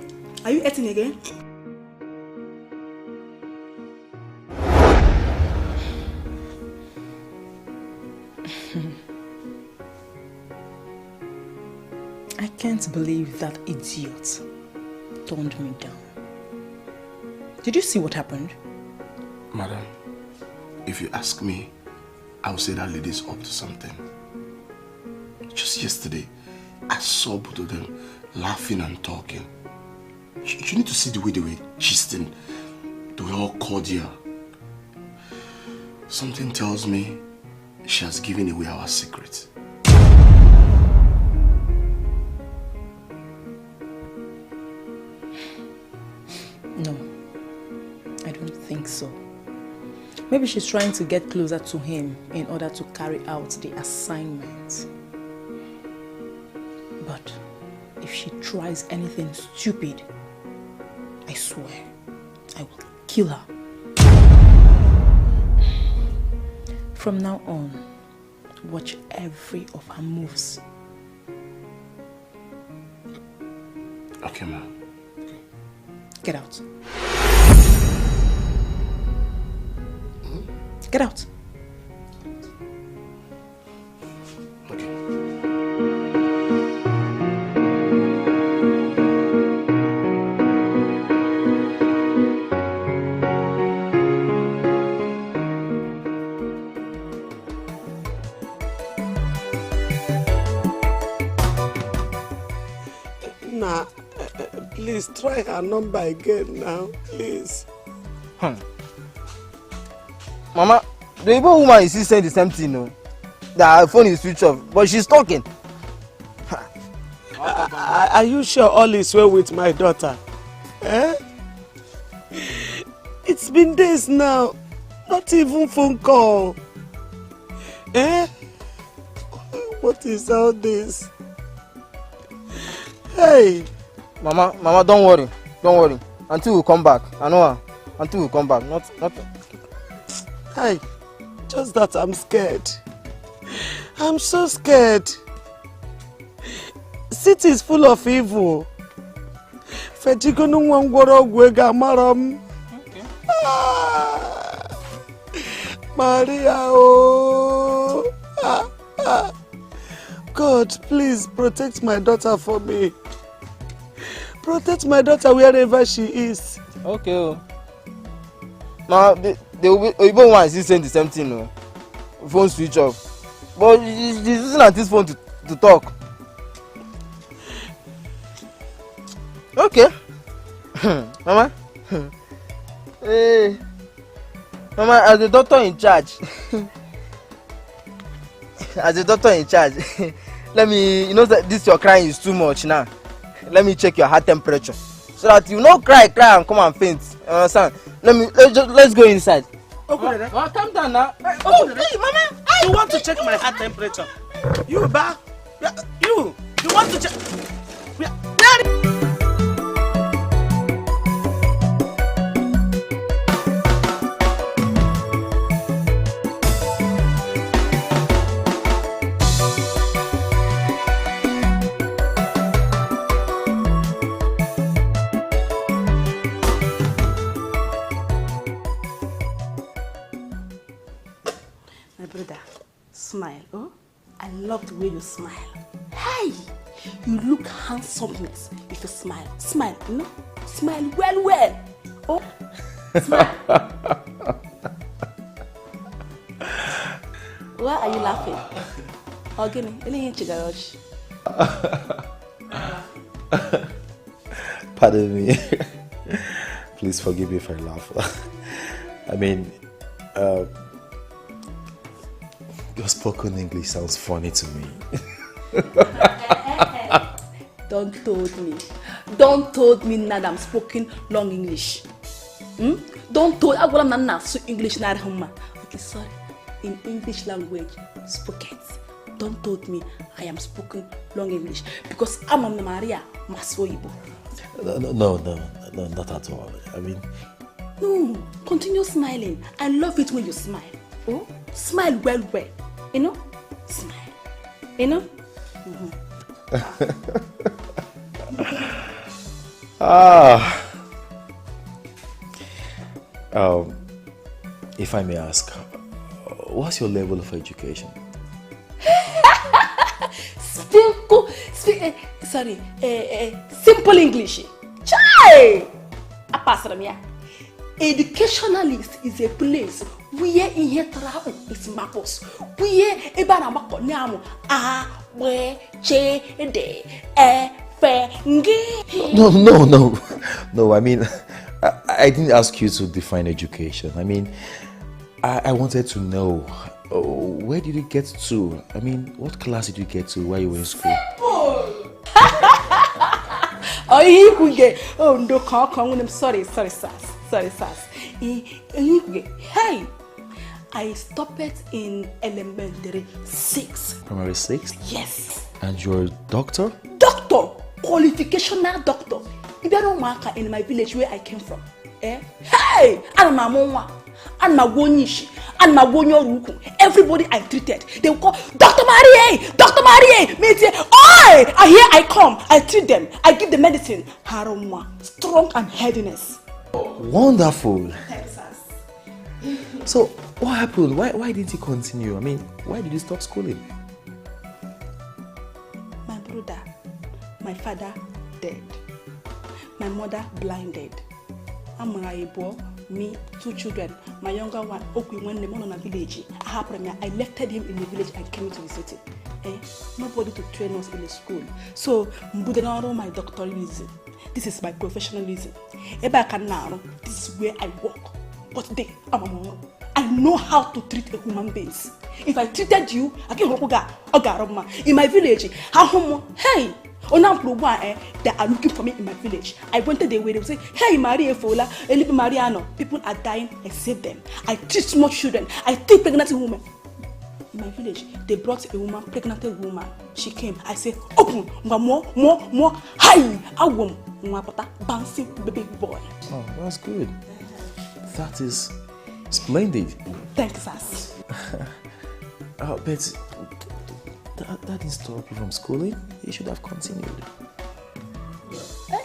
Are you eating again? I can't believe that idiot turned me down. Did you see what happened? Madam, if you ask me, I would say that lady's up to something. Just yesterday, I saw both of them laughing and talking. You need to see the way they were gisting. They were all cordial. Something tells me she has given away our secret. No, I don't think so. Maybe she's trying to get closer to him in order to carry out the assignment. But if she tries anything stupid, I swear, I will kill her. From now on, watch every of her moves. Okay, ma'am. Get out. Get out. Please try her number again now, please. Mama, the Igbo woman is still saying the same thing, no? That her phone is switched off, but she's talking. Are you sure all is well with my daughter? Eh? It's been days now, not even phone call. Eh? What is all this? Hey! Mama, don't worry. Until we come back. I know her. Until we come back. Not. Hey, just that I'm scared. I'm so scared. City is full of evil. Fetigonu wangworo gwega maram. Maria, oh. God, please protect my daughter for me. Protect my daughter wherever she is. Okay. Now, the Igbo one is saying the same thing, no? Phone switch off. But she's using this phone to talk. Okay. Mama. Hey. Mama, as the doctor in charge. Let me, you know that this your crying is too much now. Let me check your heart temperature. So that you not cry and come and faint. You understand? Let's go inside. Okay, calm down now. Oh, hey, Mama, you want to check my heart temperature? You, Ba? You want to check? Smile, oh? I love the way you smile. Hey, you look handsomeness if you smile. Smile, you know? Smile well. Oh, smile. Why are you laughing? Oh, give me. Pardon me. Please forgive me if I laugh. I mean, your spoken English sounds funny to me. Don't told me now that I'm speaking long English. Don't told I will not so English na huma. Okay, sorry. In English language, spoke it. Don't told me I am spoken long English because I'm on Maria Masoibo. No, not at all. I mean, no, continue smiling. I love it when you smile. Oh, smile well. You know? Smile. You know? If I may ask, what's your level of education? Simple English. Chai! Educationalist is a place where in here is mappers. Where a banamako namu we che de fe No. I mean, I didn't ask you to define education. I mean, I wanted to know where did you get to? I mean, what class did you get to while you were in school? Oh, no, I'm sorry, Sass. Hey, I stopped in elementary 6. Primary 6? Yes. And you're a doctor? Doctor, qualificational doctor. If I don't work in my village where I came from, hey, I'm my mama, I'm my wonishi, I'm my wonyoruku. Everybody I treated, they will call Dr. Marie, me say, oi, here I come, I treat them, I give the medicine, haroma, strong and heaviness. Wonderful. So, what happened? Why didn't you continue? I mean, why did you stop schooling? My brother, my father dead. My mother blinded. I'm a boy Me, 2 children. My younger one, Okwi, when they were in a village. I left him in the village and came to the city. Nobody to train us in the school. So, my doctorism. This is my professionalism. This is where I work. But I know how to treat a human being. If I treated you, I can go in my village. Hey, they are looking for me in my village. I went to the way they say, hey, Maria Fola, Mariano, people are dying, I save them. I treat small children, I treat pregnant women. In my village, they brought a woman, pregnant woman. She came. I said, open, more. Hi, I won. Bouncing baby boy. Oh, that's good. That is splendid. Thanks, us. But that didn't stop you from schooling. You should have continued.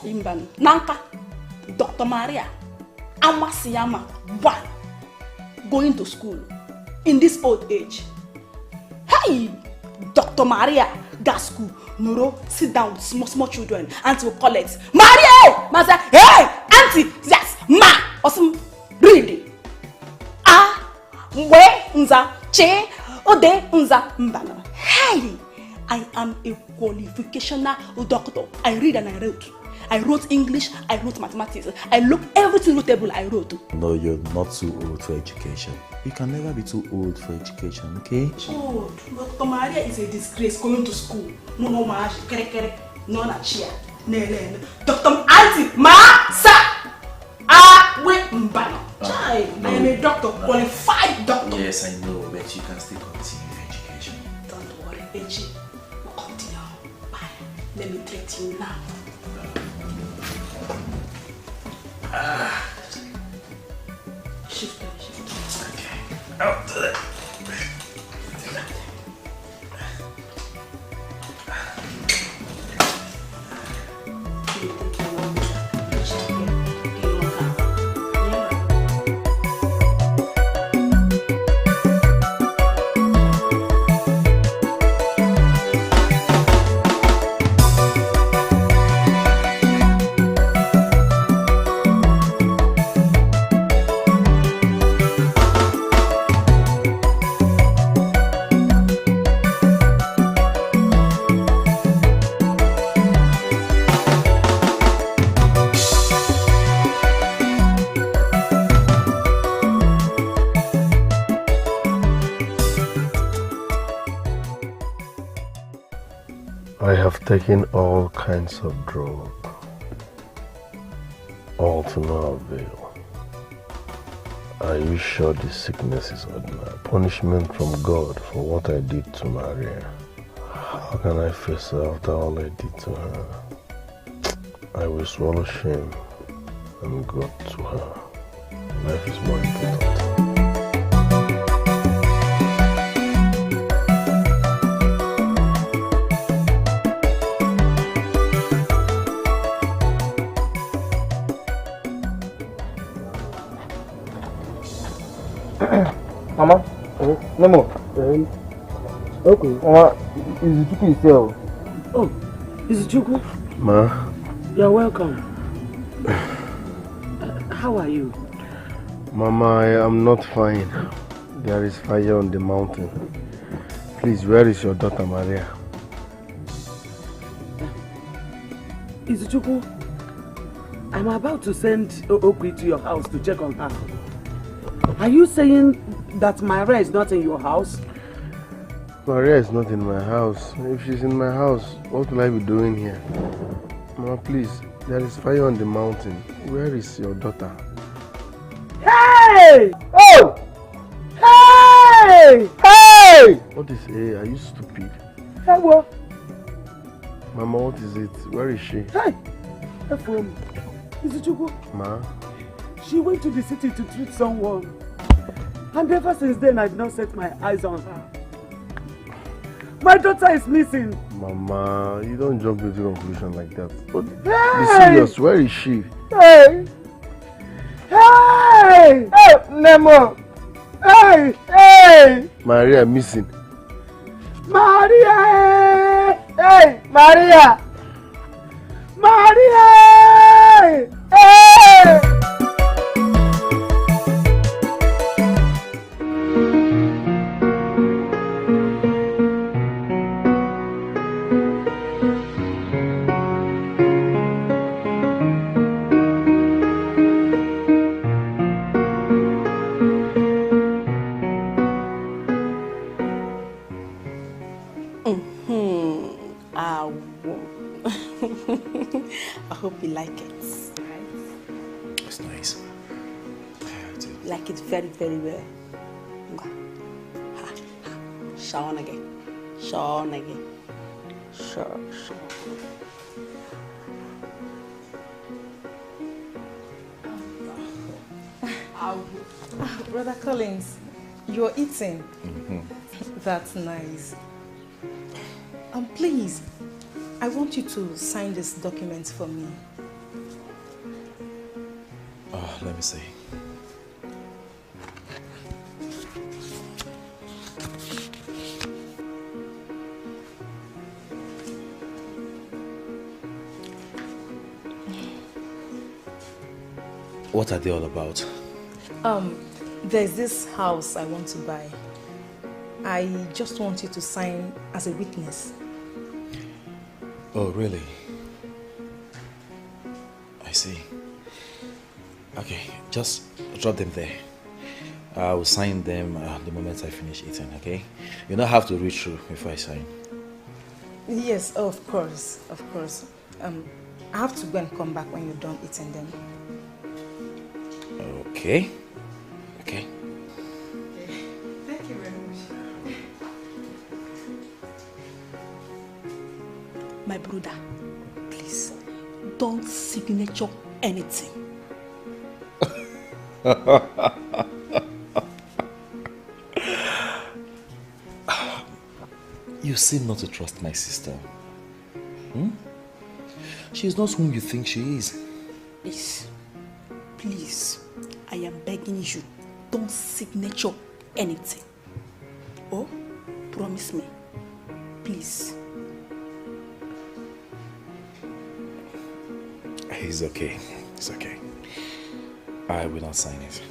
Imban, Nanka, Dr. Maria, Amasiyama, one, going to school in this old age. Hey, Dr. Maria, Gasku, Nuro, sit down with small children. Auntie will call it, Maria! Master, hey, Auntie, yes, ma, awesome, read. Nza, che, ode, nza, mbana. Hey, I am a qualificational doctor. I read and I wrote. I wrote English, I wrote mathematics. I looked everything notable I wrote. No, you're not too old for education. You can never be too old for education, okay? Oh, Dr. Maria is a disgrace going to school. No, kere, no, na chair. No. Dr. Auntie, ma, sa, we, mbano. I am a doctor, qualified doctor. Yes, I know, but you can still continue your education. Don't worry, Eji. We'll continue. Bye. Let me treat you now. Shift. Okay. Out to that. I have taken all kinds of drugs, all to no avail. Are you sure this sickness is ordinary? Punishment from God for what I did to Maria. How can I face her after all I did to her? I will swallow shame and go to her. Life is more important. Mama, no more. Okay. Mama, is it Chuku itself? Oh, is it Chuku? Ma? You're welcome. How are you? Mama, I am not fine. There is fire on the mountain. Please, where is your daughter Maria? Is it Chuku? I'm about to send Okwi to your house to check on her. Are you saying that Maria is not in your house? Maria is not in my house. If she's in my house, what will I be doing here? Mama, please, there is fire on the mountain. Where is your daughter? Hey! Oh! Hey! Hey! What is hey? Are you stupid? Hey, what? Mama, what is it? Where is she? Hey! From Izuchukwu. Ma? She went to the city to treat someone. And ever since then, I've not set my eyes on her. My daughter is missing. Mama, you don't jump into conclusion like that. But hey! be serious, where is she? Hey! Hey! Hey, Nemo! Hey! Hey! Maria missing. Maria! Hey! Maria! Maria! Hey! like it. Right? It's nice. Like it very, very well. Shawn again. Shawn again. Sure. Brother Collins, you're eating. That's nice. Please, I want you to sign this document for me. Let me see. What are they all about? There's this house I want to buy. I just want you to sign as a witness. Oh, really? I see. Okay, just drop them there. I will sign them the moment I finish eating, okay? You don't have to read through before I sign. Yes, of course, of course. I have to go and come back when you're done eating them. Okay. Okay. Thank you very much. My brother, please, don't signature anything. You seem not to trust my sister. She is not whom you think she is. Please, I am begging you, don't signature anything. Oh, promise me, please. It's okay. It's okay. I will not sign it.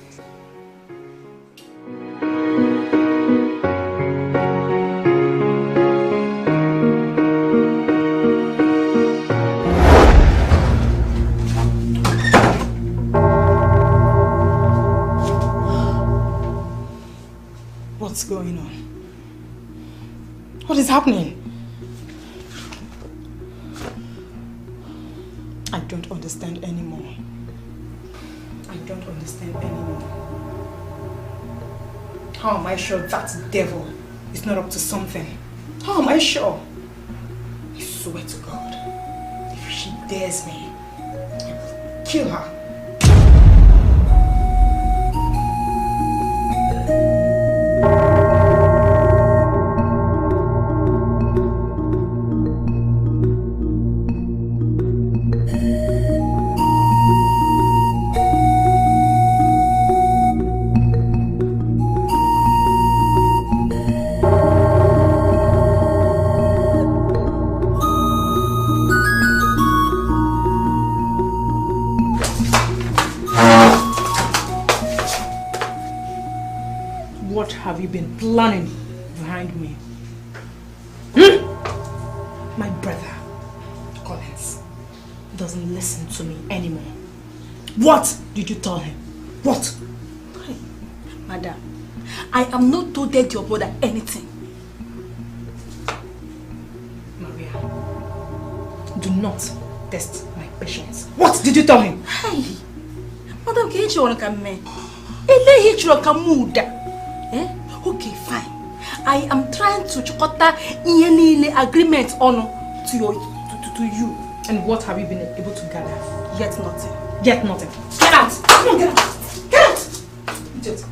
What's going on? What is happening? I don't understand anymore. I don't understand anymore. How am I sure that devil is not up to something? How am I sure? I swear to God, if she dares me, I will kill her. Have you been planning behind me? My brother, Collins, doesn't listen to me anymore. What did you tell him? What? Hey, madam, I am not told your brother anything. Maria, do not test my patience. What did you tell him? Hey, madam, can you come me? Okay, fine. I am trying to chukota any agreement on to you. And what have you been able to gather? Yet nothing. Yet nothing. Get out! Come on, get out! Get out! Idiot.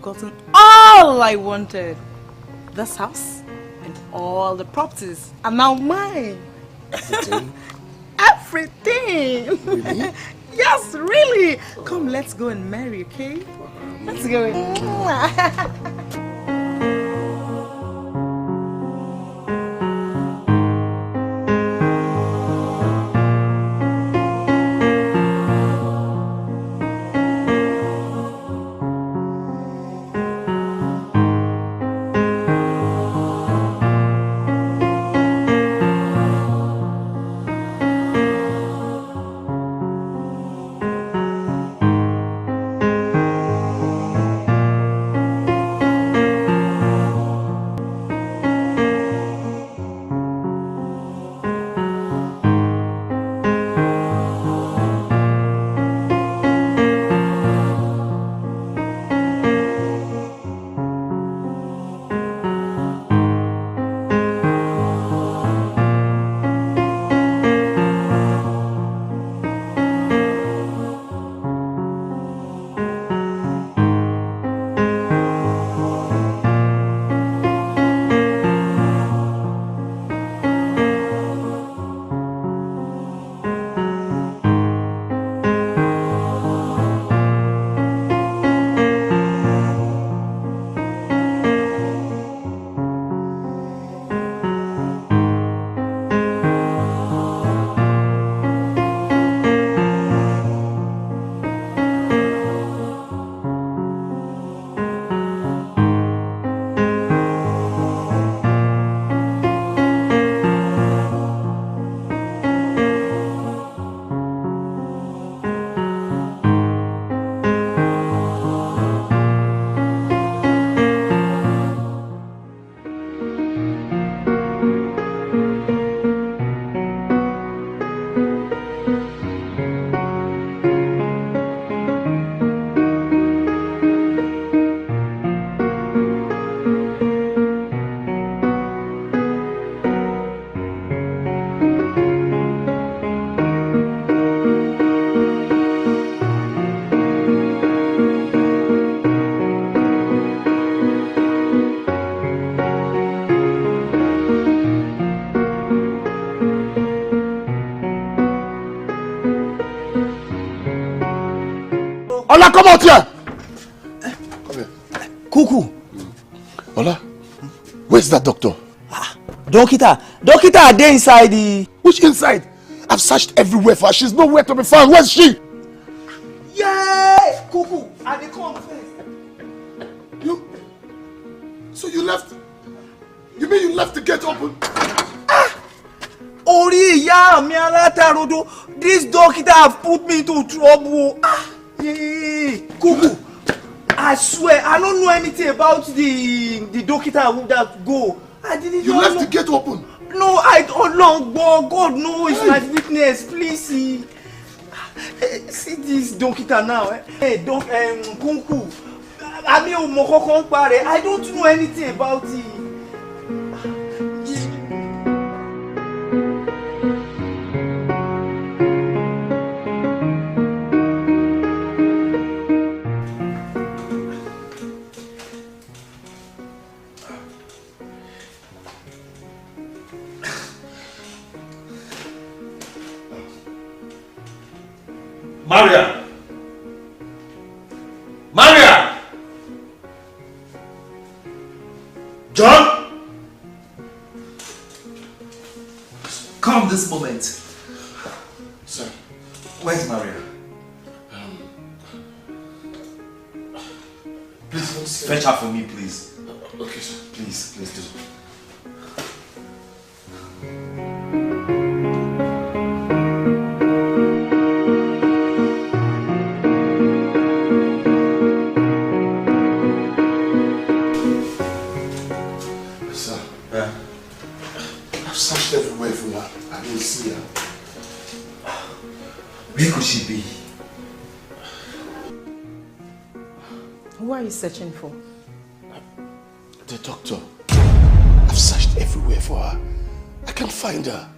I've gotten all I wanted. This house and all the properties are now mine. Everything? Everything! Really? Yes, really! Come, let's go and marry, okay? Let's go. Ola, come out here! Come here. Cuckoo. Ola, where's that doctor? Dokita are there inside the... Which inside? I've searched everywhere for her. She's nowhere to be found. Where's she? Yeah! Cuckoo, and they come first. So you left? You mean you left the gate open? Ori, yeah, me alata rodo. This Dokita have put me into trouble. Cuckoo, I swear, I don't know anything about the Dokita that go. I didn't. You left the gate open? No, I don't know. God knows my weakness. Please see. See this Dokita now. Hey, Kunku. I don't know anything about it. Maria! John? Come this moment. Sir. Where's Maria? Please fetch her for me, please. Okay, sir. Please do. Everywhere for her. I didn't see her. Where could she be? Who are you searching for? The doctor. I've searched everywhere for her. I can't find her.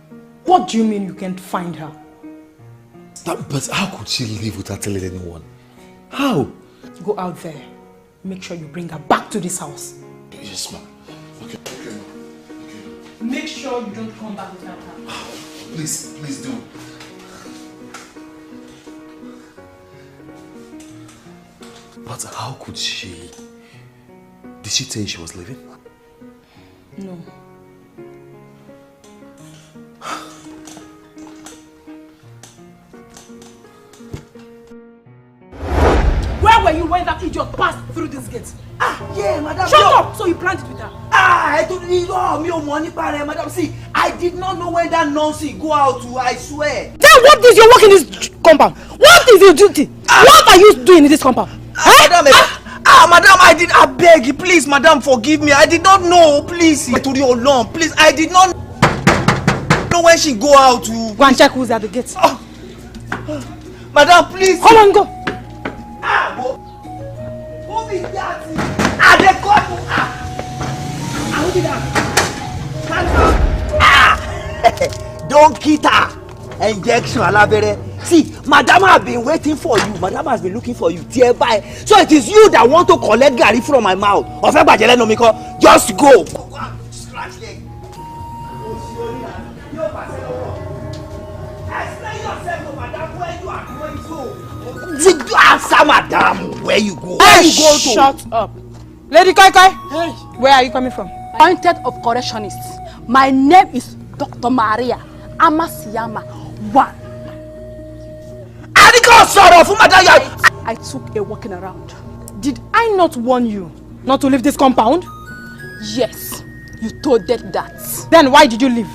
What do you mean you can't find her? But how could she leave without telling anyone? How? Go out there make sure you bring her back to this house. Yes, ma'am. Okay. Make sure you don't come back without her. Please do. But how could she? Did she tell you she was leaving? No. Where were you when that idiot passed through this gate? Yeah, madam. Shut up! So you planned it with her? I don't need me money, madam. See, I did not know when that nonsense go out to, I swear. Then what is your work in this compound? What is your duty? What are you doing in this compound? Madam, madam, I beg you, please, madam, forgive me. I did not know, please. To your long, please, I did not know when she go out to. Go and check who's at the gate. Madam, please. Come on, go. Who be that? They call you. Who be that? Don't get her. Injection, alabere. See, madam has been waiting for you. Madam has been looking for you. Thereby, so it is you that want to collect Gary from my mouth. Just go. Scratch leg. Explain yourself, madam, where you are going to. Did you answer, madam, where you go? Where you go to? Shut up. Lady Kai Kai, where are you coming from? Appointed of correctionists. My name is Dr. Maria Amasiyama 1. I took a walking around. Did I not warn you not to leave this compound? Yes, you told that. Then why did you leave?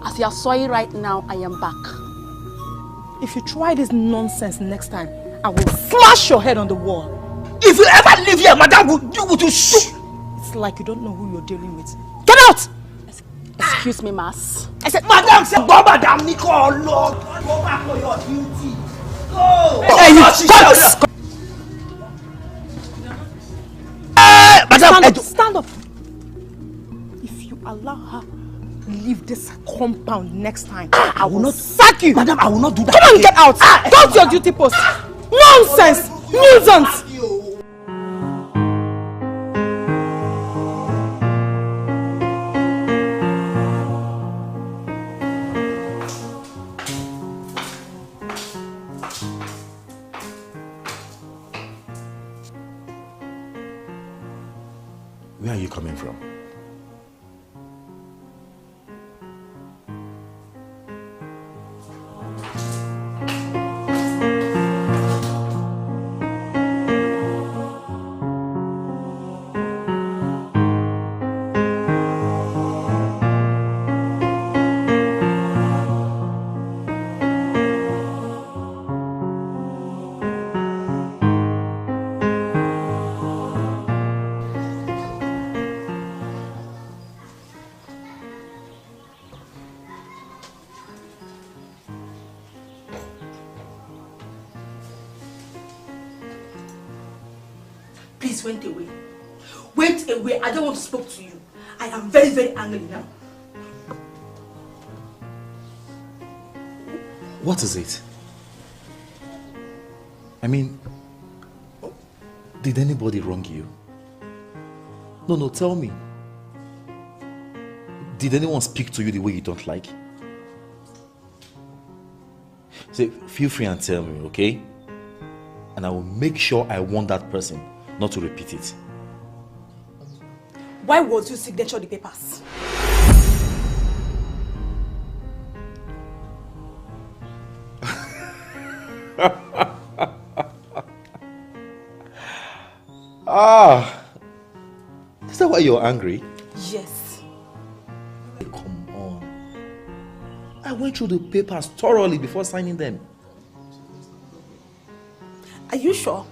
As you are sorry right now, I am back. If you try this nonsense next time, I will slash your head on the wall. If you ever leave here, madam, you will shoot. It's like you don't know who you're dealing with. Get out! Excuse me, Mas. I said, madam, say, go, madam, Nicole, Lord, go back for your duty. Go! Hey, you madam, stand up. If you allow her leave this compound next time, I will not sack you. Madam, I will not do that. Come on, get out. Go to your duty post. Nonsense! Nuisance! Where are you coming from? Please went away. Went away. I don't want to speak to you. I am very, very angry now. What is it? I mean, did anybody wrong you? No, tell me. Did anyone speak to you the way you don't like? So feel free and tell me, okay? And I will make sure I warn that person not to repeat it. Why was you signature the papers? Is that why you're angry? Yes. Come on. I went through the papers thoroughly before signing them. Are you sure?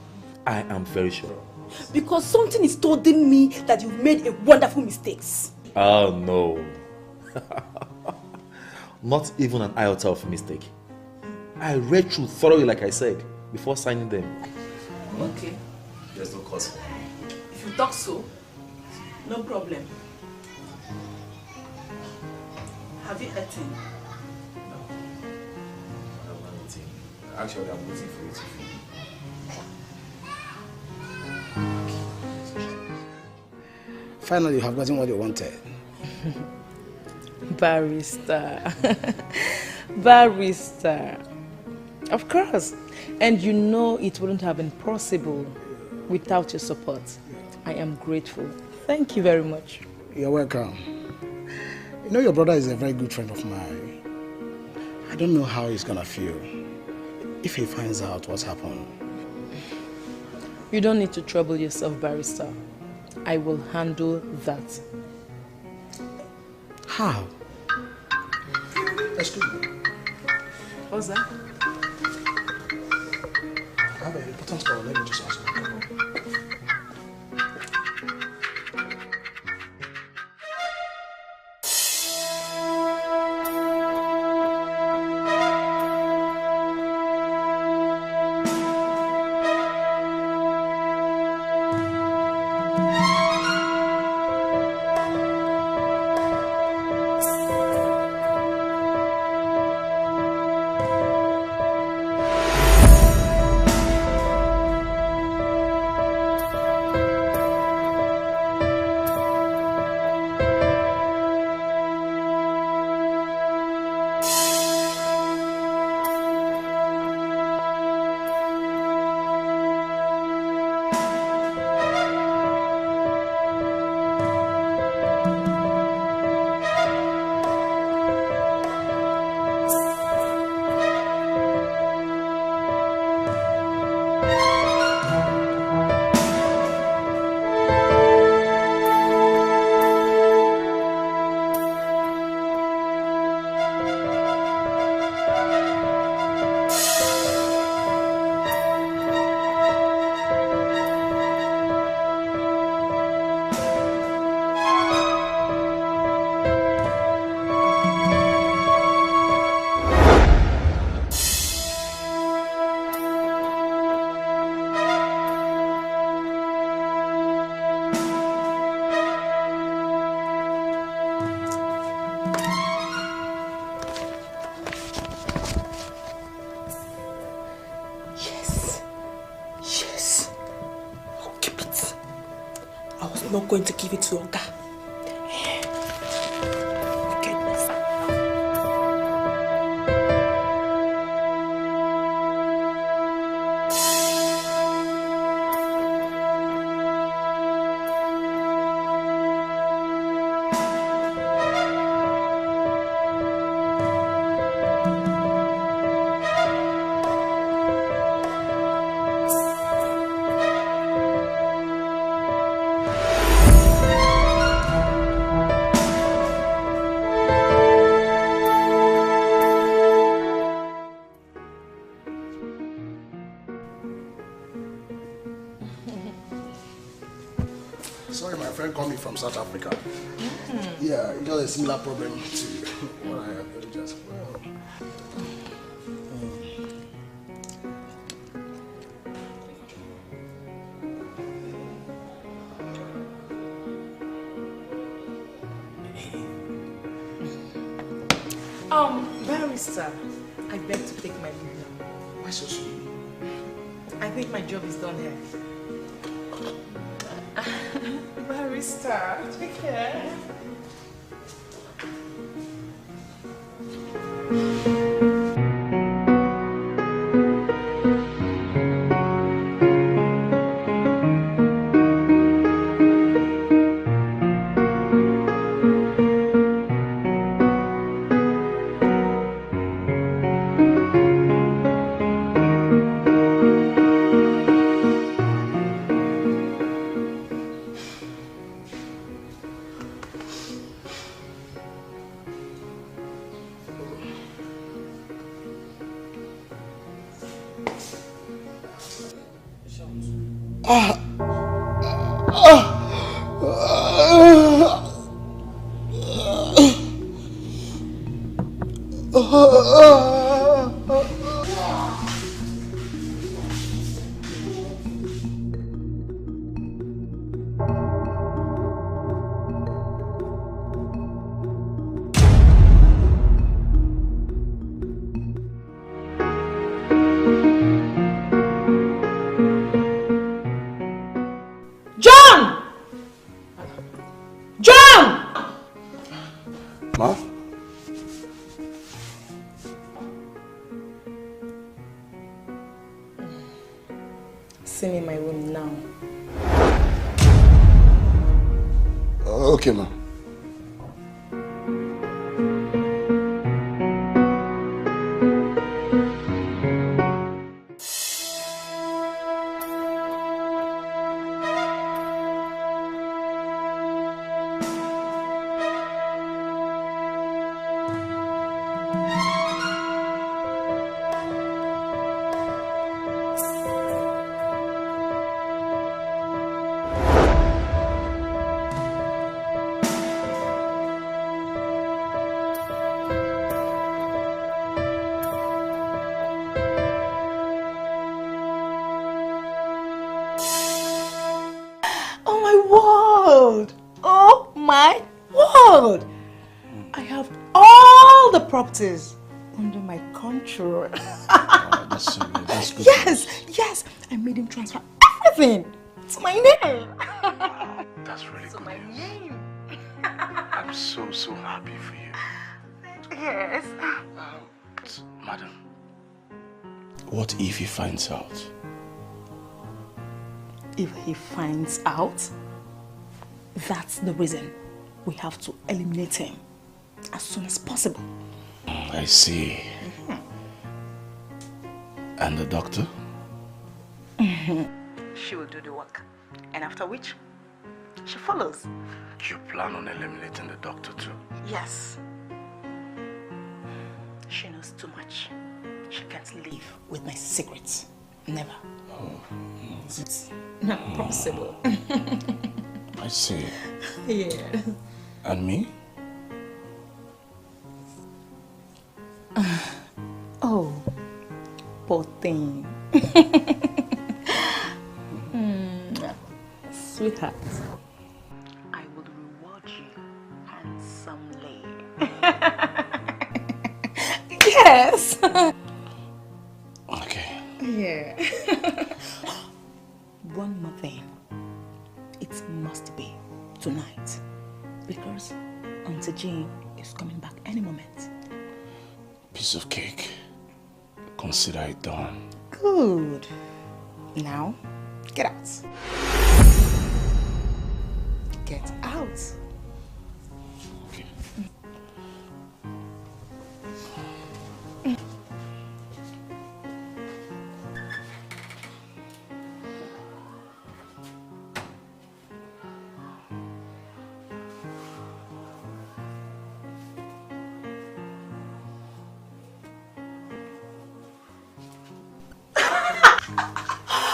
I am very sure. Because something is telling me that you've made a wonderful mistakes. Oh no. Not even an iota of mistake. I read through thoroughly, like I said, before signing them. Okay. There's no cause. If you talk so, no problem. Have you eaten? No. I don't want anything. Actually, I'm waiting for you to feed me. Finally, you have gotten what you wanted. Barrister. Barrister. Of course. And you know it wouldn't have been possible without your support. I am grateful. Thank you very much. You're welcome. You know your brother is a very good friend of mine. I don't know how he's gonna feel if he finds out what's happened. You don't need to trouble yourself, Barrister. I will handle that. How? Excuse me. What's that? I have an important call. Let me just ask you. Going to give it to Oga. From South Africa. Yeah, it has a similar problem to what I have just. Barrister, I beg to take my leave now. Why so soon? I think my job is done here. Barrister, take care. Ma? See me in my room now. Okay, ma. Oh my world! I have all the properties under my control. That's good. Yes, I made him transfer everything to my name. That's really good my news. name. I'm so happy for you. Yes. Madam, what if he finds out? If he finds out, that's the reason we have to eliminate him as soon as possible. I see. And the doctor? She will do the work, and after which, she follows. You plan on eliminating the doctor too? Yes. She knows too much. She can't live with my secrets. Never. Oh. It's not possible. I see. Yeah. And me? Oh, poor thing. Sweetheart, I will reward you handsomely. Yes. Okay. Yeah. One more thing. It must be tonight, because Auntie Jane is coming back any moment. Piece of cake. Consider it done. Good. Now, get out. Get out. Okay.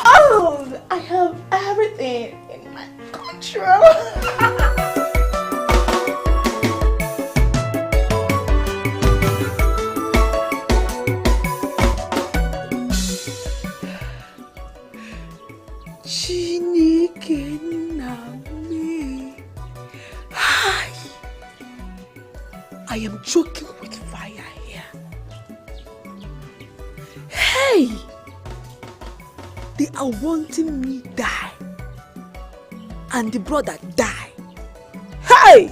Oh, I have everything in my control. I am joking with fire here. Hey! They are wanting me die. And the brother die. Hey!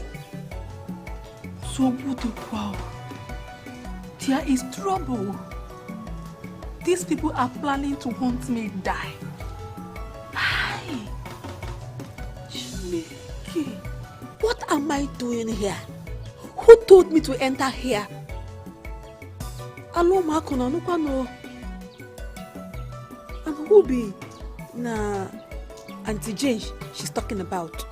So wow. There is trouble. These people are planning to hunt me die. Hey! Chineke. What am I doing here? Who told me to enter here? Omak no. And who be na Auntie Jane she's talking about?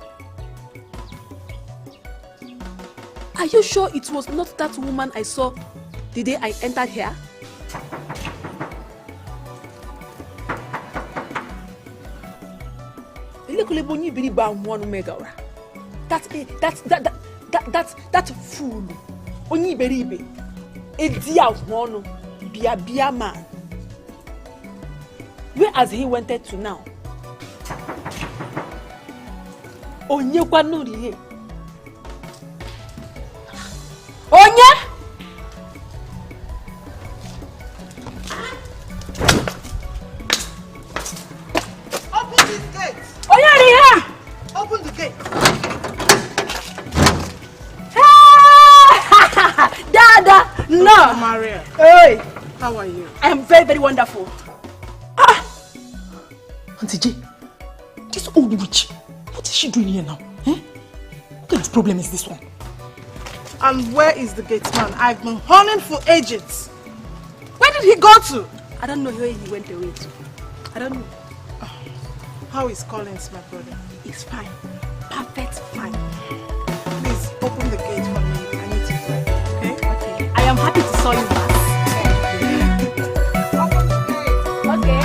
Are you sure it was not that woman I saw the day I entered here? That's fool. Onyi beribe. Edia one bia man. Where has he wanted to now? Onye kwa no rihe. Onye? Open this gate. Onye rihe. Open the gate. No. Maria. Hey. How are you? I am very, very wonderful. Auntie J, this old witch, what is she doing here now? Eh? What kind of problem is this one? And where is the gate man? I've been hunting for ages. Where did he go to? I don't know where he went away to. I don't know. How is Collins, my brother? He's fine. Perfect fine. Please open the gate for me. I need to go. Okay? Okay. I am happy to saw you back. Okay.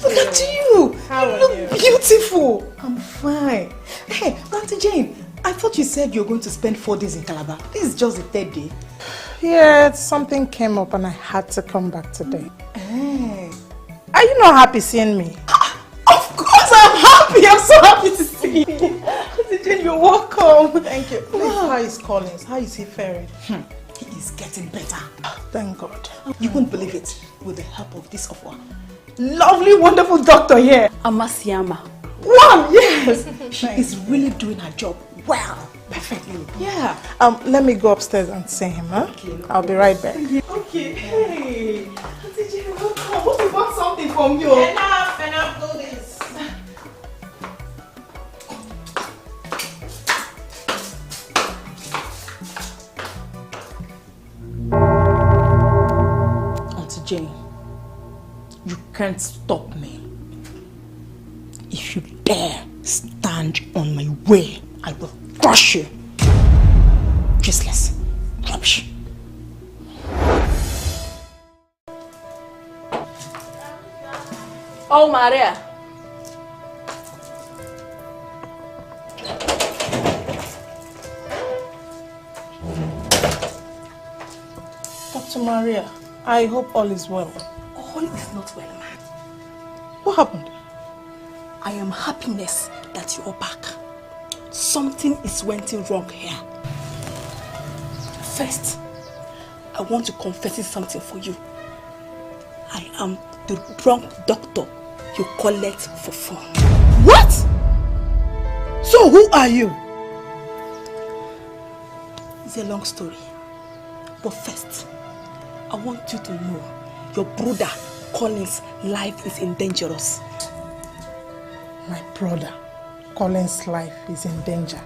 Look at you! How you are look you? beautiful! I'm fine. Hey, Auntie Jane, I thought you said you were going to spend 4 days in Calabar. This is just the 3rd day. Yeah, something came up and I had to come back today. Hey. Are you not happy seeing me? Of course I'm happy! I'm so happy to see you! Auntie Jane, you're welcome! Thank you. Please, how is Collins? How is he faring? He is getting better. Thank God. You won't believe it. With the help of this of our lovely, wonderful doctor here. Amasiyama. Wow, yes! She is really doing her job well. Perfectly. Yeah. Let me go upstairs and see him, huh? Okay. I'll be right back. Okay. Hey. Auntie Jane, welcome. Hope you bought something from you. Enough, do this. Auntie Jane, you can't stop me. If you dare stand on my way, I will crush you. Useless. Rubbish. Oh, Maria. Dr. Maria, I hope all is well. All is not well, man. What happened? I am happiness that you are back. Something is went wrong here. First, I want to confess something for you. I am the wrong doctor you collect for fun. What? So who are you? It's a long story. But first, I want you to know your brother Collins' life is in dangerous. My brother Collins' life is in danger.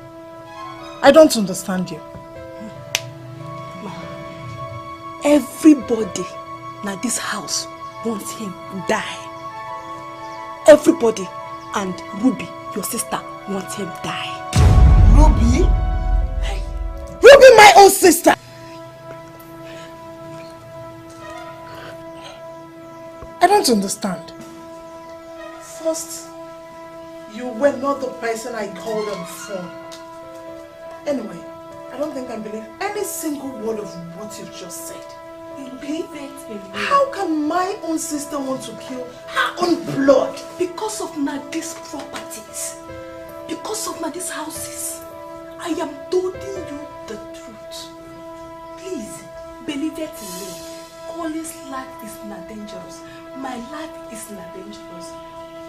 I don't understand you. Everybody in this house wants him to die. Everybody and Ruby, your sister, wants him to die. Ruby? Ruby, my own sister! I don't understand. First, you were not the person I called on the phone. Anyway, I don't think I believe any single word of what you've just said. Believe it in me. How can my own sister want to kill her own blood? Because of these properties. Because of these houses. I am telling you the truth. Please, believe it in me. Collins' life is not dangerous. My life is not dangerous.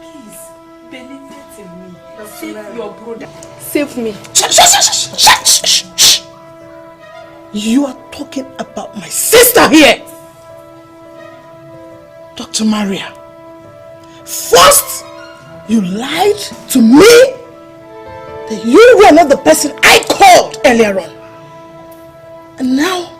Please, believe it in me. Save your brother. Save me. Shh. You are talking about my sister here. Dr. Maria. First, you lied to me that you were not the person I called earlier on. And now,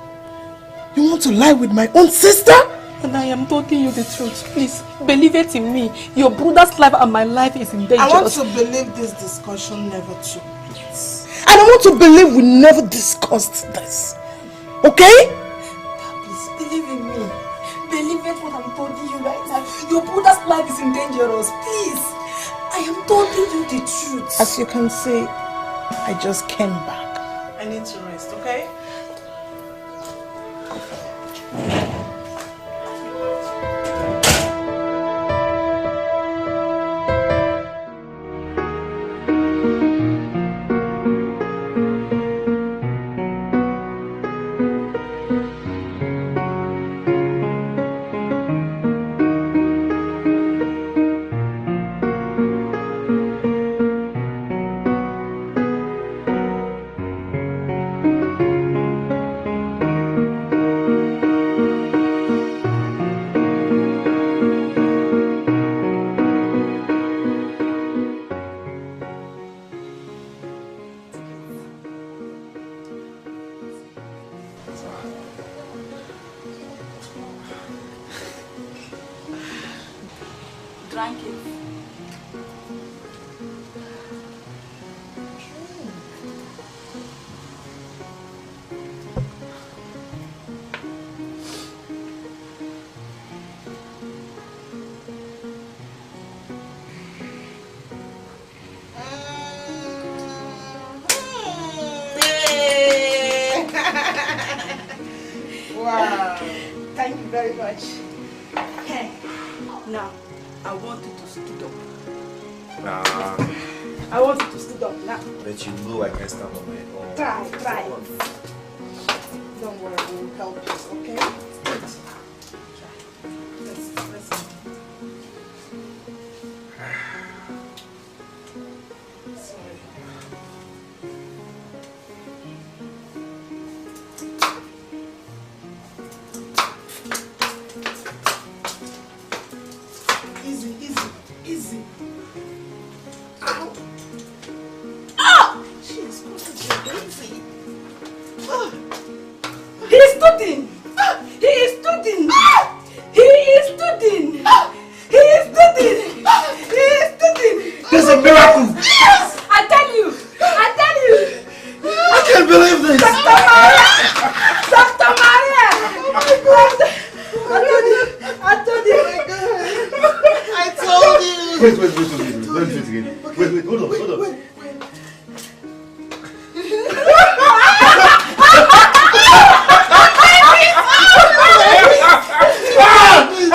you want to lie with my own sister? And I am telling you the truth. Please, believe it in me. Your brother's life and my life is in danger. I want to believe this discussion never took place. And I want to believe we never discussed this. Okay? Please, believe in me. Believe it what I'm telling you right now. Your brother's life is in danger. Please. I am telling you the truth. As you can see, I just came back. I need to rest, okay? Drank it. Wow. Thank you very much. Hey, now I want you to stood up. Nah. I want you to stood up now. But you know I can stand on my own. Try. Don't worry, we'll help you, okay? Let's Easy. Ow. Ah! She's supposed to be lazy. He is stooding. He is stooding. He is stooding. He is stooding. He is stooding. There's a miracle. Yes! I tell you. I can't believe this. Dr. Maria. Dr. Maria. Oh my God. I told you. I told you. Wait. Don't do it again. Wait, hold on.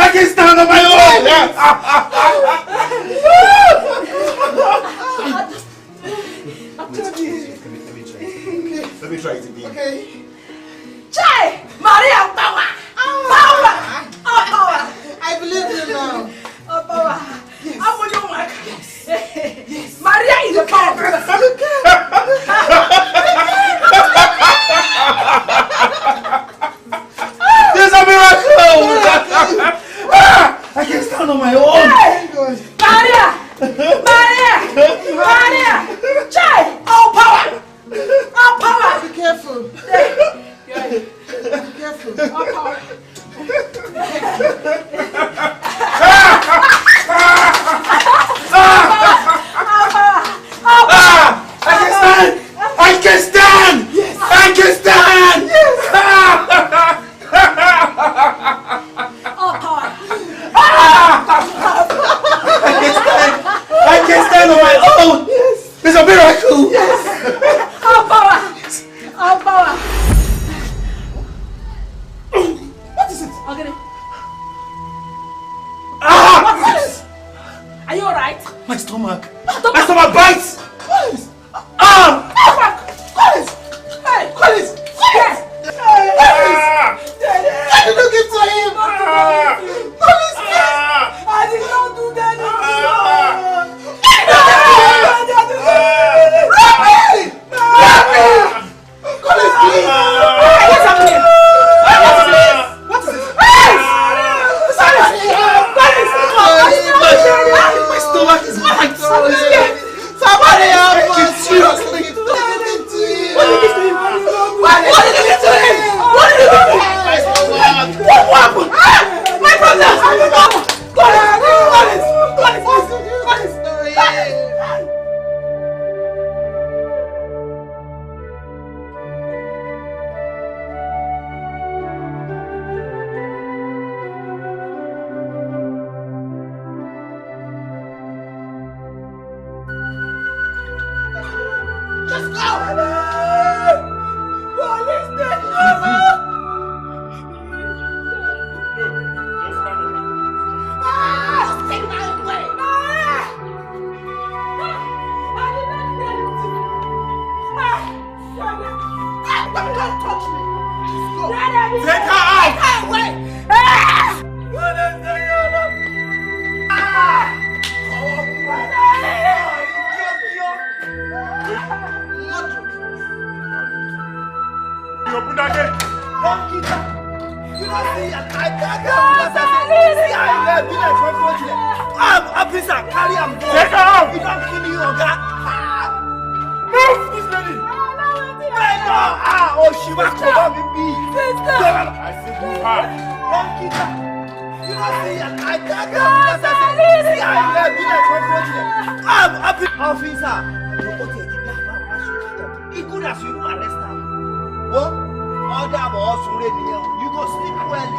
I can stand on my own. Let me try it again. Okay. Chai! Maria, power! Power! Power! I believe you now. Power! I'm on your mark. Yes. Maria is a power. There's a miracle! I can stand on my own. Maria! Chai! All power! All power! Be careful. Be careful. All power. I can stand! Yes. I can stand! Yes. I can stand on my own! Yes. It's a miracle! Yes! All power! All power! Don't touch me. Go. Take her out. Take her away. Open that gate. Don't kill her. You don't see, I can't see how you be like confronting. Officer, carry him. Take her out. You don't kill you, Oga. Move this lady. Oh, she was calling me. I said move her. Don't kill her. You don't see, I can't see how you be like confronting. Officer, it's good as you arrest her. What? Order of us already. You go sleep well.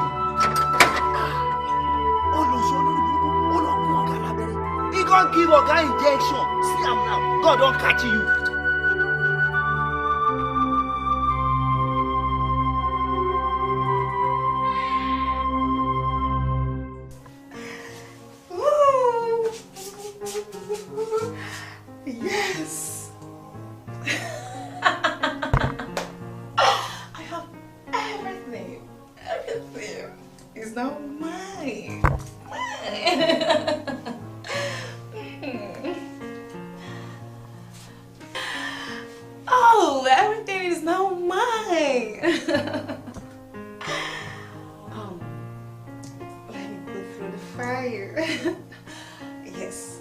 He gonna give a guy injection. See him now. God don't catch you. Yes. Everything is now mine. Oh, everything is now mine. Let me go through the fire. Yes.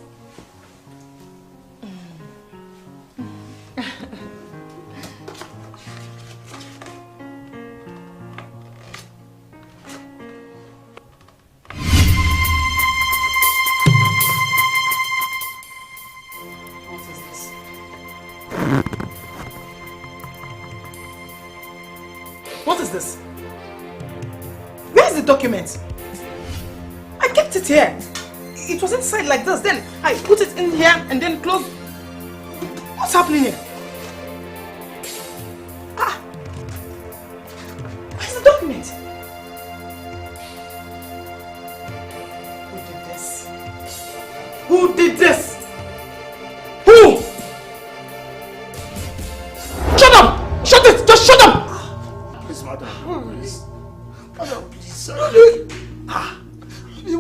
What is this? Where is the document? I kept it here. It was inside like this. Then I put it in here and then closed. What's happening here? Ah! Where's the document? Who did this? Who did this? Who? Shut up! Shut it! Just shut up! Please, madam. Please. Madam, please.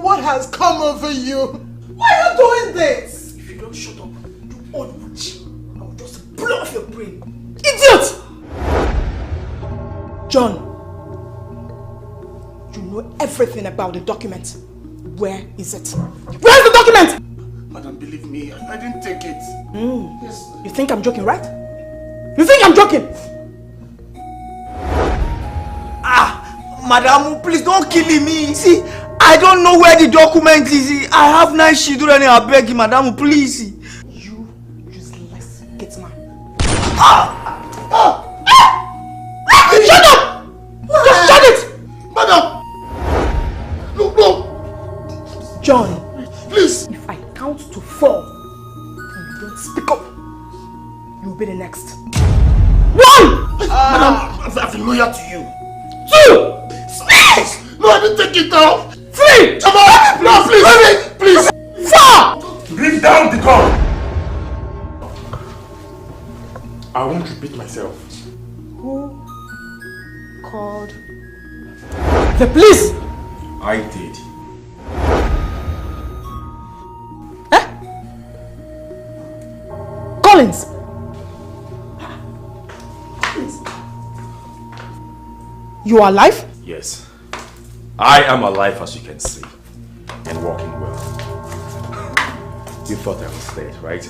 What has come over you? Why are you doing this? If you don't shut up, you old witch, I will just blow off your brain. Idiot! John, you know everything about the document. Where is it? Where's the document? Madam, believe me, I didn't take it. Yes. You think I'm joking, right? You think I'm joking? Madam, please don't kill me. See, I don't know where the document is. I have nice children. I beg you, madam, please. You useless gateman. Shut up! Just shut it! Madam! Look, no! John, please. If I count to 4 and you don't speak up, you'll be the next. 1! Madam, I've been loyal to you. 2! No, I didn't take it down. 3! Come on! No, please! 4! Bring down the gun! I won't repeat myself. Who called the police? I did. Collins! You are alive? Yes. I am alive, as you can see, and walking well. You thought I was dead, right?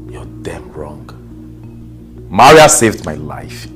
You're damn wrong. Maria saved my life.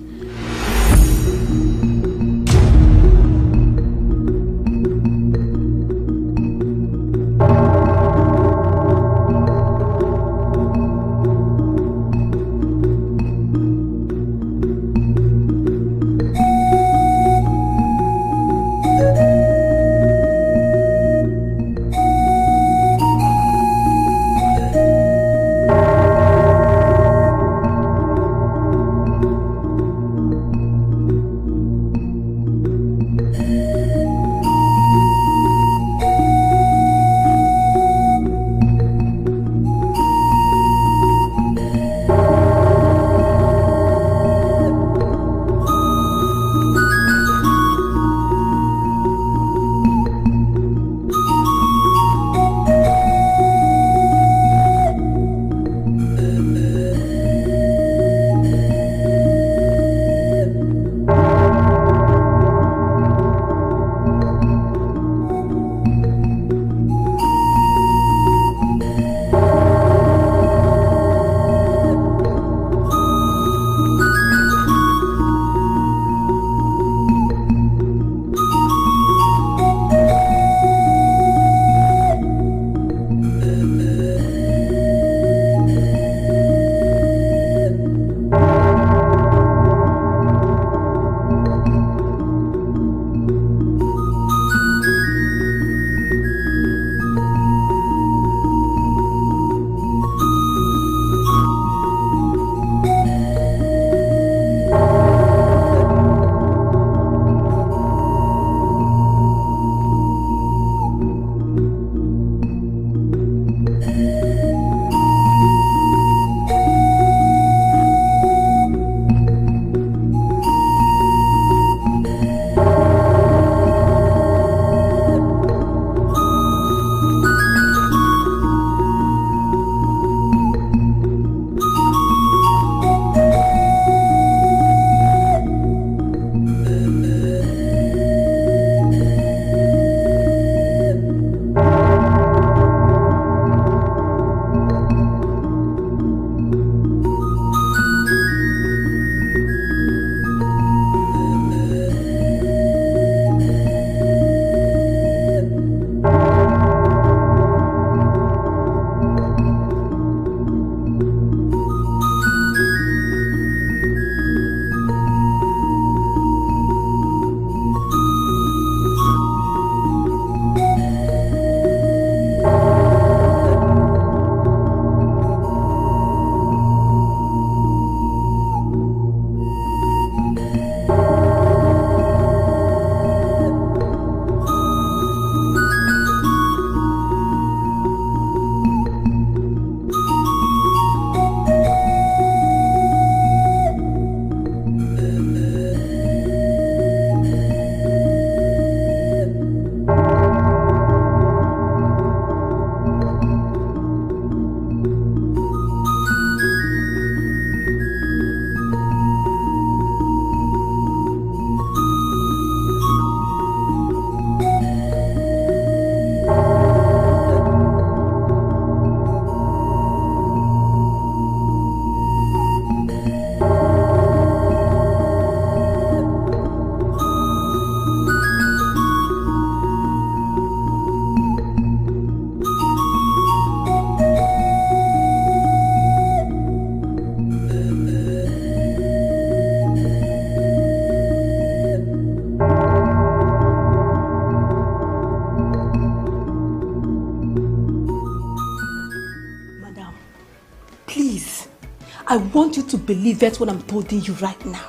I want you to believe it when I'm telling you right now.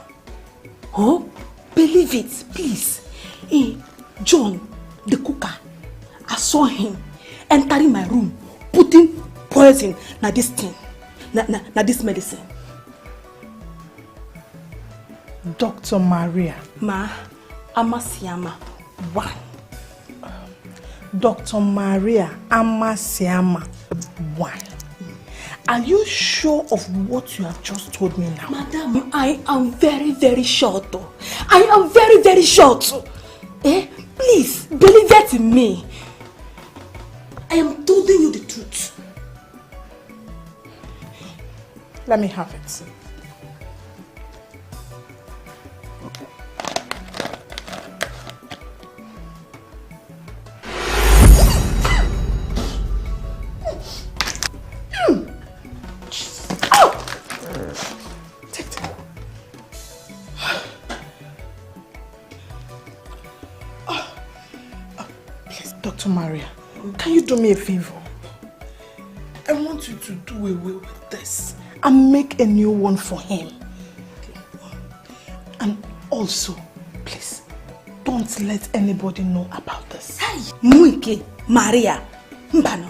Oh, believe it, please. Hey, John, the cooker, I saw him entering my room, putting poison na this thing, na this medicine. Dr. Maria. Ma, Amasiama, 1. Dr. Maria Amasiama 1. Are you sure of what you have just told me now? Madam, I am very, very sure though. I am very, very sure too. Please, believe that in me. I am telling you the truth. Let me have it. Dr. Maria, can you do me a favor? I want you to do away with this and make a new one for him. Okay. And also, please, don't let anybody know about this. Hey, Muike, Maria, Mbano,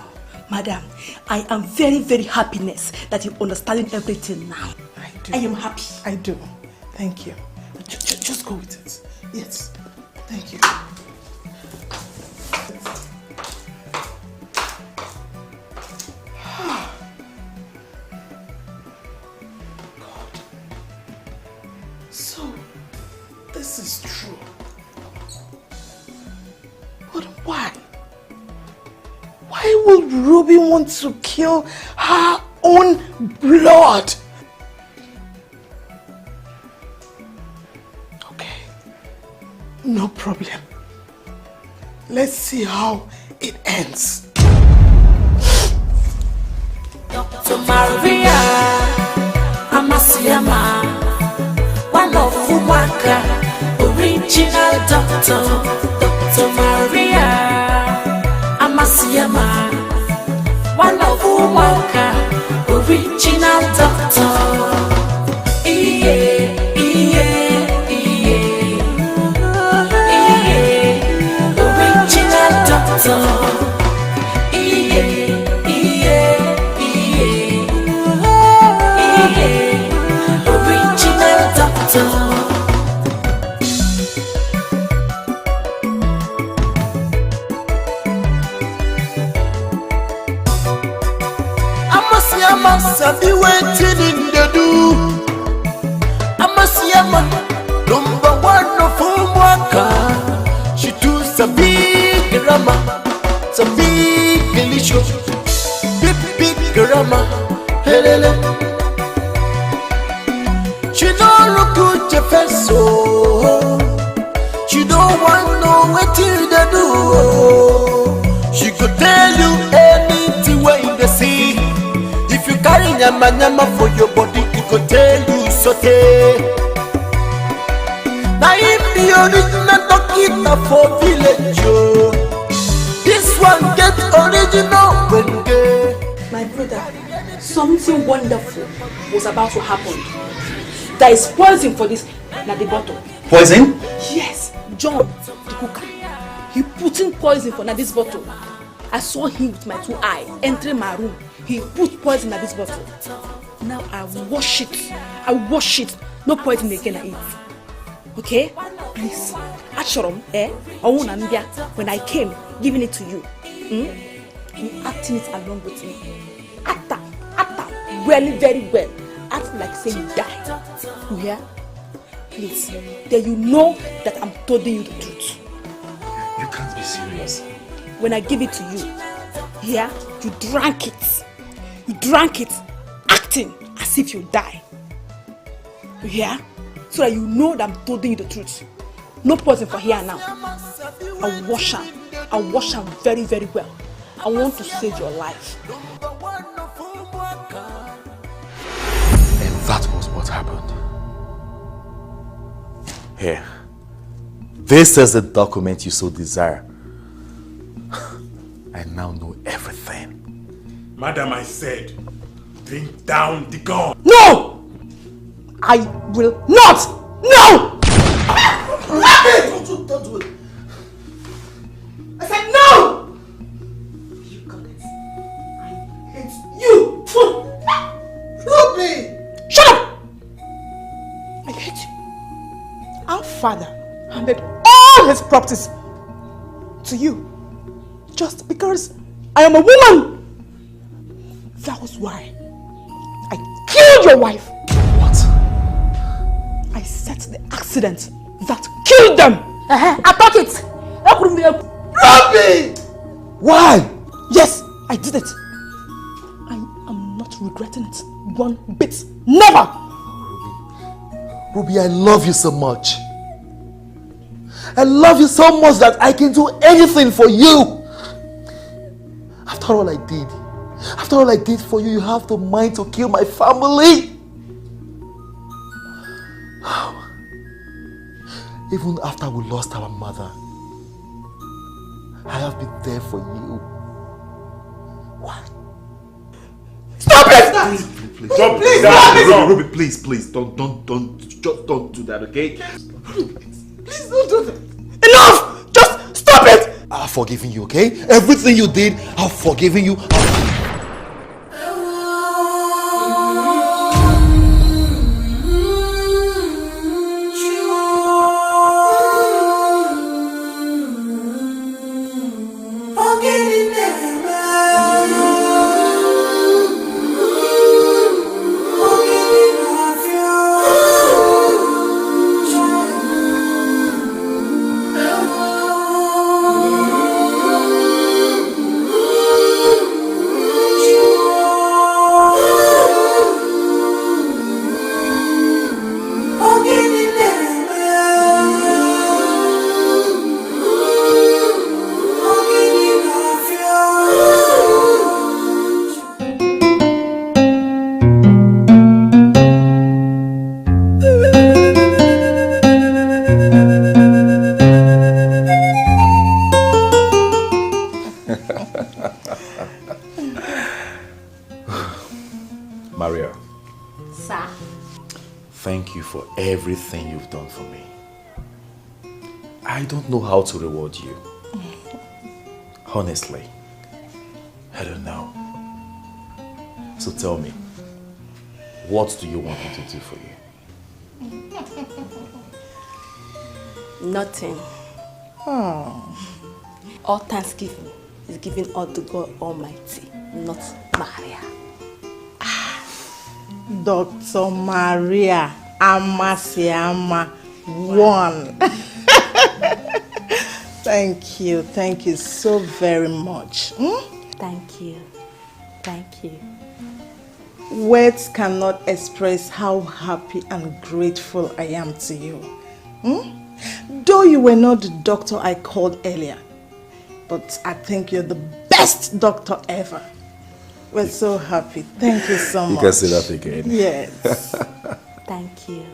Madam, I am very, very happiness that you're understanding everything now. I do. I am happy. I do. Thank you. Just go with it. Yes. Thank you. This is true. But why? Why would Ruby want to kill her own blood? Okay, no problem. Let's see how it ends. Dr. Maria Amasiama, one of Omak, original doctor. Dr. Maria Amasiama, one of Omak, original doctor. Original doctor. Original doctor. Amasiama sabi waiting in the do. Amasiama number 1 of Omak. She do sabi grammar, sabi delicious, big grammar, helele. She don't look good your face, so she don't want no what till they do. She could tell you anything where you the see. If you carry nyama for your body, it could tell you sote. Now if the original doctor for village, this one get original when they. My brother, something wonderful was about to happen. There is poison for this na the bottle. Poison? Yes, John, the cooker. He put in poison for na this bottle. I saw him with my 2 eyes entering my room. He put poison in this bottle. Now I wash it. No poison again I eat. Okay? Please. Achorom, when I came, giving it to you. You acting it along with me. Atta, really very well. Act like say you died. You hear? Please. Then you know that I'm telling you the truth. You can't be serious. When I give it to you, here, you drank it. You drank it, acting as if you die. You hear? So that you know that I'm telling you the truth. No poison for here now. I'll wash her very, very well. I want to save your life. And that was what happened. Here. This is the document you so desire. I now know everything. Madam, I said, bring down the gun. No! No! I will not! No! Don't do it. I said no! You got it. I hate you! Ruby! Shut up! I hate you. Our father handed all his properties to you just because I am a woman. That was why I killed your wife. What? I set the accident that killed them. I thought it. Ruby! Why? Yes, I did it. I am not regretting it one bit. Never. Ruby, I love you so much. I love you so much that I can do anything for you. After all I did for you, you have the mind to kill my family. Even after we lost our mother, I have been there for you. Why? Stop it! Please, stop it! Ruby, please, don't do that, okay? Please don't do that. Enough! Just stop it! I've forgiven you, okay? Everything you did, I've forgiven you. Maria. Sir. Thank you for everything you've done for me. I don't know how to reward you. Honestly, I don't know. So tell me, what do you want me to do for you? Nothing. All thanksgiving is given unto God Almighty, not Maria. Dr. Maria Amasiama 1. Thank you so very much. Thank you. Words cannot express how happy and grateful I am to you. Though you were not the doctor I called earlier, but I think you're the best doctor ever. We're so happy. Thank you so much. You can say that again. Yes. Thank you.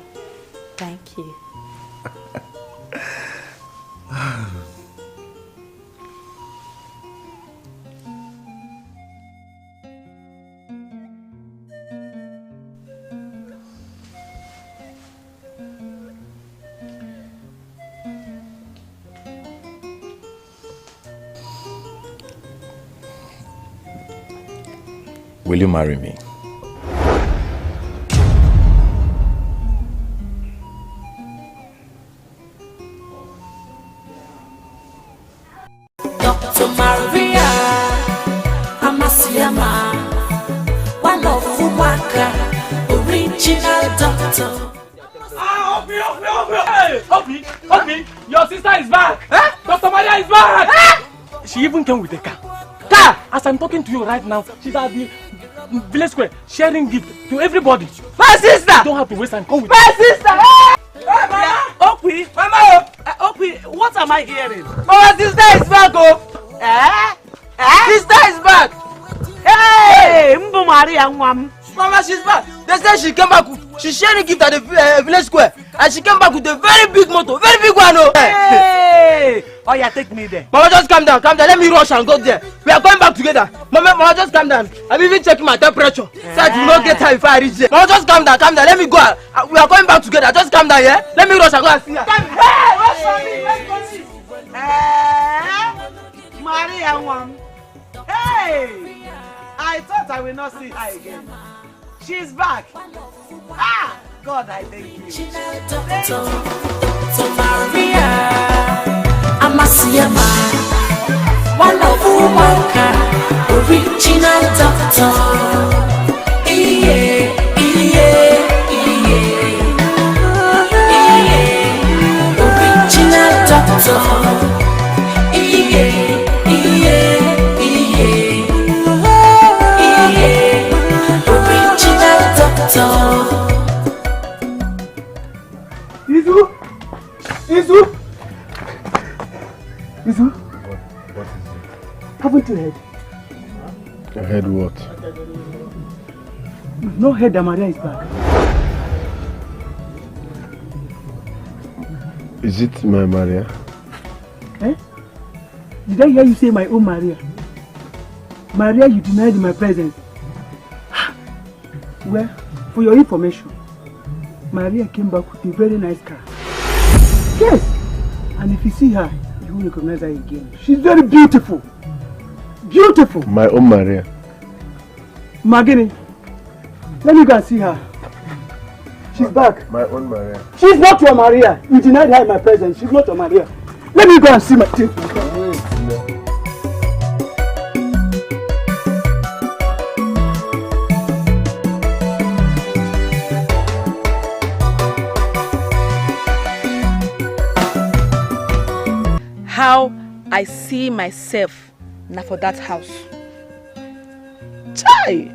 Will you marry me? Dr. Maria Amasiama, one of Omak, original doctor. Obi, your sister is back. Dr. Maria is back. She even came with a car. As I'm talking to you right now, she's at the village square sharing gift to everybody. My sister! You don't have to waste time. Come with my sister! Mama! Okwi, what am I hearing? My sister is back, Sister is back! Hey! Mbu Maria Nwam. Mama, she's back. They said she came back. She's sharing gift at the village square. And she came back with a very big motor. Very big one. Hey! Oh yeah, take me there. Mama, just calm down, let me rush and go there. We are going back together. Mama, just calm down. I'm even checking my temperature. So I will not get her if I reach there. Mama, just calm down, let me go. We are going back together. Just calm down, yeah? Let me rush and go and see her. Hey, what's for me? Maria one. Hey, I thought I will not see her again. She's back. Ah, God, I thank you. To Maria, I'm a Siama, one of Omak, original doctor. Original doctor. Original doctor. Izu? What is it? Haven't you heard? I heard what? You've not heard that Maria is back. Is it my Maria? Eh? Did I hear you say my own Maria? Maria, you denied my presence. Well, for your information, Maria came back with a very nice car. Yes! And if you see her, you will recognize her again. She's very beautiful. Beautiful! My own Maria. Magini, let me go and see her. She's back. My own Maria. She's not your Maria. You denied her in my presence. She's not your Maria. Let me go and see my things. How I see myself now for that house. Chai!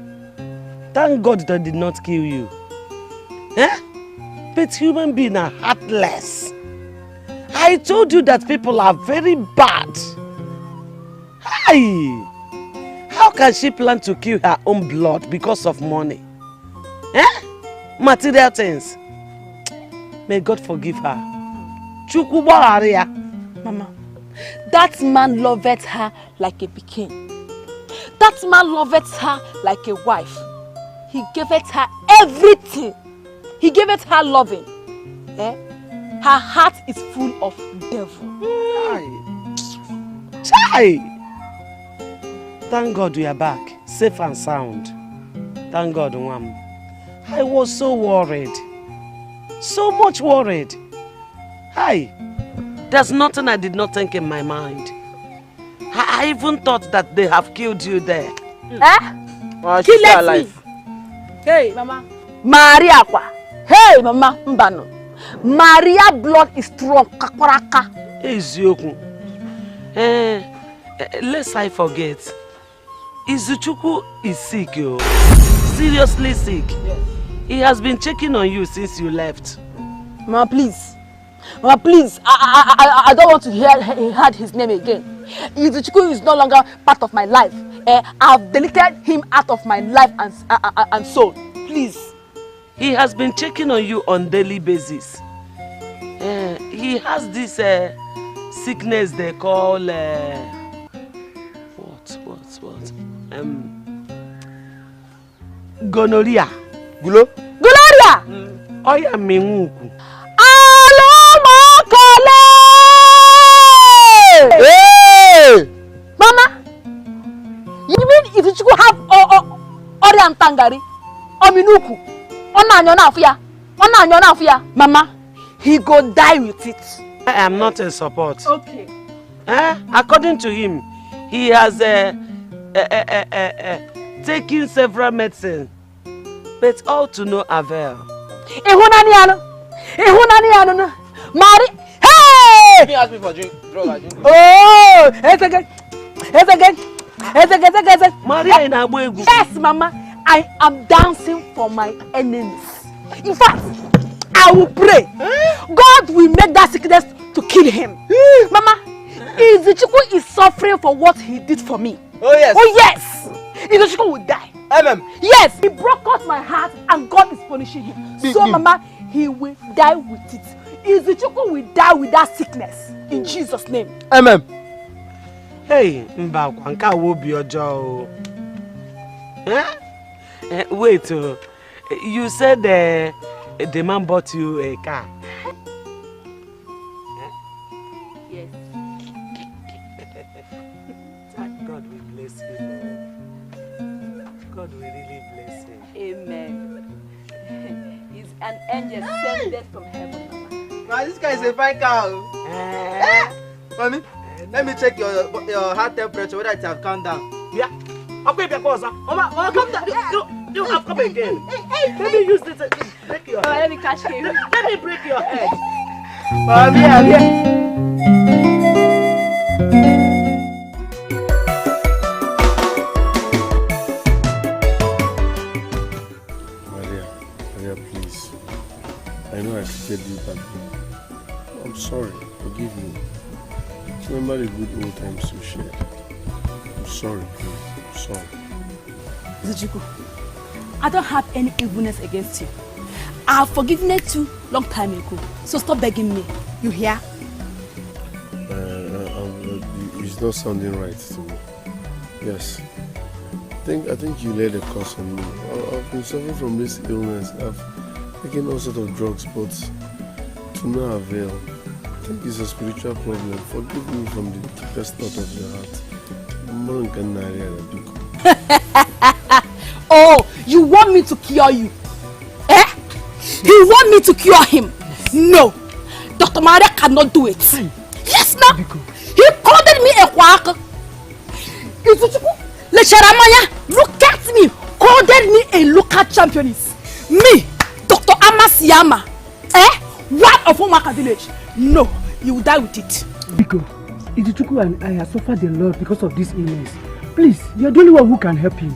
Thank God that did not kill you. Eh? But human beings are heartless. I told you that people are very bad. Hi! How can she plan to kill her own blood because of money? Eh? Material things. May God forgive her. Mama, that man loved her like a pikin. That man loved her like a wife. He gave it her everything. He gave it her loving. Eh? Her heart is full of devil. Chai! Thank God we are back, safe and sound. Thank God, Nwam. I was so worried. So much worried. Hi. There's nothing I did not think in my mind. I even thought that they have killed you there. She left me. Hey, Mama. Maria kwa. Hey, Mama. Mbano. Maria blood is strong. Kakwaraka. Ezioku. Lest I forget. Izuchukwu is sick, yo. Seriously sick. Yes. He has been checking on you since you left. Mama, please. Mama, please. I don't want to hear his name again. Izuchukwu is no longer part of my life. I've deleted him out of my life and soul. Please. He has been checking on you on daily basis. He has this sickness they call what? Gonorrhea. Gloria. Oya minguku. Hey! Mama, you mean if you could have Orian Tangari, Ominuku, Onanyonafia, Mama, he go die with it. I am not in support. Okay. According to him, he has taken several medicines, but all to no avail. Mari. Hey! He asked me for drug. Oh! It's again. Maria in Abuegu. Yes, Mama. I am dancing for my enemies. In fact, I will pray. God will make that sickness to kill him. Mama, Izuchukwu is suffering for what he did for me. Oh yes. Oh yes. Izuchukwu will die. Amen. Yes, he broke out my heart and God is punishing him. So Mama, he will die with it. Izuchukwu will die with that sickness. In Jesus' name. Amen. Hey, Mbakwa, nka wo bi ojo. Wait, you said the man bought you a car. Yes. God will bless you. God will really bless him. Amen. He's an angel sent from heaven, Mama. Man, this guy is a fine cow. Mommy, let me check your heart temperature, whether it has calmed down. Yeah. Okay, because Mama, come down. You have come again. Let me use this. Break your head. Let me catch him. Let me break your head. Mommy, I'm here. Maria, please. I know I treated you badly. I'm sorry. Forgive me. Remember the good old times we shared. I'm sorry, please. I'm sorry. Zujuku, I don't have any evilness against you. I've forgiven you long time ago. So stop begging me. You hear? It's not sounding right to me. Yes. I think you laid a curse on me. I've been suffering from this illness. I've taken all sorts of drugs, but to no avail. I think it's a spiritual problem. Forgive me from the deepest thought of your heart. Oh, you want me to cure you? Eh? You want me to cure him? No. Dr. Maria cannot do it. Yes, ma'am. He called me a quack. Look at me. Called me a local championess. Me, Dr. Amasiyama. One of Omak village. No, you will die with it. Biko, Izuchukwu and I have suffered a lot because of this illness. Please, you're the only one who can help him.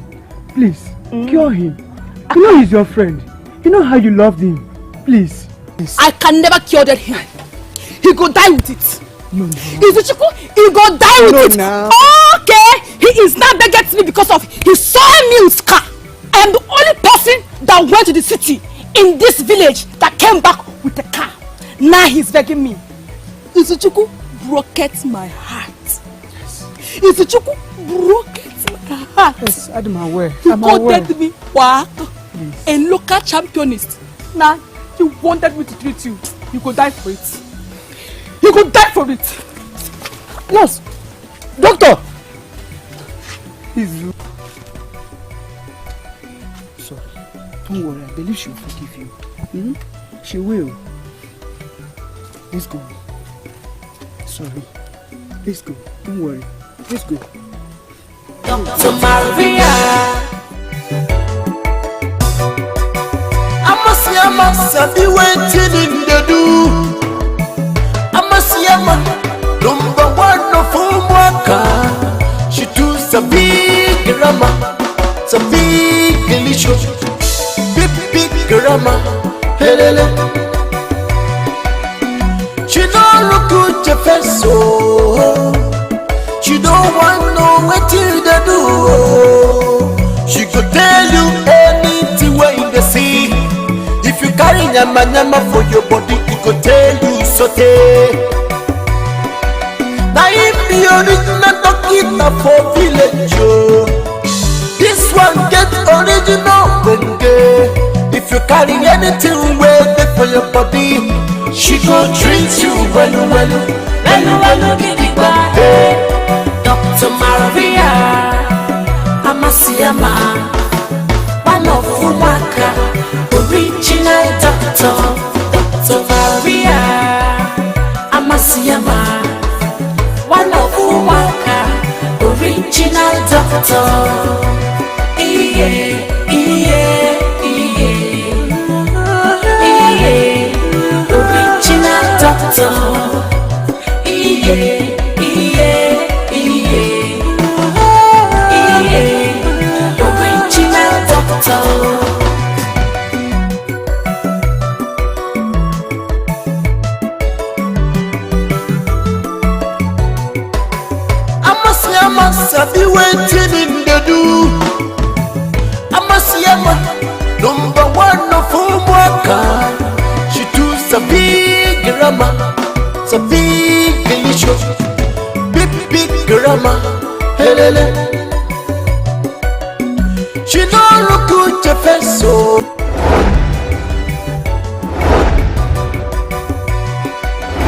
Please, cure him. You know he's your friend. You know how you loved him. Please. I can never cure that him. He go die with it. No. Izuchukwu, he go die with it. Now. Okay, he is not begging me because of his sawmill's car. I am the only person that went to the city in this village that came back with a car. Now he's begging me. Izuchukwu broke my heart. Yes. Izuchukwu broke my heart. Yes, I'm aware. He wanted me what? A local championist. Now he wanted me to treat you. You could die for it. You could die for it. Yes. Doctor. Please. Sorry. Don't worry. I believe she will forgive you. She will. Let's go. Sorry. Let's go. Don't worry. Let's go. Dr. Maria, I must be waiting in the do. I must see a man, number one of Omak. She does a big grammar, a big delicious, big grammar. She don't look good your face, so she don't want no what you do. She could tell you anything where in the sea. If you carry nyama for your body, it could tell you sote. Now if the original doctor for village, this one get original when gay. If you carry anything where for your body, she gon' treat you well. Get it back. Dr. Maria, Amasiyama, one of Omak, original doctor. Dr. Maria, Amasiyama, one of Omak, original doctor. Original doctor. Original doctor. I must be waiting in the do. I must see a man, number one of Omak. She does a big big grandma, helele. She no look good to face so.